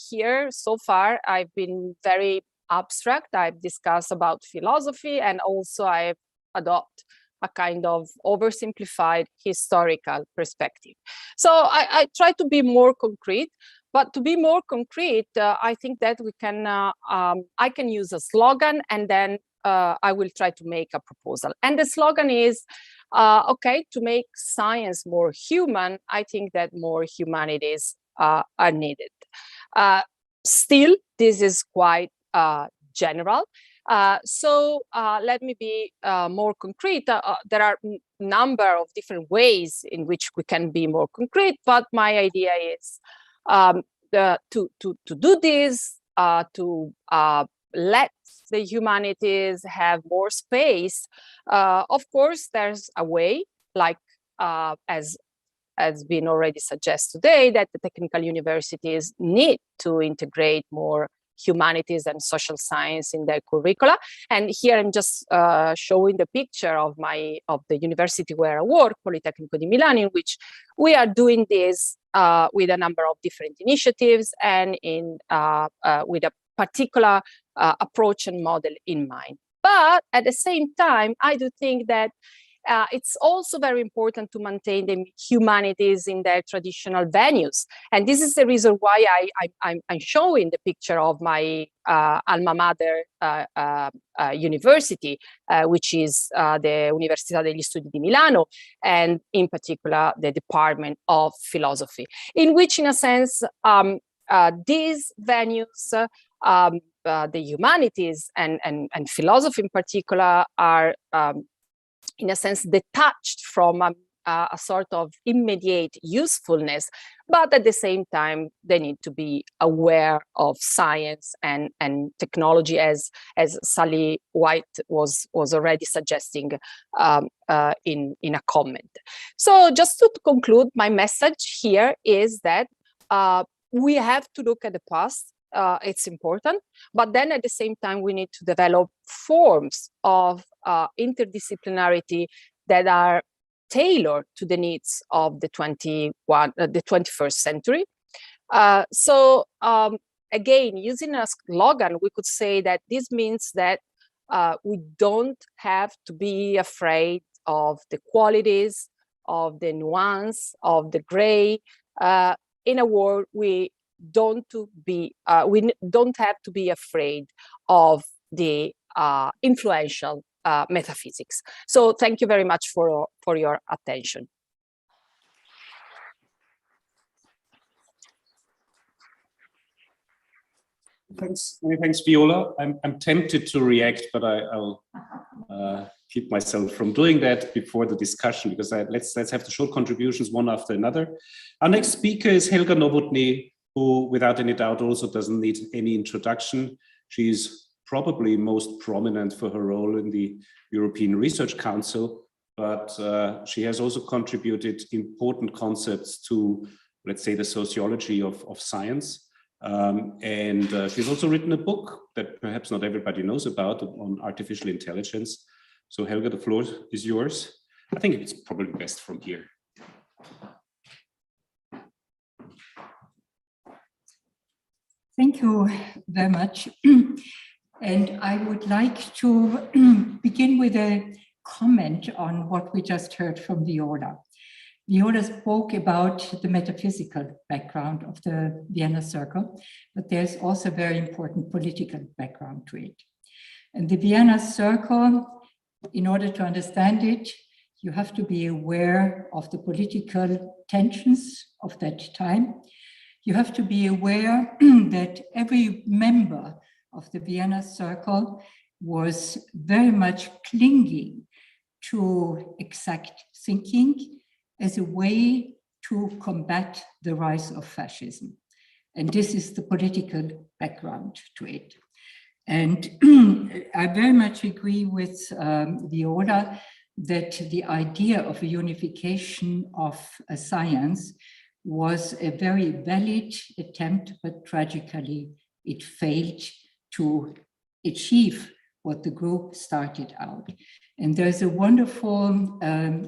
here so far, I've been very abstract. I've discussed about philosophy, and also I've adopted a kind of oversimplified historical perspective. So I try to be more concrete, but to be more concrete, I think that we can, I can use a slogan, and then I will try to make a proposal. And the slogan is, okay, to make science more human, I think that more humanities are needed. Still, this is quite general. So let me be more concrete. There are a number of different ways in which we can be more concrete, but my idea is to do this, to let the humanities have more space. Of course, there's a way, like as has been already suggested today, that the technical universities need to integrate more humanities and social science in their curricula. And here I'm just showing the picture of the university where I work, Politecnico di Milano, in which we are doing this with a number of different initiatives and with a particular approach and model in mind. But at the same time, I do think that it's also very important to maintain the humanities in their traditional venues. And this is the reason why I'm showing the picture of my alma mater university, which is the Università degli Studi di Milano, and in particular, the Department of Philosophy, in which, in a sense, these venues, the humanities and philosophy in particular, are in a sense detached from a sort of immediate usefulness, but at the same time they need to be aware of science and technology, as Sally White was already suggesting in a comment. So just to conclude, my message here is that we have to look at the past. It's important, but then at the same time we need to develop forms of interdisciplinarity that are tailored to the needs of the 21st century. So again, using a slogan, we could say that this means that we don't have to be afraid of the qualities, of the nuance, of the gray. In a word, we don't have to be afraid of the influential metaphysics. So thank you very much for your attention. Thanks, many thanks, Viola. I'm tempted to react, but I'll keep myself from doing that before the discussion, because let's have the short contributions one after another. Our next speaker is Helga Nowotny, who without any doubt also doesn't need any introduction. She's probably most prominent for her role in the European Research Council, but she has also contributed important concepts to, let's say, the sociology of science. And she's also written a book that perhaps not everybody knows about on artificial intelligence. So Helga, the floor is yours. I think it's probably best from here. Thank you very much. And I would like to begin with a comment on what we just heard from Viola. Viola spoke about the metaphysical background of the Vienna Circle, but there's also a very important political background to it. And the Vienna Circle, in order to understand it, you have to be aware of the political tensions of that time. You have to be aware that every member of the Vienna Circle was very much clinging to exact thinking as a way to combat the rise of fascism. And this is the political background to it. And I very much agree with Viola that the idea of a unification of a science was a very valid attempt, but tragically it failed to achieve what the group started out. And there's a wonderful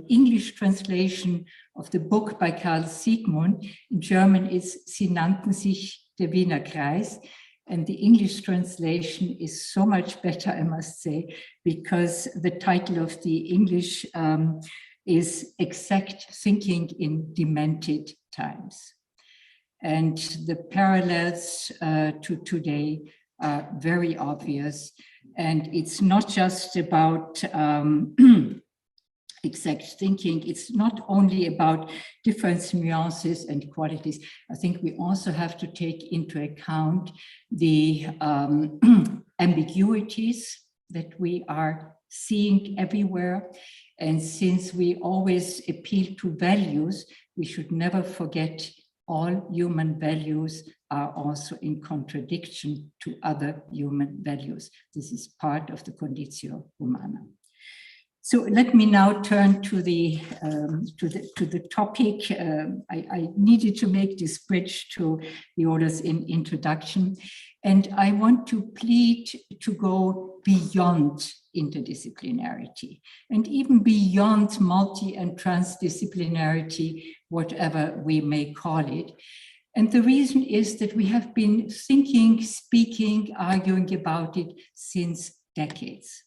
English translation of the book by Carl Sigmund. In German, it's Sie nannten sich der Wiener Kreis. And the English translation is so much better, I must say, because the title of the English is Exact Thinking in Demented Times. And the parallels to today are very obvious. And it's not just about exact thinking. It's not only about different nuances and qualities. I think we also have to take into account the ambiguities that we are seeing everywhere. And since we always appeal to values, we should never forget all human values are also in contradiction to other human values. This is part of the conditio humana. So let me now turn to the topic. I needed to make this bridge to Viola's introduction, and I want to plead to go beyond interdisciplinarity and even beyond multi and transdisciplinarity, whatever we may call it. And the reason is that we have been thinking, speaking, arguing about it since decades.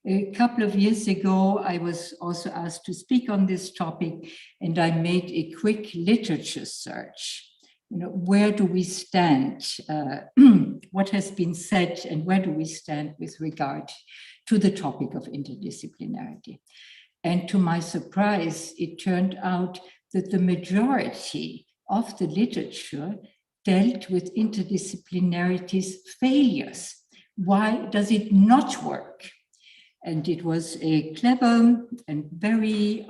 A couple of years ago, I was also asked to speak on this topic, and I made a quick literature search. Where do we stand? What has been said, and where do we stand with regard to the topic of interdisciplinarity? And to my surprise, it turned out that the majority of the literature dealt with interdisciplinarity's failures. Why does it not work? And it was a clever and very,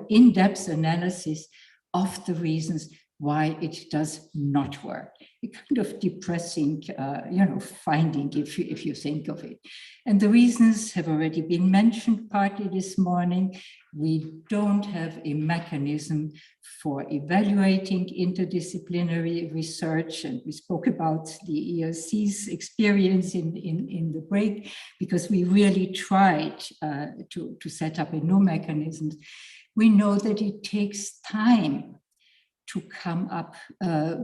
in-depth analysis of the reasons why it does not work. A kind of depressing, finding if you think of it. And the reasons have already been mentioned partly this morning. We don't have a mechanism for evaluating interdisciplinary research, and we spoke about the ERC's experience in the break, because we really tried to set up a new mechanism. We know that it takes time to come up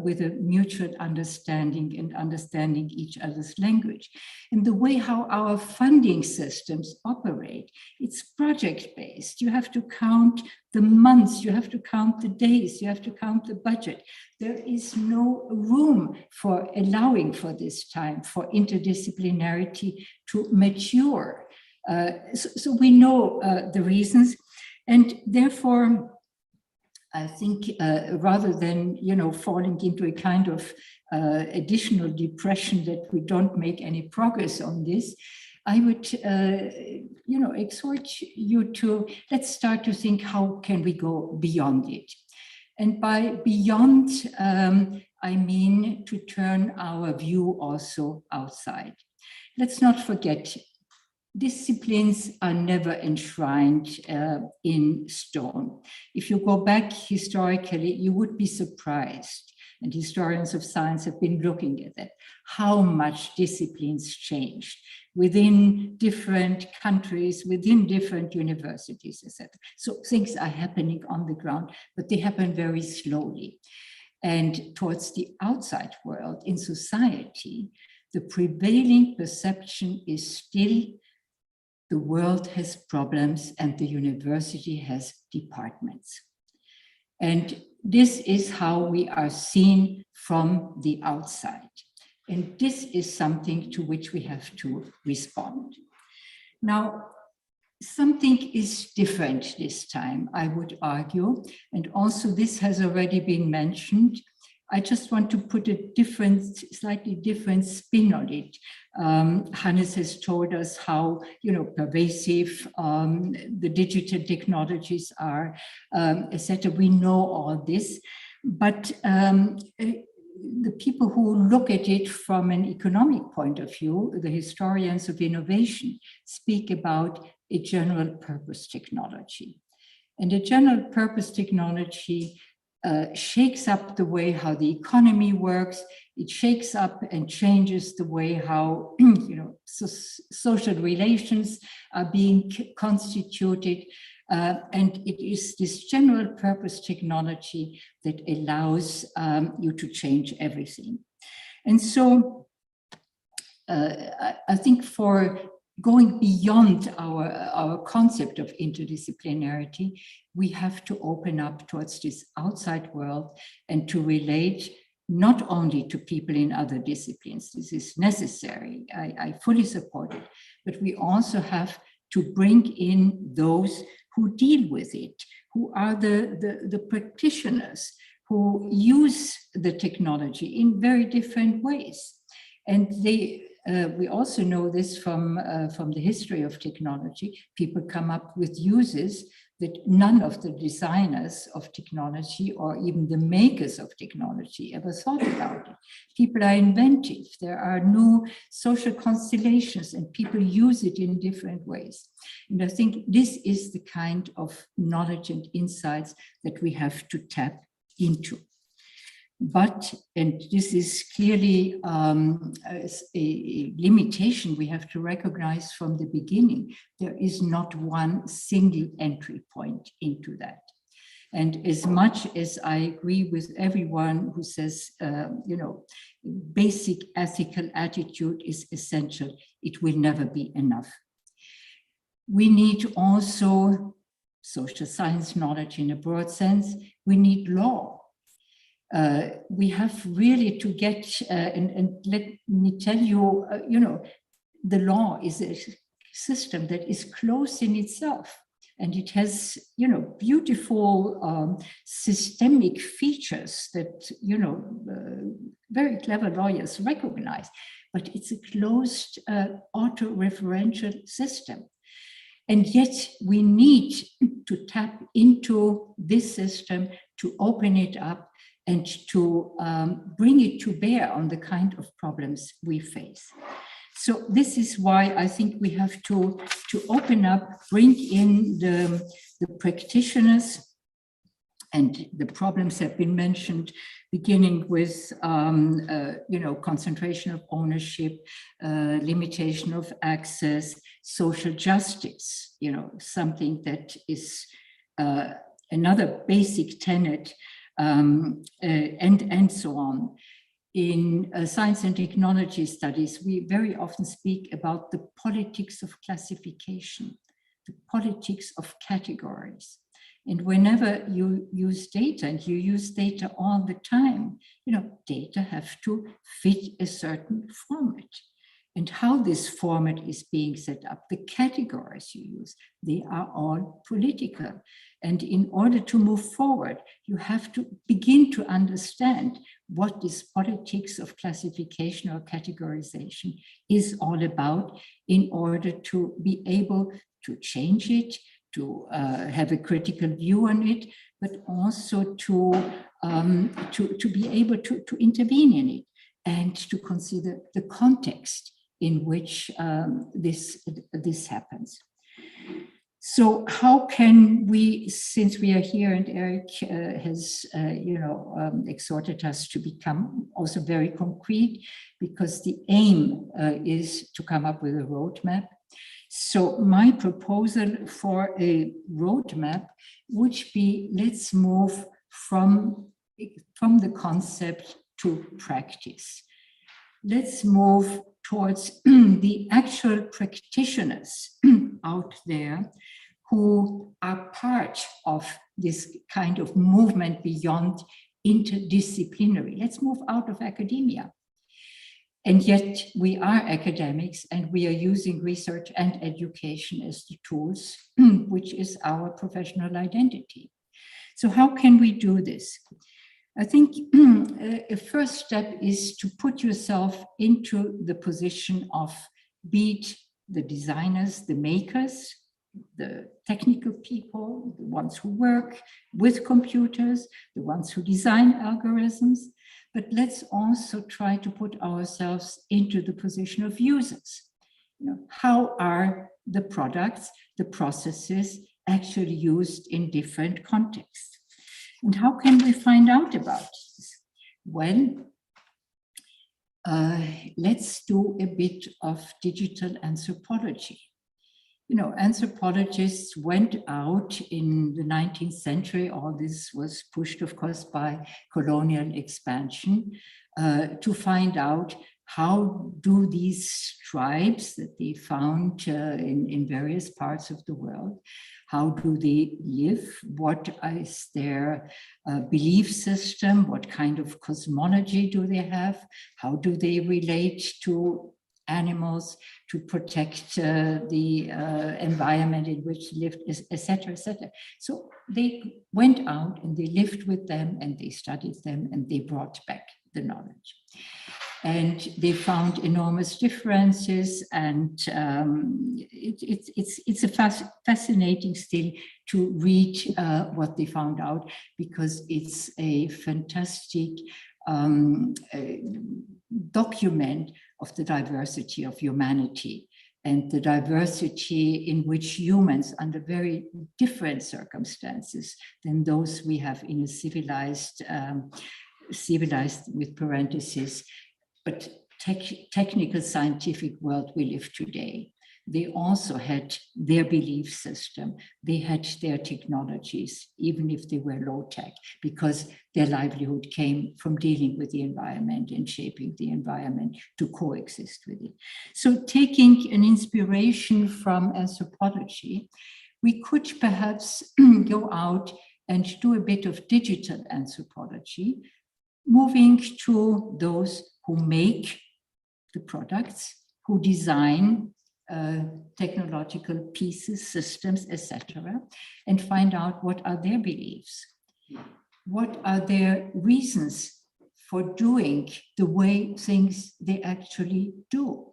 with a mutual understanding and understanding each other's language. And the way how our funding systems operate, it's project-based. You have to count the months, you have to count the days, you have to count the budget. There is no room for allowing for this time for interdisciplinarity to mature. So we know the reasons, and therefore, I think rather than falling into a kind of additional depression that we don't make any progress on this, I would exhort you to let's start to think, how can we go beyond it? And by beyond, I mean to turn our view also outside. Let's not forget, disciplines are never enshrined in stone. If you go back historically, you would be surprised, and historians of science have been looking at that, how much disciplines changed within different countries, within different universities, etc. So things are happening on the ground, but they happen very slowly. And towards the outside world, in society, the prevailing perception is still the world has problems and the university has departments. And this is how we are seen from the outside. And this is something to which we have to respond. Now, something is different this time, I would argue, and also this has already been mentioned. I just want to put a slightly different spin on it. Hannes has told us how pervasive the digital technologies are, etc. We know all this, but the people who look at it from an economic point of view, the historians of innovation, speak about a general purpose technology. And a general purpose technology shakes up the way how the economy works. It shakes up and changes the way how social relations are being constituted. And it is this general purpose technology that allows you to change everything. And so I think for going beyond our concept of interdisciplinarity, we have to open up towards this outside world and to relate not only to people in other disciplines. This is necessary. I fully support it, but we also have to bring in those who deal with it, who are the practitioners, who use the technology in very different ways. And we also know this from the history of technology. People come up with uses that none of the designers of technology or even the makers of technology ever thought about it. People are inventive. There are new social constellations and people use it in different ways. And I think this is the kind of knowledge and insights that we have to tap into. But, and this is clearly a limitation we have to recognize from the beginning, there is not one single entry point into that. And as much as I agree with everyone who says, you know, basic ethical attitude is essential, it will never be enough. We need also social science knowledge in a broad sense. We need law. We have really to get, and let me tell you, you know, the law is a system that is closed in itself, and it has, you know, beautiful systemic features that, you know, very clever lawyers recognize, but it's a closed auto-referential system. And yet we need to tap into this system, to open it up, and to bring it to bear on the kind of problems we face. So this is why I think we have to open up, bring in the practitioners, and the problems have been mentioned, beginning with you know, concentration of ownership, limitation of access, social justice, you know, something that is another basic tenet, and so on. In science and technology studies, we very often speak about the politics of classification, the politics of categories. And whenever you use data, and you use data all the time, you know, data have to fit a certain format. And how this format is being set up, the categories you use, they are all political. And in order to move forward, you have to begin to understand what this politics of classification or categorization is all about in order to be able to change it, to have a critical view on it, but also to be able to intervene in it and to consider the context in which this happens. So how can we, since we are here and Erich has you know, exhorted us to become also very concrete, because the aim is to come up with a roadmap. So my proposal for a roadmap would be, let's move from the concept to practice. Let's move towards the actual practitioners out there who are part of this kind of movement beyond interdisciplinary. Let's move out of academia. And yet we are academics and we are using research and education as the tools, which is our professional identity. So how can we do this? I think a first step is to put yourself into the position of, be it the designers, the makers, the technical people, the ones who work with computers, the ones who design algorithms, but let's also try to put ourselves into the position of users. You know, how are the products, the processes actually used in different contexts? And how can we find out about this? Well, let's do a bit of digital anthropology. You know, anthropologists went out in the 19th century, all this was pushed, of course, by colonial expansion, to find out how do these tribes that they found in various parts of the world, how do they live? What is their belief system? What kind of cosmology do they have? How do they relate to animals, to protect the environment in which they lived, etc., etc. So they went out and they lived with them and they studied them and they brought back the knowledge. And they found enormous differences, and it's a fascinating still to read what they found out, because it's a fantastic document of the diversity of humanity and the diversity in which humans, under very different circumstances than those we have in a civilized with parentheses, but technical scientific world we live today. They also had their belief system. They had their technologies, even if they were low tech, because their livelihood came from dealing with the environment and shaping the environment to coexist with it. So taking an inspiration from anthropology, we could perhaps go out and do a bit of digital anthropology, moving to those who make the products, who design technological pieces, systems, etc., and find out what are their beliefs. What are their reasons for doing the way things they actually do?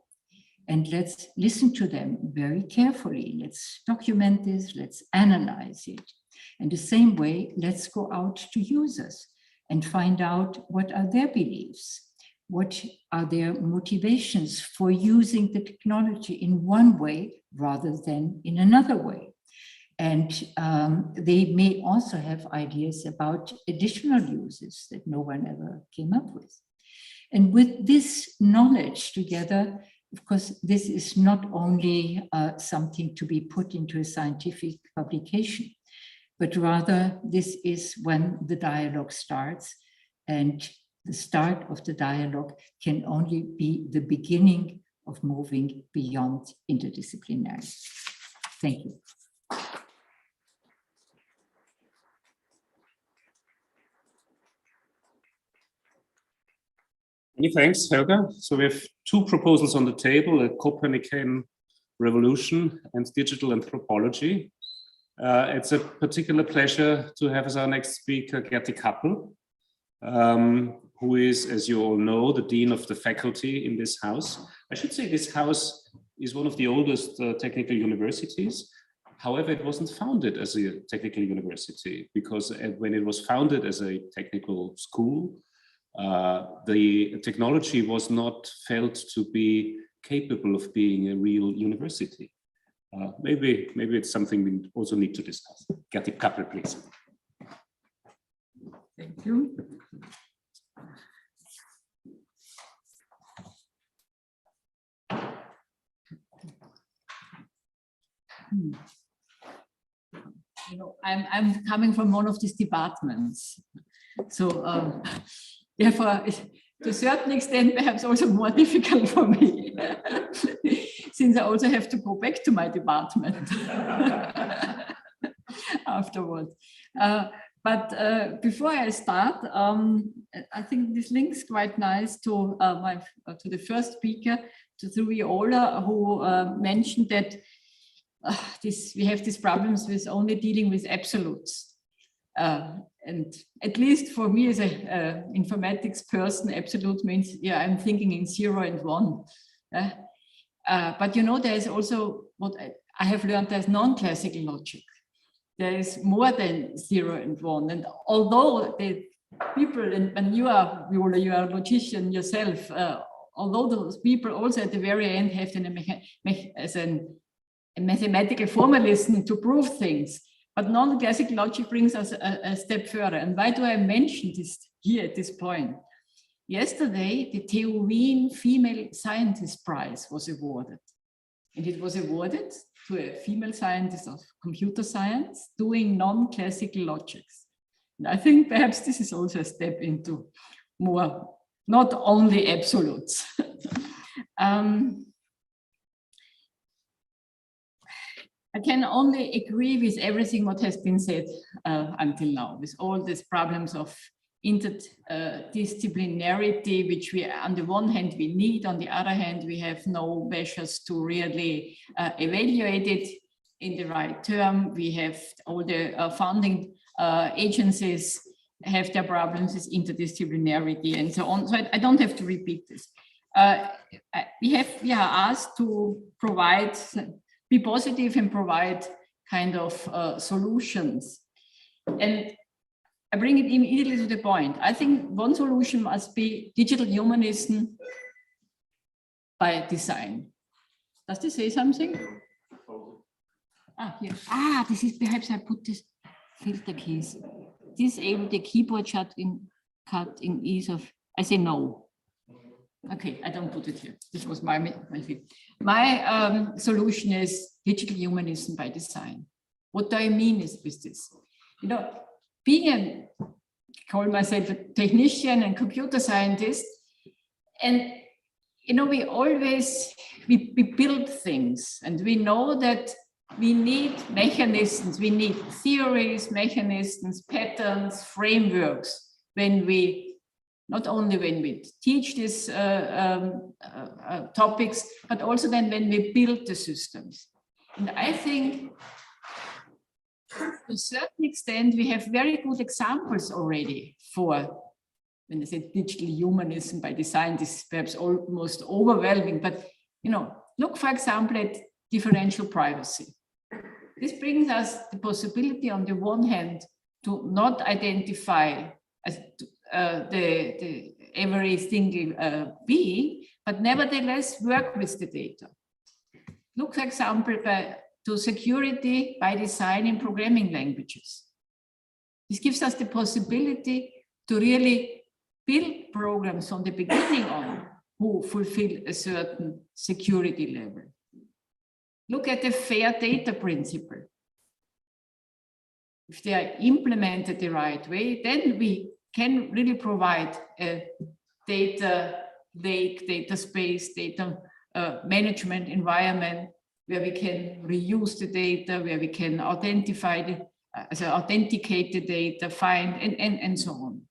And let's listen to them very carefully. Let's document this, let's analyze it. And the same way, let's go out to users and find out what are their beliefs. What are their motivations for using the technology in one way rather than in another way? And they may also have ideas about additional uses that no one ever came up with. And with this knowledge together, of course, this is not only something to be put into a scientific publication, but rather this is when the dialogue starts, and the start of the dialogue can only be the beginning of moving beyond interdisciplinary. Thank you. Many thanks, Helga. So we have two proposals on the table, a Copernican revolution and digital anthropology. It's a particular pleasure to have as our next speaker, Gertrude Kappel, who is, as you all know, the Dean of the Faculty in this house. I should say this house is one of the oldest technical universities. However, it wasn't founded as a technical university, because when it was founded as a technical school, the technology was not felt to be capable of being a real university. Maybe it's something we also need to discuss. Gertrude Kappel, please. Thank you. You know, I'm coming from one of these departments, so therefore, to a certain extent, perhaps also more difficult for me, since I also have to go back to my department afterwards. But before I start, I think this links quite nice to to the first speaker, to Viola, who mentioned that we have these problems with only dealing with absolutes. And at least for me as an informatics person, absolute means, yeah, I'm thinking in 0 and 1. But you know, there is also what I have learned, there's non-classical logic. There is more than 0 and 1. And although the people, and you are, Viola, you are a logician yourself, although those people also at the very end have a mathematical formalism to prove things, but non-classical logic brings us a step further. And why do I mention this here at this point? Yesterday, the TU Wien Female Scientist Prize was awarded. And it was awarded to a female scientist of computer science doing non-classical logics. And I think perhaps this is also a step into more not only absolutes. I can only agree with everything what has been said until now, with all these problems of interdisciplinarity, which we, on the one hand, we need, on the other hand, we have no measures to really evaluate it in the right term. We have all the funding agencies have their problems with interdisciplinarity and so on. So I don't have to repeat this. We are asked to provide, be positive and provide kind of solutions. And I bring it immediately to the point. I think one solution must be digital humanism by design. Does this say something? Ah, here. Ah, this is perhaps I put this filter keys. Disable the keyboard shortcut in ease of. I say no. Okay, I don't put it here. This was my solution is digital humanism by design. What do I mean is with this? You know, being call myself a technician and computer scientist, and you know, we always we build things, and we know that we need mechanisms, we need theories, mechanisms, patterns, frameworks when we not only when we teach these topics, but also then when we build the systems. And I think to a certain extent, we have very good examples already for, when I say digital humanism by design, this is perhaps almost overwhelming, but you know, look, for example, at differential privacy. This brings us the possibility, on the one hand, to not identify as every single being, but nevertheless work with the data. Look, for example, to security by design in programming languages. This gives us the possibility to really build programs from the beginning on who fulfill a certain security level. Look at the fair data principle. If they are implemented the right way, then we can really provide a data lake, data space, data management environment where we can reuse the data, where we can identify the, authenticate the data, find, and so on.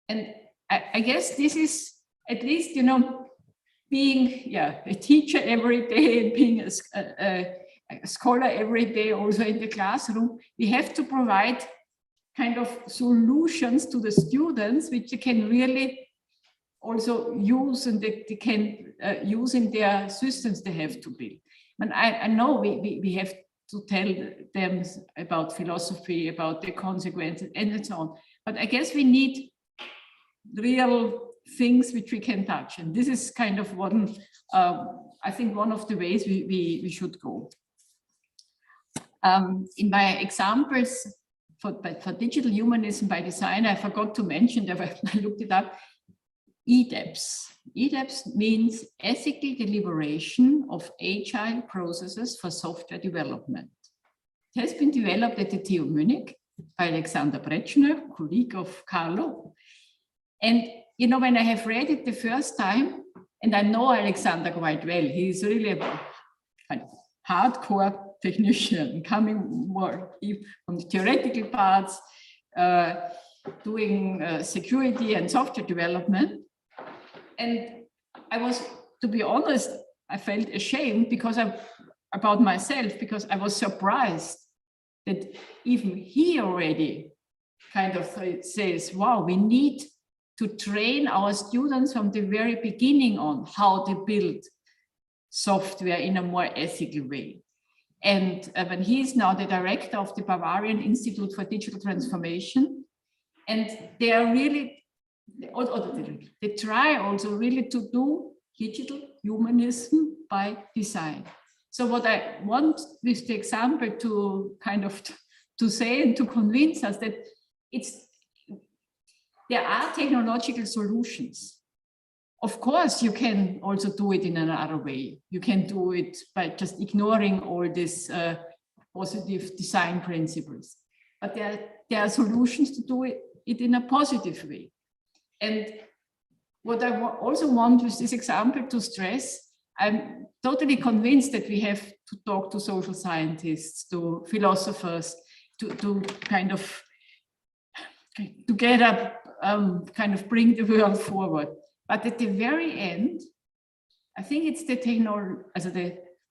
And I guess this is at least, you know, being a teacher every day and being a scholar every day, also in the classroom, we have to provide kind of solutions to the students, which they can really also use, and they can use in their systems they have to build. And I know we have to tell them about philosophy, about the consequences, and so on. But I guess we need real things which we can touch. And this is kind of one, I think, one of the ways we should go. In my examples for digital humanism by design, I forgot to mention that I looked it up, EDAPS. EDAPS means ethical deliberation of agile processes for software development. It has been developed at the TU Munich by Alexander Brechner, colleague of Carlo. And you know, when I have read it the first time, and I know Alexander quite well, he's really a kind of hardcore technician, coming more from the theoretical parts, doing security and software development. And I was, to be honest, I felt ashamed because about myself, because I was surprised that even he already kind of says, wow, we need to train our students from the very beginning on how to build software in a more ethical way. And when he's now the director of the Bavarian Institute for Digital Transformation, and they are really, they try also really to do digital humanism by design. So what I want with the example to kind of to say and to convince us that there are technological solutions. Of course, you can also do it in another way. You can do it by just ignoring all these positive design principles. But there are solutions to do it in a positive way. And what I also want with this example to stress, I'm totally convinced that we have to talk to social scientists, to philosophers, to kind of together kind of bring the world forward. But at the very end, I think it's the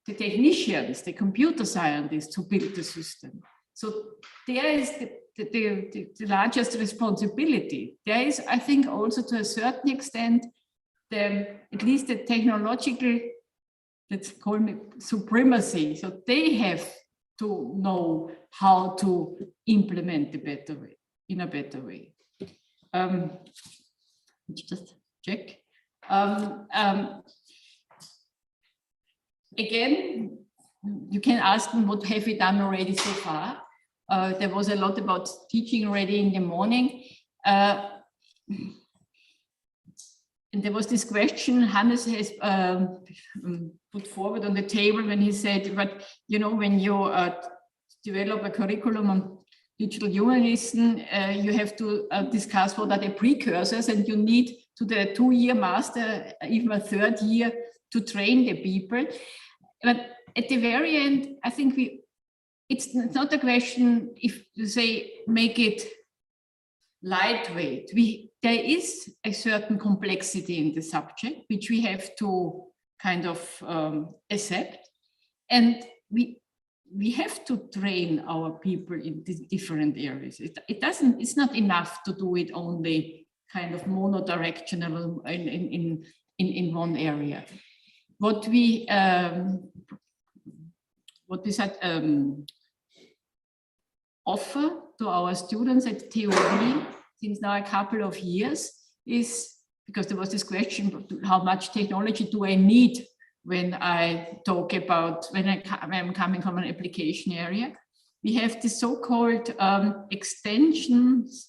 technicians, the computer scientists who build the system. So there is the largest responsibility. There is, I think, also to a certain extent, at least the technological, let's call it supremacy. So they have to know how to implement in a better way. Just check. Again, you can ask me what have we done already so far. There was a lot about teaching already in the morning. And there was this question Hannes has put forward on the table when he said, but you know, when you develop a curriculum on digital humanism, you have to discuss what are the precursors, and you need to the 2-year master, even a 3rd year, to train the people. But at the very end, I think it's not a question if you say make it lightweight. There is a certain complexity in the subject, which we have to kind of accept. And we have to train our people in these different areas. It's not enough to do it only kind of monodirectional in one area. What we said, offer to our students at TU Wien since now a couple of years is, because there was this question, how much technology do I need when I talk about, when I'm coming from an application area? We have the so-called extensions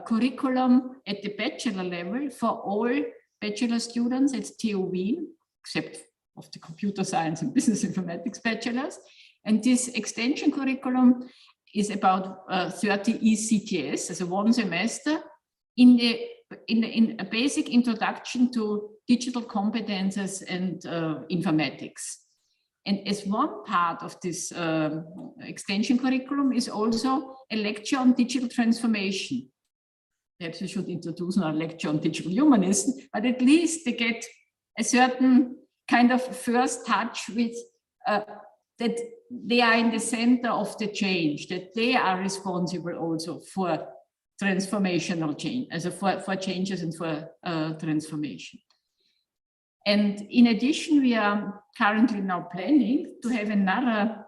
curriculum at the bachelor level for all bachelor students at TU Wien, except of the computer science and business informatics bachelors. And this extension curriculum is about 30 ECTS, as a 1 semester, in a basic introduction to digital competences and informatics. And as one part of this extension curriculum is also a lecture on digital transformation. Perhaps we should introduce now a lecture on digital humanism, but at least they get a certain kind of first touch with that they are in the center of the change, that they are responsible also for transformational change, as for changes and for transformation. And in addition, we are currently now planning to have another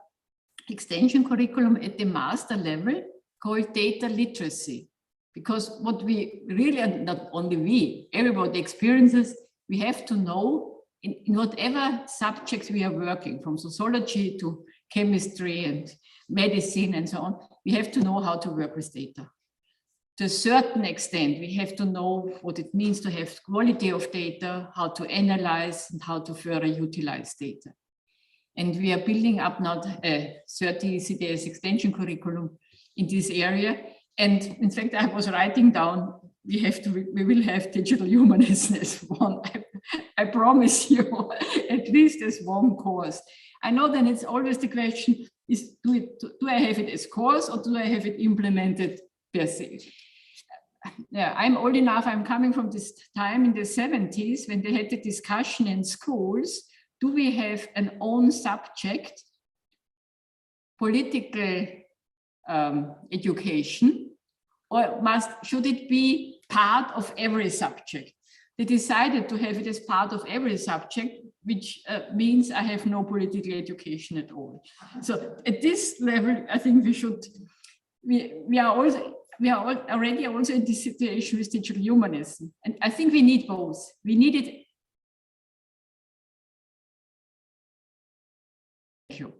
extension curriculum at the master level called data literacy. Because what we really, not only we, everybody experiences, we have to know in whatever subjects we are working, from sociology to chemistry and medicine and so on, we have to know how to work with data. To a certain extent, we have to know what it means to have quality of data, how to analyze and how to further utilize data. And we are building up now a 30 CDS extension curriculum in this area. And in fact, I was writing down, we will have digital humanism as one. I promise you, at least as one course. I know then it's always the question is, do I have it as course or do I have it implemented per se? Yeah, I'm old enough, I'm coming from this time in the 70s when they had the discussion in schools, do we have an own subject, political education, or should it be part of every subject? They decided to have it as part of every subject, which means I have no political education at all. So at this level, I think we are already also in this situation with digital humanism. And I think we need both. We need it. Thank you.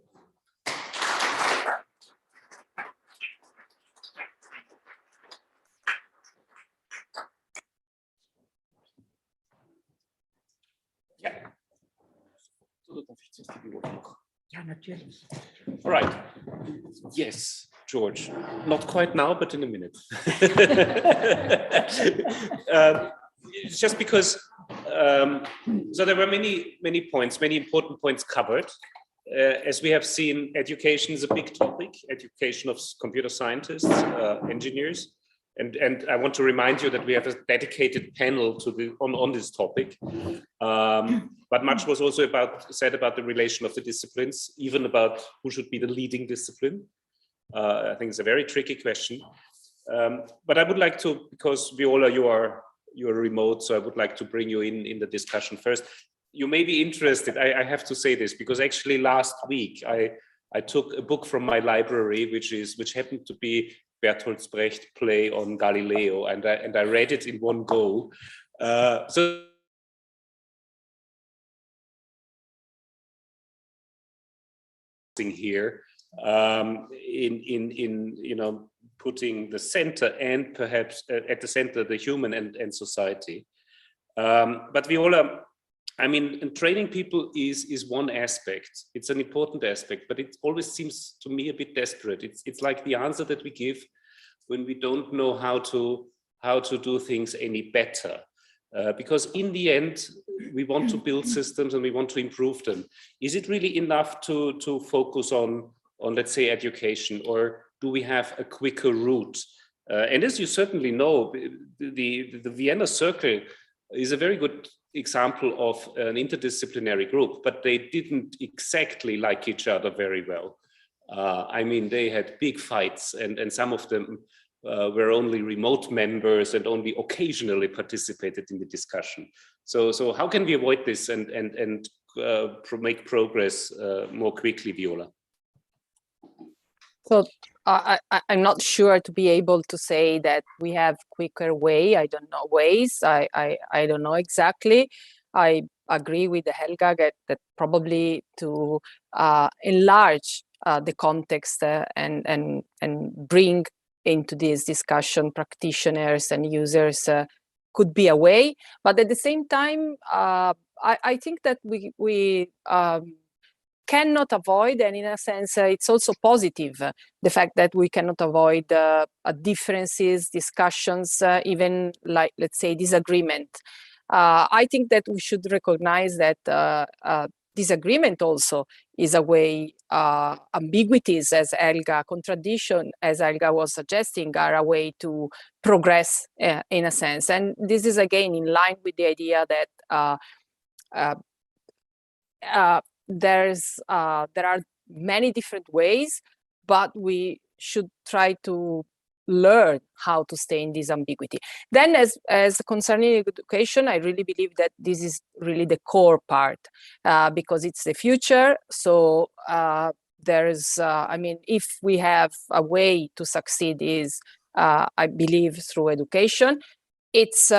Ja, natürlich. All right. Yes, George. Not quite now, but in a minute. it's just because, so there were many important points covered. As we have seen, education is a big topic, education of computer scientists, engineers. And I want to remind you that we have a dedicated panel on this topic. But much was also said about the relation of the disciplines, even about who should be the leading discipline. I think it's a very tricky question. But I would like to, because Viola, you are remote, so I would like to bring you in the discussion first. You may be interested, I have to say this, because actually last week I took a book from my library, which happened to be Bertolt Brecht play on Galileo, and I read it in one go. So here in putting the center and perhaps at the center the human and society. But Viola, I mean, training people is one aspect. It's an important aspect, but it always seems to me a bit desperate. It's like the answer that we give when we don't know how to do things any better. Because in the end, we want to build systems and we want to improve them. Is it really enough to focus on let's say education, or do we have a quicker route? And as you certainly know, the Vienna Circle is a very good example of an interdisciplinary group, but they didn't exactly like each other very well. I mean, they had big fights, and some of them were only remote members and only occasionally participated in the discussion. So how can we avoid this and make progress more quickly, Viola? So I'm not sure to be able to say that we have quicker way. I don't know ways. I don't know exactly. I agree with Helga that probably to enlarge the context and bring into this discussion practitioners and users could be a way. But at the same time, I think that we cannot avoid, and in a sense, it's also positive, the fact that we cannot avoid differences, discussions, even like, let's say, disagreement. I think that we should recognize that disagreement also is a way, ambiguities as Helga, contradiction as Helga was suggesting, are a way to progress in a sense. And this is again in line with the idea that there are many different ways, but we should try to learn how to stay in this ambiguity. Then as concerning education, I really believe that this is really the core part, because it's the future. So there's, I mean, if we have a way to succeed is, I believe, through education. It's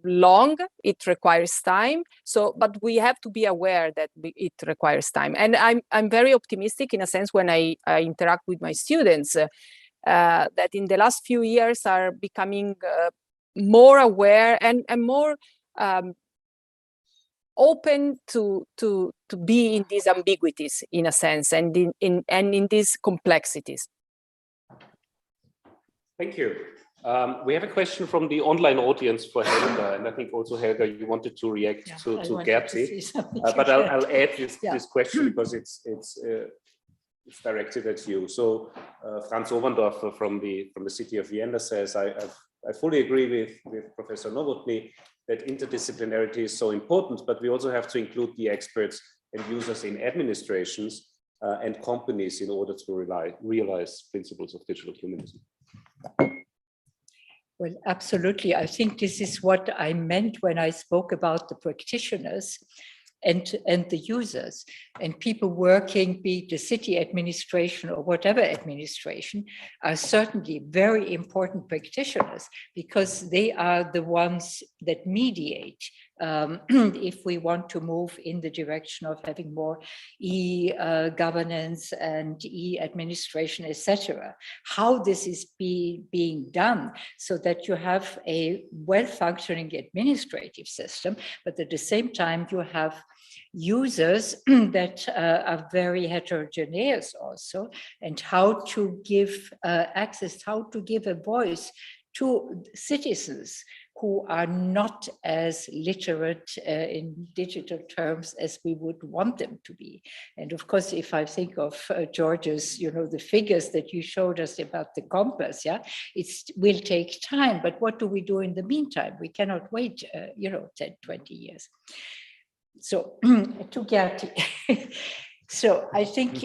long, it requires time. So, but we have to be aware that it requires time. And I'm very optimistic in a sense when I interact with my students, that in the last few years are becoming more aware and more open to be in these ambiguities in a sense, and in these complexities. Thank you. We have a question from the online audience for Helga, and I think also Helga, you wanted to react to Ghezzi, but I'll add this question because it's directed at you. So Franz Oberndorfer from the city of Vienna says, I fully agree with Professor Nowotny that interdisciplinarity is so important, but we also have to include the experts and users in administrations and companies in order to realize principles of digital humanism. Well, absolutely. I think this is what I meant when I spoke about the practitioners and the users and people working, be it the city administration or whatever administration, are certainly very important practitioners because they are the ones that mediate if we want to move in the direction of having more e-governance and e-administration, etc. How this is being done so that you have a well-functioning administrative system, but at the same time you have users that are very heterogeneous also, and how to give access, how to give a voice to citizens who are not as literate in digital terms as we would want them to be. And of course, if I think of George's, the figures that you showed us about the compass, yeah, it will take time, but what do we do in the meantime? We cannot wait, 10, 20 years. So to Gerti. So I think,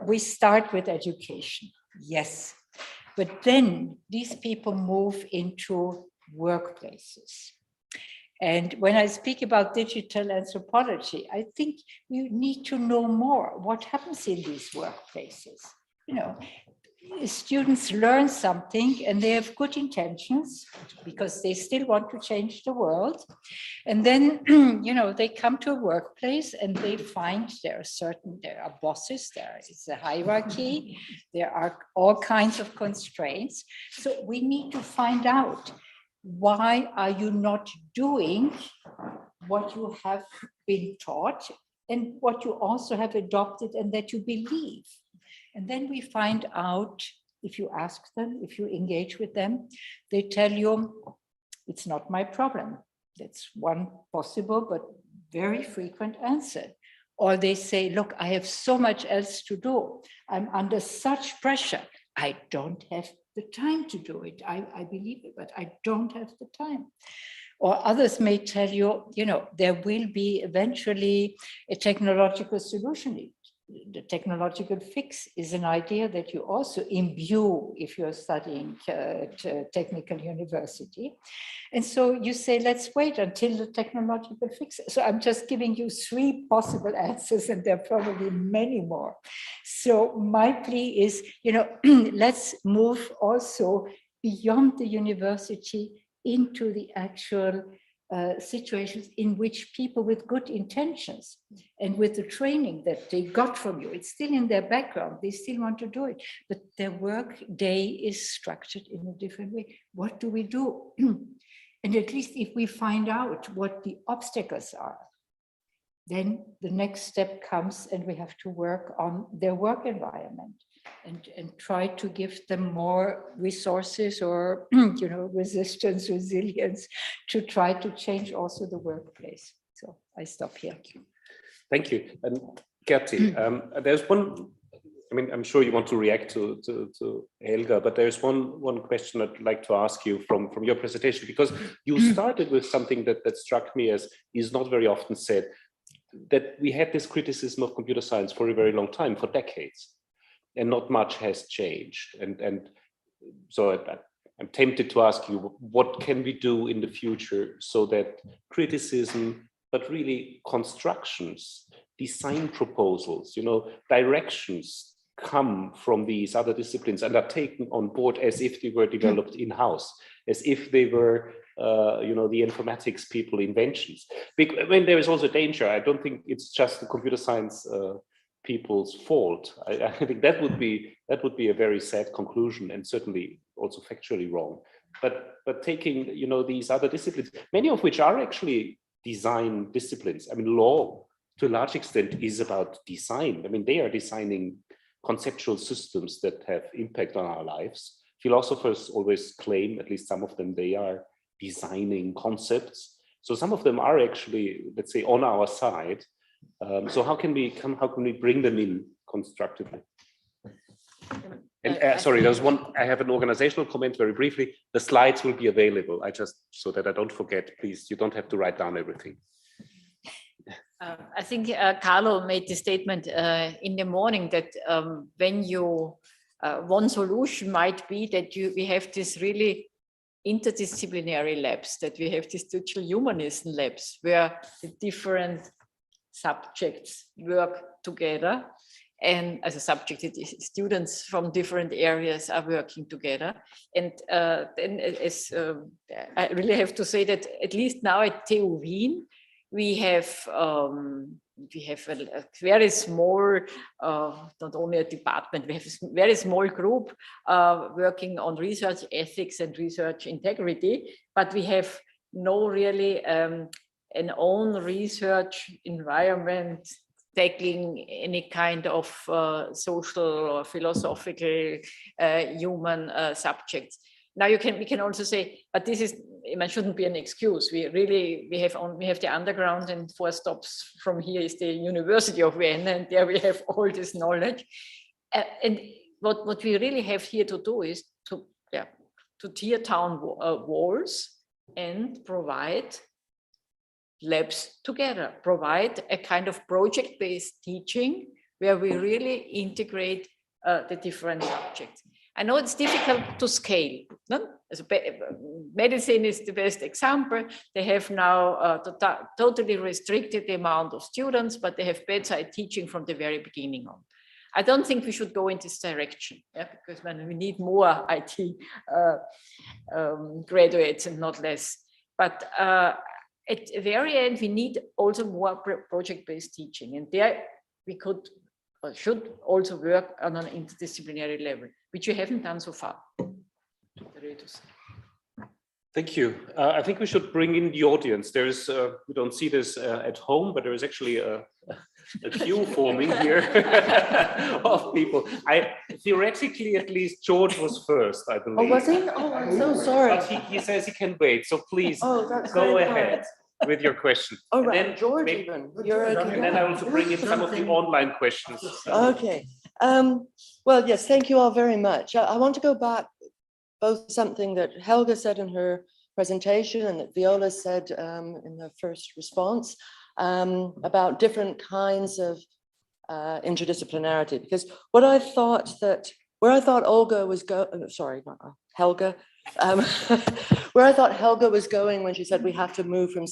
we start with education, yes, but then these people move into workplaces. And when I speak about digital anthropology, I think you need to know more what happens in these workplaces. Students learn something and they have good intentions because they still want to change the world. And then, they come to a workplace and they find there are bosses, there is a hierarchy, there are all kinds of constraints. So we need to find out, why are you not doing what you have been taught and what you also have adopted and that you believe? And then we find out, if you ask them, if you engage with them, they tell you, it's not my problem. That's one possible but very frequent answer. Or they say, look, I have so much else to do. I'm under such pressure. I don't have the time to do it. I believe it, but I don't have the time. Or others may tell you, there will be eventually a technological solution. The technological fix is an idea that you also imbue if you're studying at technical university. And so you say, let's wait until the technological fix. So I'm just giving you 3 possible answers, and there are probably many more. So my plea is, let's move also beyond the university into the actual situations in which people with good intentions and with the training that they got from you, it's still in their background, they still want to do it, but their work day is structured in a different way. What do we do? And at least if we find out what the obstacles are, then the next step comes and we have to work on their work environment and try to give them more resources or, resistance, resilience to try to change also the workplace. So I stop here. Thank you. And Gerti, there's one, I'm sure you want to react to Helga, but there's one question I'd like to ask you from your presentation, because you started with something that struck me as is not very often said, that we had this criticism of computer science for a very long time, for decades, and not much has changed. And so I'm tempted to ask you, what can we do in the future so that criticism, but really constructions, design proposals, directions come from these other disciplines and are taken on board as if they were developed in-house, as if they were the informatics people inventions. When there is also danger, I don't think it's just the computer science people's fault. I think that would be a very sad conclusion, and certainly also factually wrong. But taking these other disciplines, many of which are actually design disciplines. Law to a large extent is about design. They are designing conceptual systems that have impact on our lives. Philosophers always claim, at least some of them, they are designing concepts. So some of them are actually, let's say, on our side. So how can we bring them in constructively? And sorry, there's one. I have an organizational comment very briefly. The slides will be available. So that I don't forget, please. You don't have to write down everything. I think Carlo made the statement in the morning that when you one solution might be that we have this really interdisciplinary labs, that we have these digital humanism labs where the different subjects work together, and as a subject, students from different areas are working together. And then I really have to say that at least now at TU Wien, we have a very small, not only a department, we have a very small group working on research ethics and research integrity, but we have no really an own research environment tackling any kind of social or philosophical human subjects. Now we can also say, but this is, it shouldn't be an excuse. We have the underground, and 4 stops from here is the University of Vienna, and there we have all this knowledge. And what we really have here to do is to tear down walls and provide labs together, provide a kind of project-based teaching where we really integrate the different subjects. I know it's difficult to scale. No? Medicine is the best example. They have now totally restricted the amount of students, but they have bedside teaching from the very beginning on. I don't think we should go in this direction, because when we need more IT graduates and not less. But at the very end, we need also more project-based teaching, and there we could or should also work on an interdisciplinary level, which we haven't done so far. Thank you. I think we should bring in the audience. There's, we don't see this at home, but there is actually a queue forming here of people. Theoretically, at least, George was first, I believe. Oh, was he? Oh, I'm so sorry. But he says he can wait, so please go ahead with your question. Oh, right, then George maybe, even. and then I also bring in some of the online questions. Okay. Well, yes, thank you all very much. I want to go back both something that Helga said in her presentation and that Viola said in her first response about different kinds of interdisciplinarity. Because what I thought where I thought Olga was Helga, where I thought Helga was going when she said we have to move from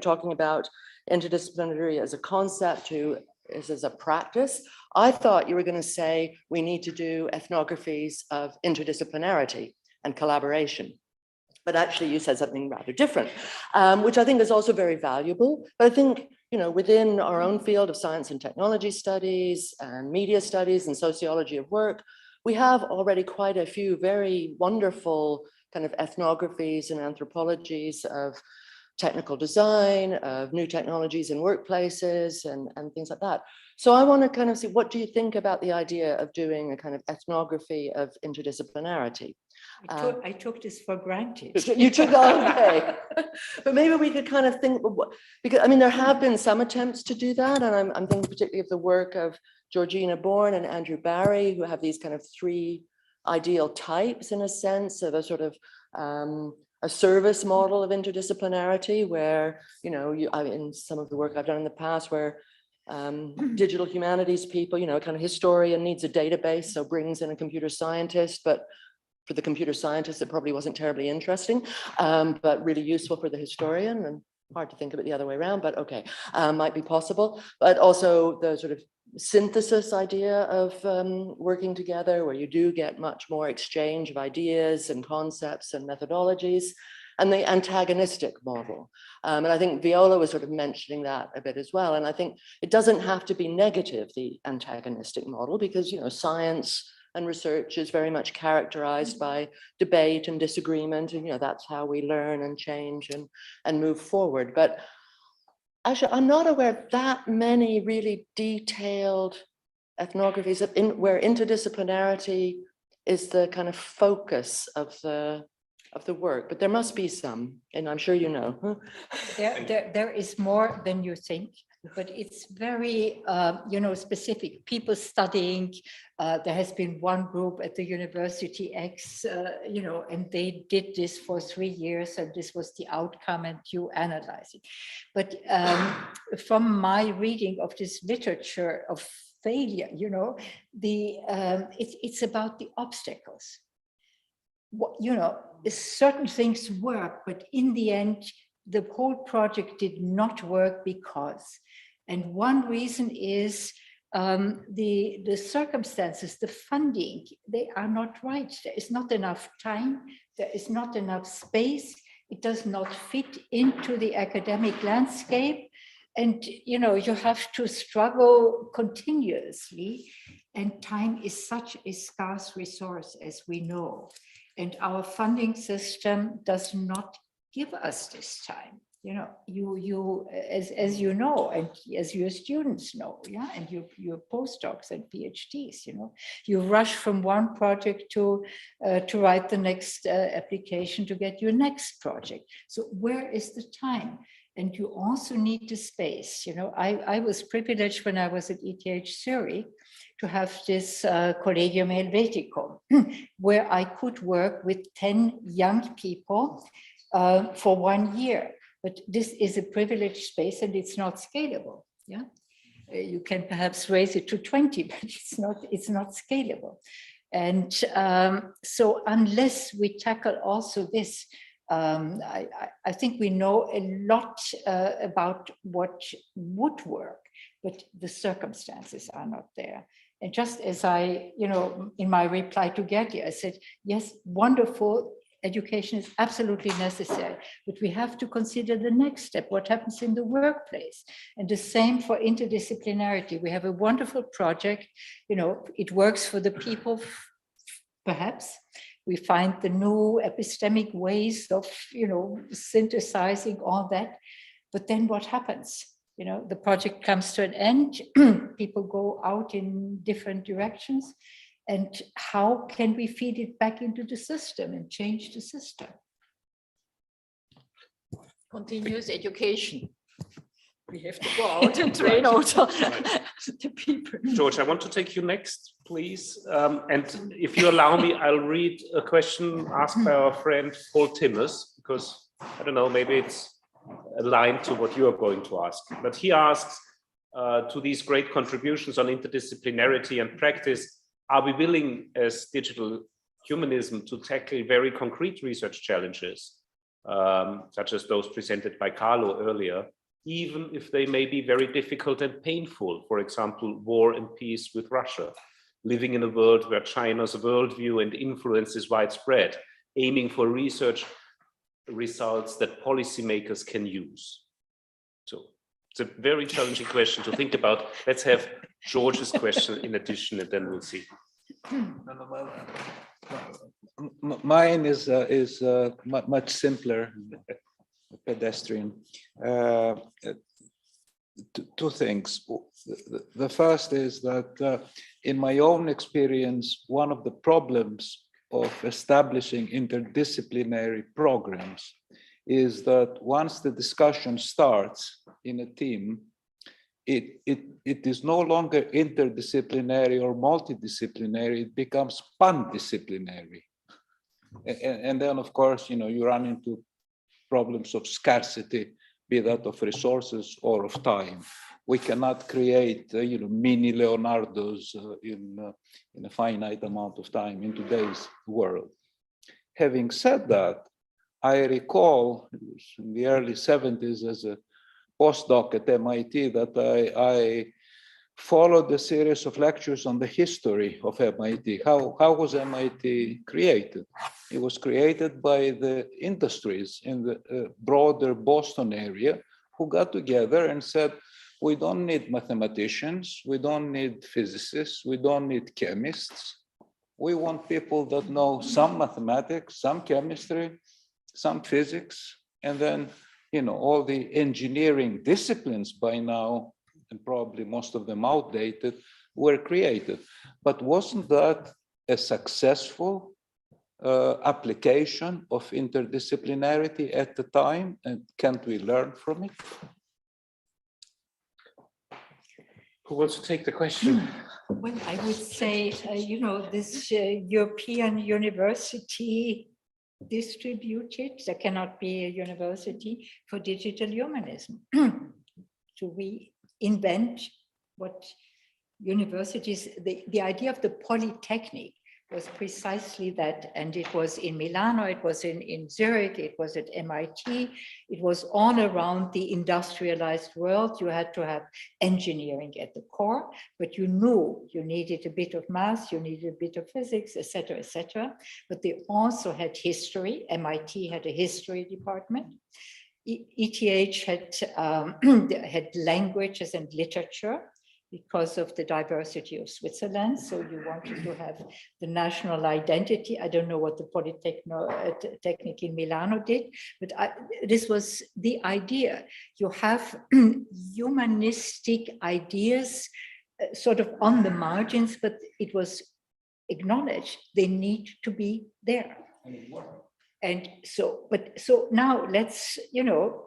talking about interdisciplinary as a concept to as a practice, I thought you were going to say we need to do ethnographies of interdisciplinarity and collaboration. But actually you said something rather different, which I think is also very valuable. But I think, within our own field of science and technology studies and media studies and sociology of work, we have already quite a few very wonderful kind of ethnographies and anthropologies of technical design, of new technologies in workplaces and things like that. So I want to kind of see, what do you think about the idea of doing a kind of ethnography of interdisciplinarity? I took this for granted. You took that, okay. But maybe we could kind of think, because I mean, there have been some attempts to do that. And I'm thinking particularly of the work of Georgina Bourne and Andrew Barry, who have these kind of 3 ideal types in a sense of a sort of a service model of interdisciplinarity where, in some of the work I've done in the past where digital humanities people, a kind of historian needs a database, so brings in a computer scientist, but for the computer scientist, it probably wasn't terribly interesting, but really useful for the historian, and hard to think of it the other way around, but okay, might be possible. But also the sort of synthesis idea of working together, where you do get much more exchange of ideas and concepts and methodologies, and the antagonistic model. And I think Viola was sort of mentioning that a bit as well. And I think it doesn't have to be negative, the antagonistic model, because, science and research is very much characterized by debate and disagreement. And, that's how we learn and change and move forward. But actually, I'm not aware of that many really detailed ethnographies where interdisciplinarity is the kind of focus of the work, but there must be some, and I'm sure you know. There is more than you think, but it's very, specific. People studying, there has been one group at the University X, and they did this for 3 years, and this was the outcome, and you analyze it. But from my reading of this literature of failure, it's about the obstacles. Certain things work, but in the end, the whole project did not work because, and one reason is the circumstances, the funding, they are not right. There is not enough time, there is not enough space, it does not fit into the academic landscape, and you have to struggle continuously, and time is such a scarce resource, as we know. And our funding system does not give us this time. you know, as you know, and as your students know, yeah, and your postdocs and PhDs, you know, you rush from one project to write the next application to get your next project. So where is the time? And you also need the space. You know, I was privileged when I was at ETH Zurich to have this Collegium Helveticum, where I could work with 10 young people for 1 year. But this is a privileged space and it's not scalable. Yeah, you can perhaps raise it to 20, but it's not scalable. And so unless we tackle also this, I think we know a lot about what would work, but the circumstances are not there. And just as I, you know, in my reply to Ghezzi, I said, yes, wonderful, education is absolutely necessary, but we have to consider the next step, what happens in the workplace. And the same for interdisciplinarity. We have a wonderful project, you know, it works for the people, perhaps. We find the new epistemic ways of, you know, synthesizing all that. But then what happens? You know, the project comes to an end, people go out in different directions. And how can we feed it back into the system and change the system? Continuous education. We have to go out and train also the people. George, I want to take you next, please. And if you allow me, I'll read a question asked by our friend Paul Timmers, because I don't know, maybe it's aligned to what you are going to ask. But he asks, to these great contributions on interdisciplinarity and practice, are we willing as digital humanism to tackle very concrete research challenges, such as those presented by Carlo earlier, even if they may be very difficult and painful? For example, war and peace with Russia, living in a world where China's worldview and influence is widespread, aiming for research results that policymakers can use. So it's a very challenging question to think about. Let's have George's question in addition, and then we'll see. Mine is much simpler, pedestrian. Two things. The first is that in my own experience, one of the problems of establishing interdisciplinary programs is that once the discussion starts in a team, it is no longer interdisciplinary or multidisciplinary, it becomes pandisciplinary. And then, of course, you know, you run into problems of scarcity, be that of resources or of time. We cannot create, you know, mini Leonardos in a finite amount of time in today's world. Having said that, I recall in the early 70s as a postdoc at MIT that I followed a series of lectures on the history of MIT. How was MIT created? It was created by the industries in the broader Boston area who got together and said, we don't need mathematicians, we don't need physicists, we don't need chemists. We want people that know some mathematics, some chemistry, some physics, and then, you know, all the engineering disciplines by now, and probably most of them outdated, were created. But wasn't that a successful application of interdisciplinarity at the time? And can't we learn from it? Who wants to take the question? Well, I would say, you know, this European university distributed, there cannot be a university for digital humanism. To reinvent what universities, the idea of the Politecnico was precisely that, and it was in Milano, it was in Zurich, it was at MIT, it was all around the industrialized world. You had to have engineering at the core, but you knew you needed a bit of math, you needed a bit of physics, etc., etc. But they also had history. MIT had a history department. ETH had, had languages and literature. because of the diversity of Switzerland. So you wanted to have the national identity. I don't know what the Politecnico in Milano did, but this was the idea. You have humanistic ideas sort of on the margins, but it was acknowledged they need to be there. And so now let's,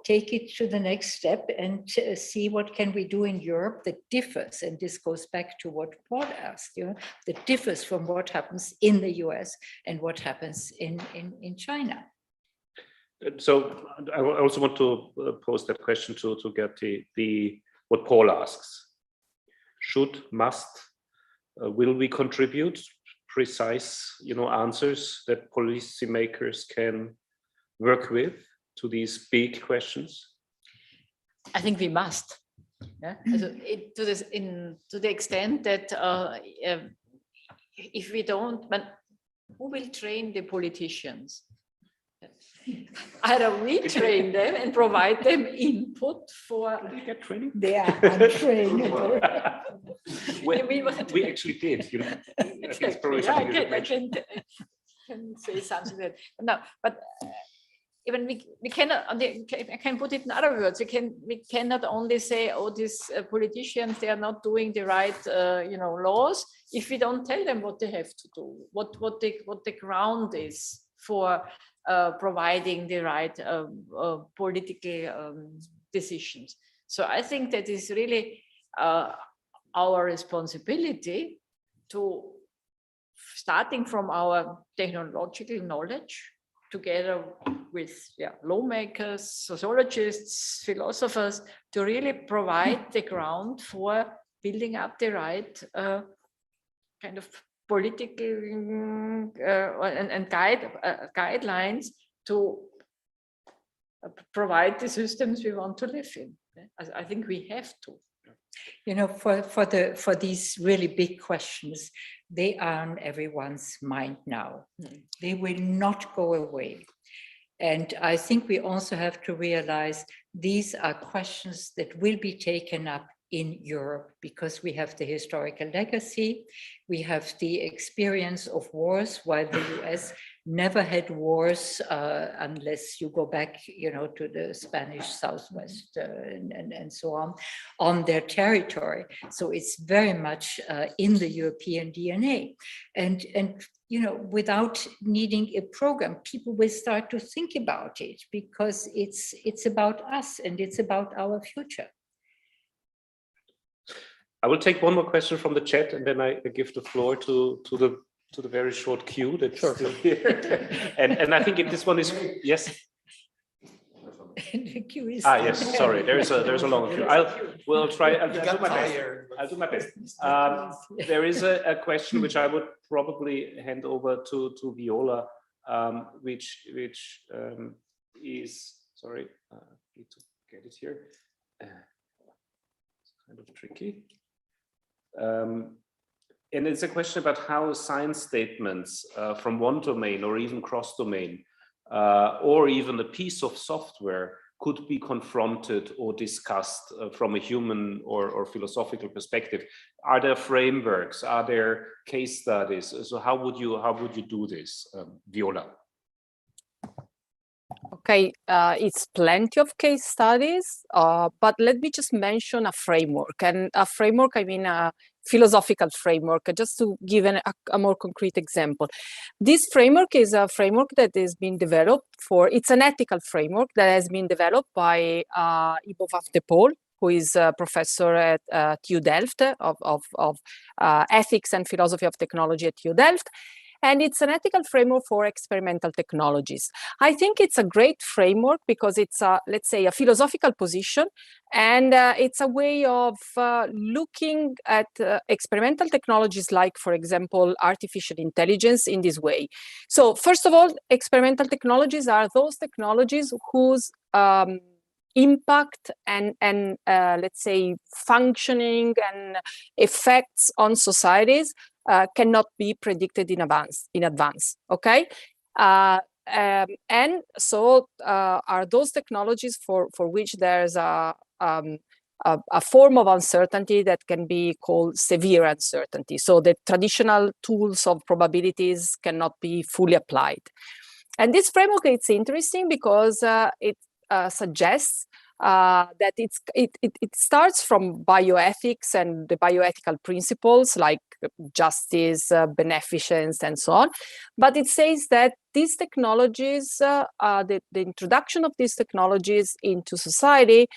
take it to the next step and see what can we do in Europe that differs. And this goes back to what Paul asked, that differs from what happens in the US and what happens in China. So I also want to pose that question to get what Paul asks. Should, must, will we contribute precise, answers that policymakers can work with to these big questions? I think we must. Yeah? To the extent that if we don't, but who will train the politicians? Either we train them and provide them input for. Did they get training? They are untrainable. we actually did. I think it's probably something I can say something that no, but even we cannot. I can put it in other words. We cannot only say, oh, these politicians, they are not doing the right, laws. If we don't tell them what they have to do, what the ground is for providing the right political decisions. So I think that is really our responsibility to, starting from our technological knowledge, together with lawmakers, sociologists, philosophers, to really provide the ground for building up the right kind of political and guidelines to provide the systems we want to live in. I think we have to. For these really big questions, they are on everyone's mind now. They will not go away. And I think we also have to realize these are questions that will be taken up in Europe because we have the historical legacy, we have the experience of wars, while the US never had wars unless you go back, to the Spanish Southwest and so on their territory. So it's very much in the European DNA. And without needing a program, people will start to think about it because it's about us and it's about our future. I will take one more question from the chat, and then I give the floor to the very short queue that's still here. and I think this one is yes. The queue is yes. Sorry, there's a long queue. I'll do my best. There is a question which I would probably hand over to Viola, which is sorry. Need to get it here. It's kind of tricky. And it's a question about how science statements from one domain or even cross-domain or even a piece of software could be confronted or discussed from a human or philosophical perspective. Are there frameworks? Are there case studies? So how would you do this, Viola? Okay, it's plenty of case studies, but let me just mention a framework. And a framework, I mean a philosophical framework, just to give a more concrete example. This framework is a framework that has been developed it's an ethical framework that has been developed by Ivo de Paul, who is a professor at TU Delft of ethics and philosophy of technology at TU Delft. And it's an ethical framework for experimental technologies. I think it's a great framework because it's let's say, a philosophical position, and it's a way of looking at experimental technologies like, for example, artificial intelligence in this way. So first of all, experimental technologies are those technologies whose impact and let's say, functioning and effects on societies cannot be predicted in advance, okay? And so are those technologies for which there's a a form of uncertainty that can be called severe uncertainty. So the traditional tools of probabilities cannot be fully applied. And this framework, it's interesting because it suggests that it starts from bioethics and the bioethical principles like justice, beneficence, and so on. But it says that these technologies, the introduction of these technologies into society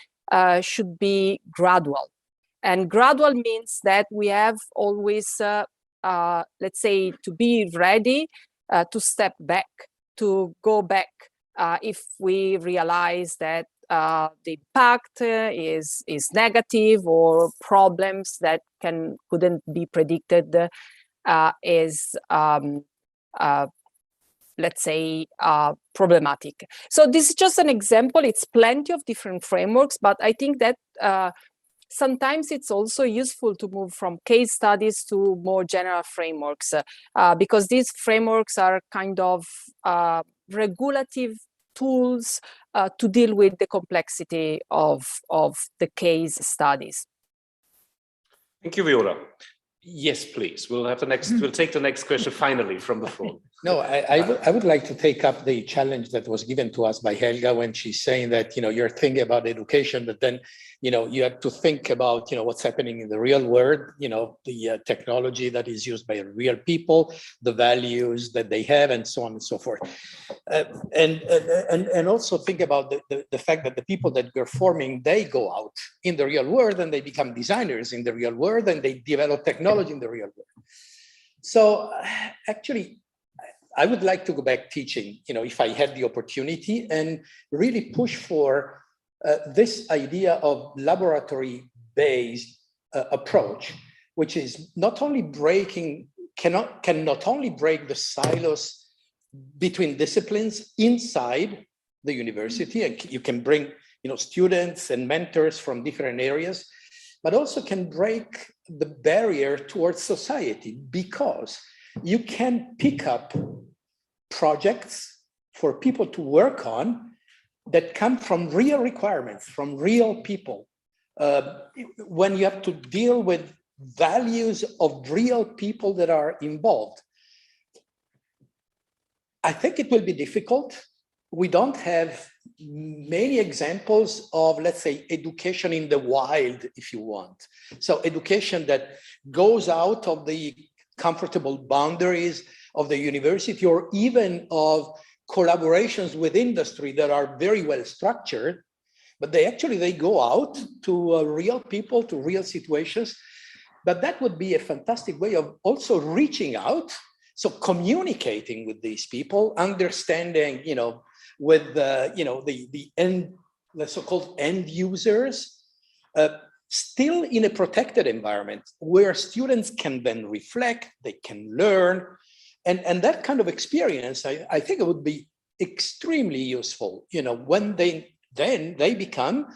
should be gradual. And gradual means that we have always, let's say, to be ready to step back, to go back if we realize that the impact is negative, or problems that couldn't be predicted is let's say problematic. So this is just an example. It's plenty of different frameworks, but I think that sometimes it's also useful to move from case studies to more general frameworks because these frameworks are kind of regulative tools to deal with the complexity of the case studies. Thank you, Viola. Yes, please. We'll take the next question finally from the floor. No, I would like to take up the challenge that was given to us by Helga when she's saying that, you're thinking about education, but then, you have to think about, what's happening in the real world, the technology that is used by real people, the values that they have, and so on and so forth. And also think about the fact that the people that we're forming, they go out in the real world and they become designers in the real world and they develop technology in the real world. So actually, I would like to go back teaching, if I had the opportunity, and really push for this idea of laboratory-based approach, which is not only can not only break the silos between disciplines inside the university, and you can bring students and mentors from different areas, but also can break the barrier towards society, because you can pick up projects for people to work on that come from real requirements, from real people. When you have to deal with values of real people that are involved, I think it will be difficult. We don't have many examples of, let's say, education in the wild, if you want. So education that goes out of the comfortable boundaries of the university, or even of collaborations with industry that are very well structured, but they go out to real people, to real situations. But that would be a fantastic way of also reaching out, so communicating with these people, understanding, with the so-called end users, still in a protected environment where students can then reflect, they can learn, and that kind of experience, I think it would be extremely useful, when they become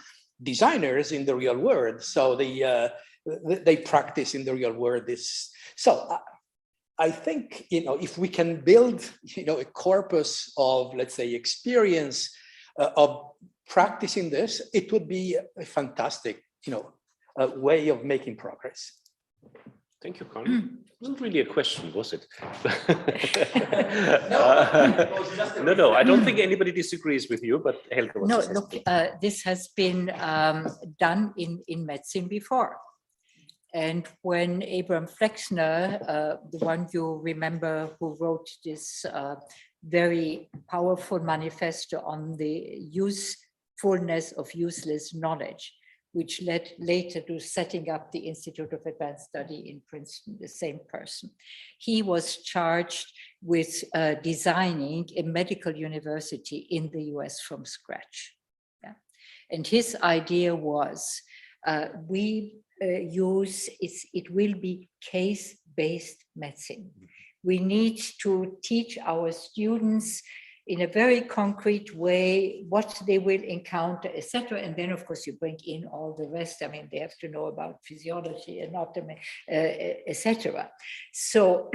designers in the real world. So they practice in the real world. So I think, if we can build, a corpus of, let's say, experience of practicing this, it would be a fantastic, way of making progress. Thank you, Carlo. It wasn't really a question, was it? No, I don't think anybody disagrees with you, but Helga was. No, look, this has been done in medicine before. And when Abraham Flexner, the one you remember who wrote this very powerful manifesto on the usefulness of useless knowledge, which led later to setting up the Institute of Advanced Study in Princeton, the same person. He was charged with designing a medical university in the US from scratch. Yeah. And his idea was, it will be case-based medicine. We need to teach our students in a very concrete way what they will encounter, etc. And then, of course, you bring in all the rest. I mean, they have to know about physiology, anatomy, etc. So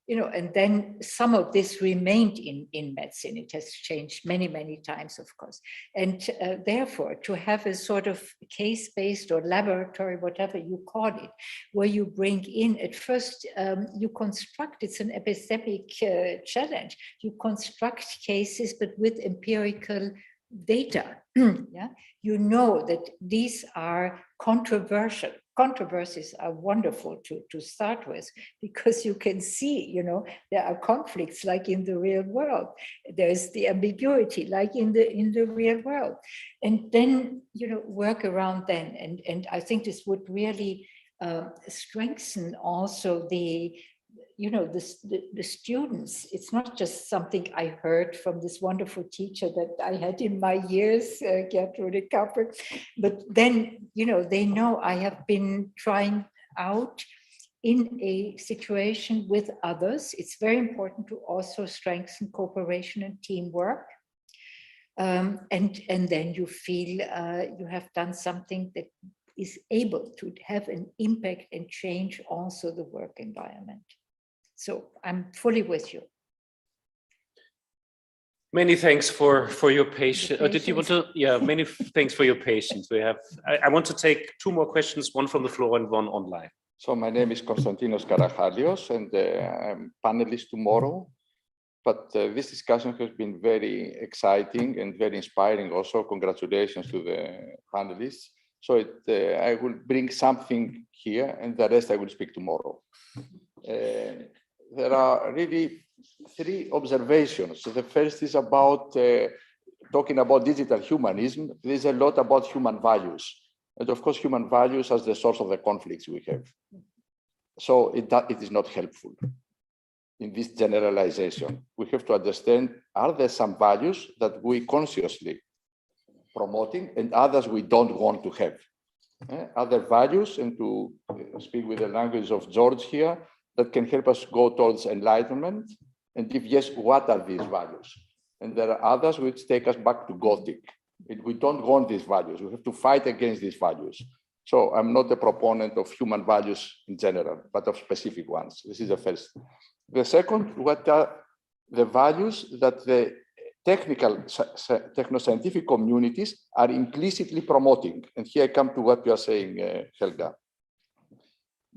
and then some of this remained in medicine. It has changed many, many times, of course. And therefore, to have a sort of case-based or laboratory, whatever you call it, where you bring in, at first, you construct, it's an epistemic challenge. You construct cases, but with empirical data. Yeah? You know that these are controversial. Controversies are wonderful to start with, because you can see, there are conflicts like in the real world. There's the ambiguity like in the real world. And then, work around then. And I think this would really strengthen also the students. It's not just something I heard from this wonderful teacher that I had in my years, Gertrude Kappel, but then, they know I have been trying out in a situation with others. It's very important to also strengthen cooperation and teamwork. And then you feel you have done something that is able to have an impact and change also the work environment. So I'm fully with you. Many thanks for your patience. Did you want to? Yeah, many thanks for your patience. We have. I want to take two more questions, one from the floor and one online. So my name is Konstantinos Karachalios, and I'm panelist tomorrow. But this discussion has been very exciting and very inspiring. Also, congratulations to the panelists. So I will bring something here, and the rest I will speak tomorrow. There are really three observations. So the first is about talking about digital humanism. There's a lot about human values. And of course, human values as the source of the conflicts we have. So it is not helpful in this generalization. We have to understand, are there some values that we consciously promoting and others we don't want to have? Other values, and to speak with the language of George here, that can help us go towards enlightenment, and if yes, what are these values? And there are others which take us back to Gothic. We don't want these values. We have to fight against these values. So I'm not a proponent of human values in general, but of specific ones. This is the first. The second, what are the values that the techno-scientific communities are implicitly promoting? And here I come to what you are saying, Helga.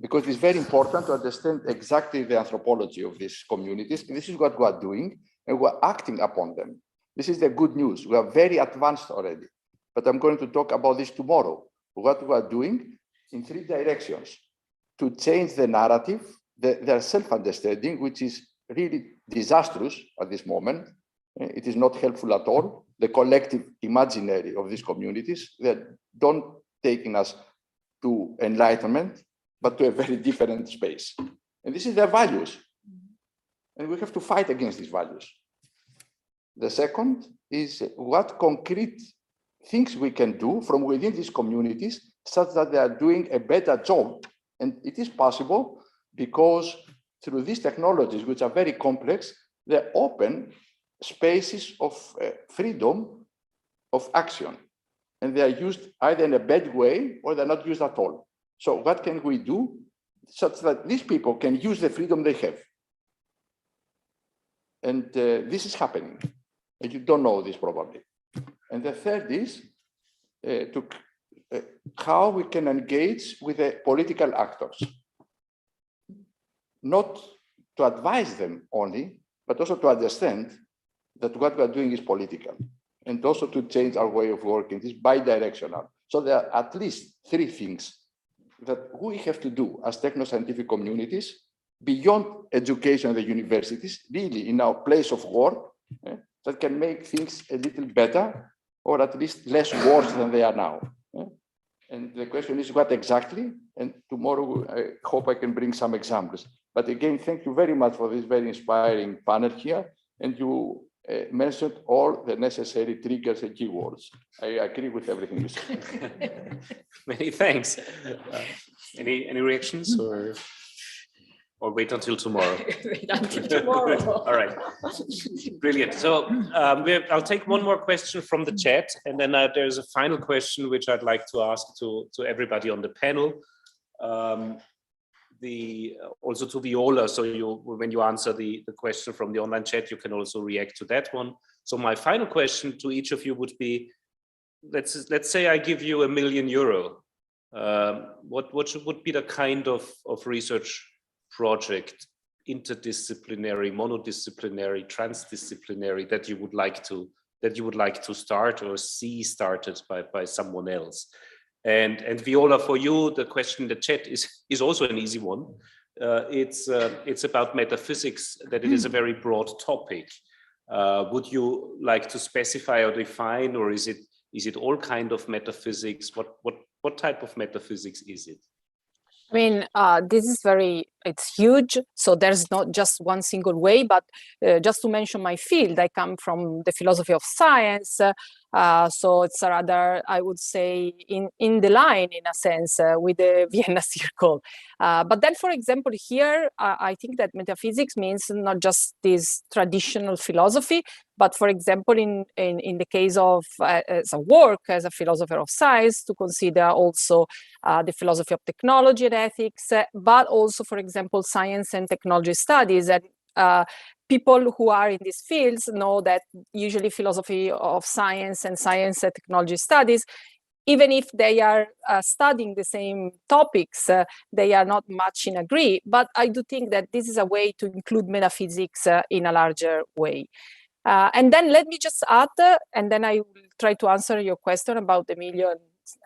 Because it's very important to understand exactly the anthropology of these communities. And this is what we are doing, and we're acting upon them. This is the good news. We are very advanced already. But I'm going to talk about this tomorrow. What we are doing in three directions: to change the narrative, their self-understanding, which is really disastrous at this moment. It is not helpful at all. The collective imaginary of these communities, that don't taking us to enlightenment, but to a very different space. And this is their values. And we have to fight against these values. The second is what concrete things we can do from within these communities such that they are doing a better job. And it is possible because through these technologies, which are very complex, they open spaces of freedom of action. And they are used either in a bad way or they're not used at all. So what can we do such that these people can use the freedom they have? And this is happening. And you don't know this probably. And the third is how we can engage with the political actors. Not to advise them only, but also to understand that what we are doing is political. And also to change our way of working. It is bi-directional. So there are at least three things that we have to do as techno-scientific communities beyond education at the universities, really in our place of work, that can make things a little better or at least less worse than they are now. And the question is what exactly? And tomorrow I hope I can bring some examples. But again, thank you very much for this very inspiring panel here. And you mentioned all the necessary triggers and keywords. I agree with everything you said. Many thanks. Any reactions or wait until tomorrow? Wait until tomorrow. All right. Brilliant. So I'll take one more question from the chat, and then there's a final question which I'd like to ask to everybody on the panel. also to Viola. So when you answer the question from the online chat, you can also react to that one. So my final question to each of you would be, let's say I give you €1 million. What would be the kind of research project, interdisciplinary, monodisciplinary, transdisciplinary, that you would like to start or see started by someone else? And Viola, for you, the question in the chat is also an easy one. It's about metaphysics, that it is a very broad topic. Would you like to specify or define, or is it all kind of metaphysics? What type of metaphysics is it? I mean, it's huge. So there's not just one single way, but just to mention my field, I come from the philosophy of science. So it's rather, I would say, in the line, in a sense, with the Vienna Circle. But then, for example, here, I think that metaphysics means not just this traditional philosophy, but for example, in the case of as a work as a philosopher of science, to consider also the philosophy of technology and ethics, but also, for example, science and technology studies. And people who are in these fields know that usually philosophy of science and science and technology studies, even if they are studying the same topics, they are not much in agree. But I do think that this is a way to include metaphysics in a larger way. And then let me just add, and then I will try to answer your question about the million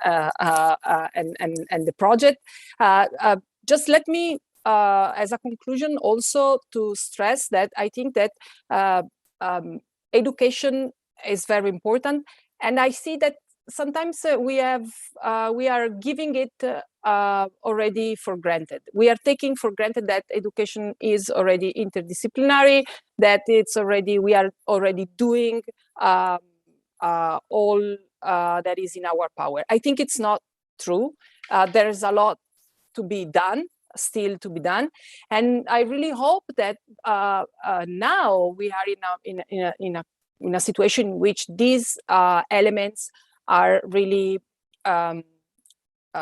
and the project. Just let me, as a conclusion, also to stress that I think that education is very important, and I see that sometimes we are giving it already for granted. We are taking for granted that education is already interdisciplinary, that we are already doing all that is in our power. I think it's not true. There is a lot to be done, still to be done, and I really hope that now we are in a situation in which these elements are really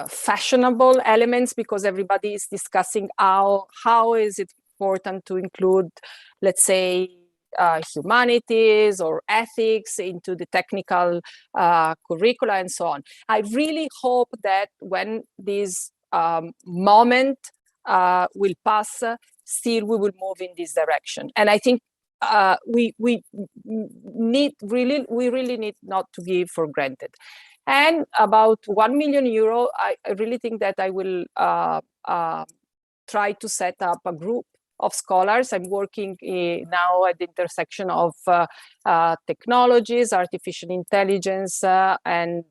fashionable elements, because everybody is discussing how is it important to include, let's say, humanities or ethics into the technical curricula and so on. I really hope that when this moment will pass, still we will move in this direction. And I think we really need not to give for granted. And about €1 million, I really think that I will try to set up a group of scholars. I'm working now at the intersection of technologies, artificial intelligence, and,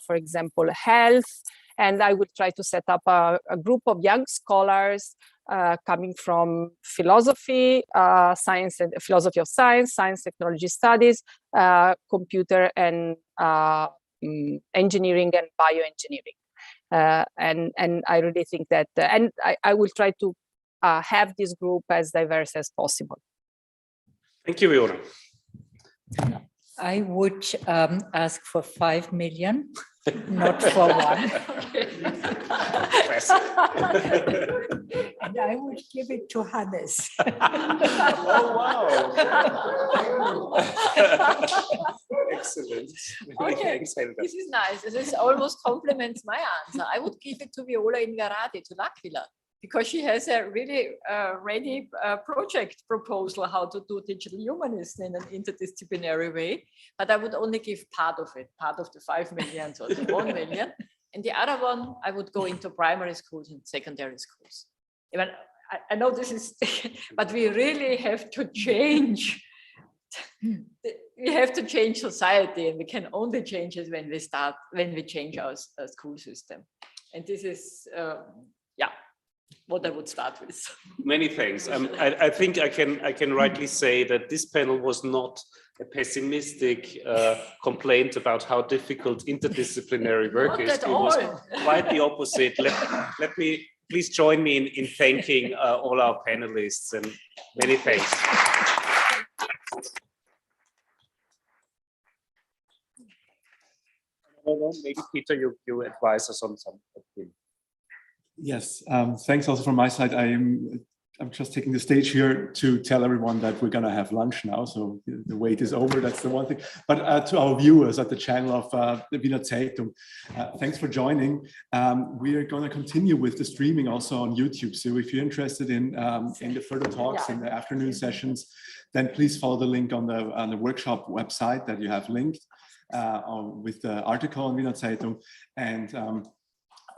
for example, health. And I will try to set up a group of young scholars coming from philosophy, science and philosophy of science, science technology studies, computer and engineering and bioengineering. And I really think that, and I will try to have this group as diverse as possible. Thank you, Viola. I would ask for 5 million, not for one. And I would give it to Hannes. Oh, wow. Excellent. Okay, this is nice. This almost complements my answer. I would give it to Viola Ingarati, to L'Aquila, because she has a really ready project proposal how to do digital humanism in an interdisciplinary way. But I would only give part of it, part of the 5 million or the 1 million. And the other one, I would go into primary schools and secondary schools. Even, I know this is, but we really have to change. We have to change society, and we can only change it when we change our school system. And this is, what I would start with. Many thanks. I think I can rightly say that this panel was not a pessimistic complaint about how difficult interdisciplinary work is. It was quite the opposite. Let me please join me in thanking all our panelists, and many thanks. Maybe Peter, you advise us on something. Yes, thanks also from my side. I'm just taking the stage here to tell everyone that we're going to have lunch now. So the wait is over. That's the one thing. But to our viewers at the channel of the Wiener Zeitung, thanks for joining. We are going to continue with the streaming also on YouTube. So if you're interested in the further talks in the afternoon sessions, then please follow the link on the workshop website that you have linked with the article on Wiener Zeitung. And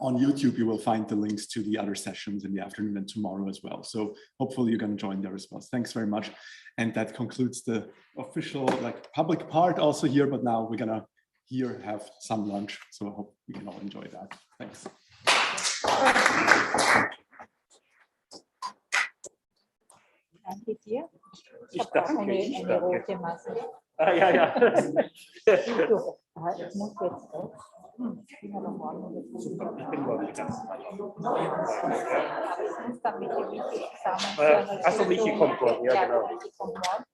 on YouTube, you will find the links to the other sessions in the afternoon and tomorrow as well. So hopefully you're going to join there as well. Thanks very much. And that concludes the official public part also here, but now we're going to here have some lunch. So I hope you can all enjoy that. Thanks. Danke dir. Ich habe auch eine rote Masse. Ah, ja, ja. So, ich muss jetzt auch. Ich bin aber morgen. Ich bin morgen ganz normal. Aber ich muss dann mit dem Michi zusammen. Achso, Michi kommt morgen, ja, genau. Michi kommt morgen.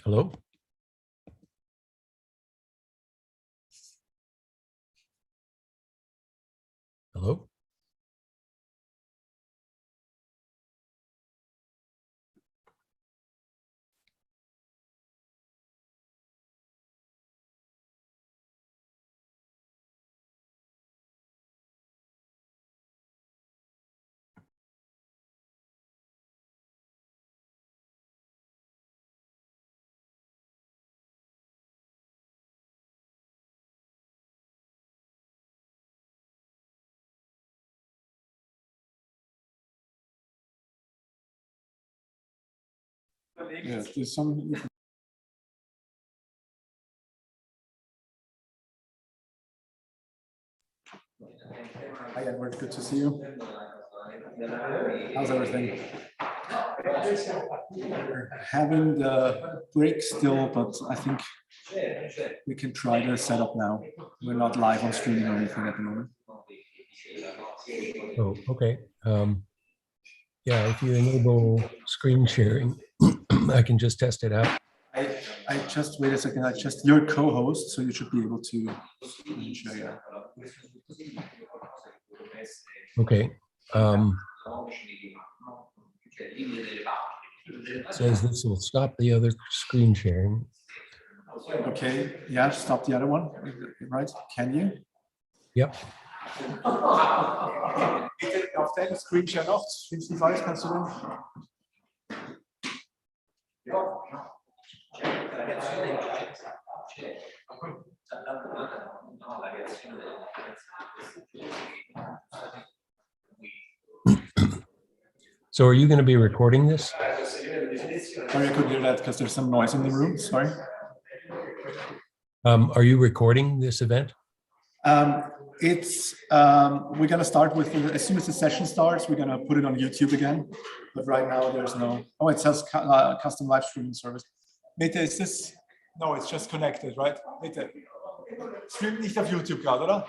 Hello? Hello? Yes, there's some. Hi, Edward. Good to see you. How's everything? We're having the break still, but I think we can try the setup now. We're not live on streaming or anything at the moment. Oh, okay. Yeah, if you enable screen sharing, I can just test it out. I just, wait a second, you're co-host, so you should be able to share. Okay. Says this will stop the other screen sharing. Okay, yeah, stop the other one, right? Can you? Yep. Auf deinen Screenshare noch, schlimmsten Fall kannst du dann. So are you going to be recording this? Sorry, I couldn't hear that because there's some noise in the room, sorry. Are you recording this event? We're going to start with, as soon as the session starts, we're going to put it on YouTube again. But right now there's no, oh, it says custom live streaming service. Mete, is this? No, it's just connected, right? Mete, streamt nicht auf YouTube gerade, oder?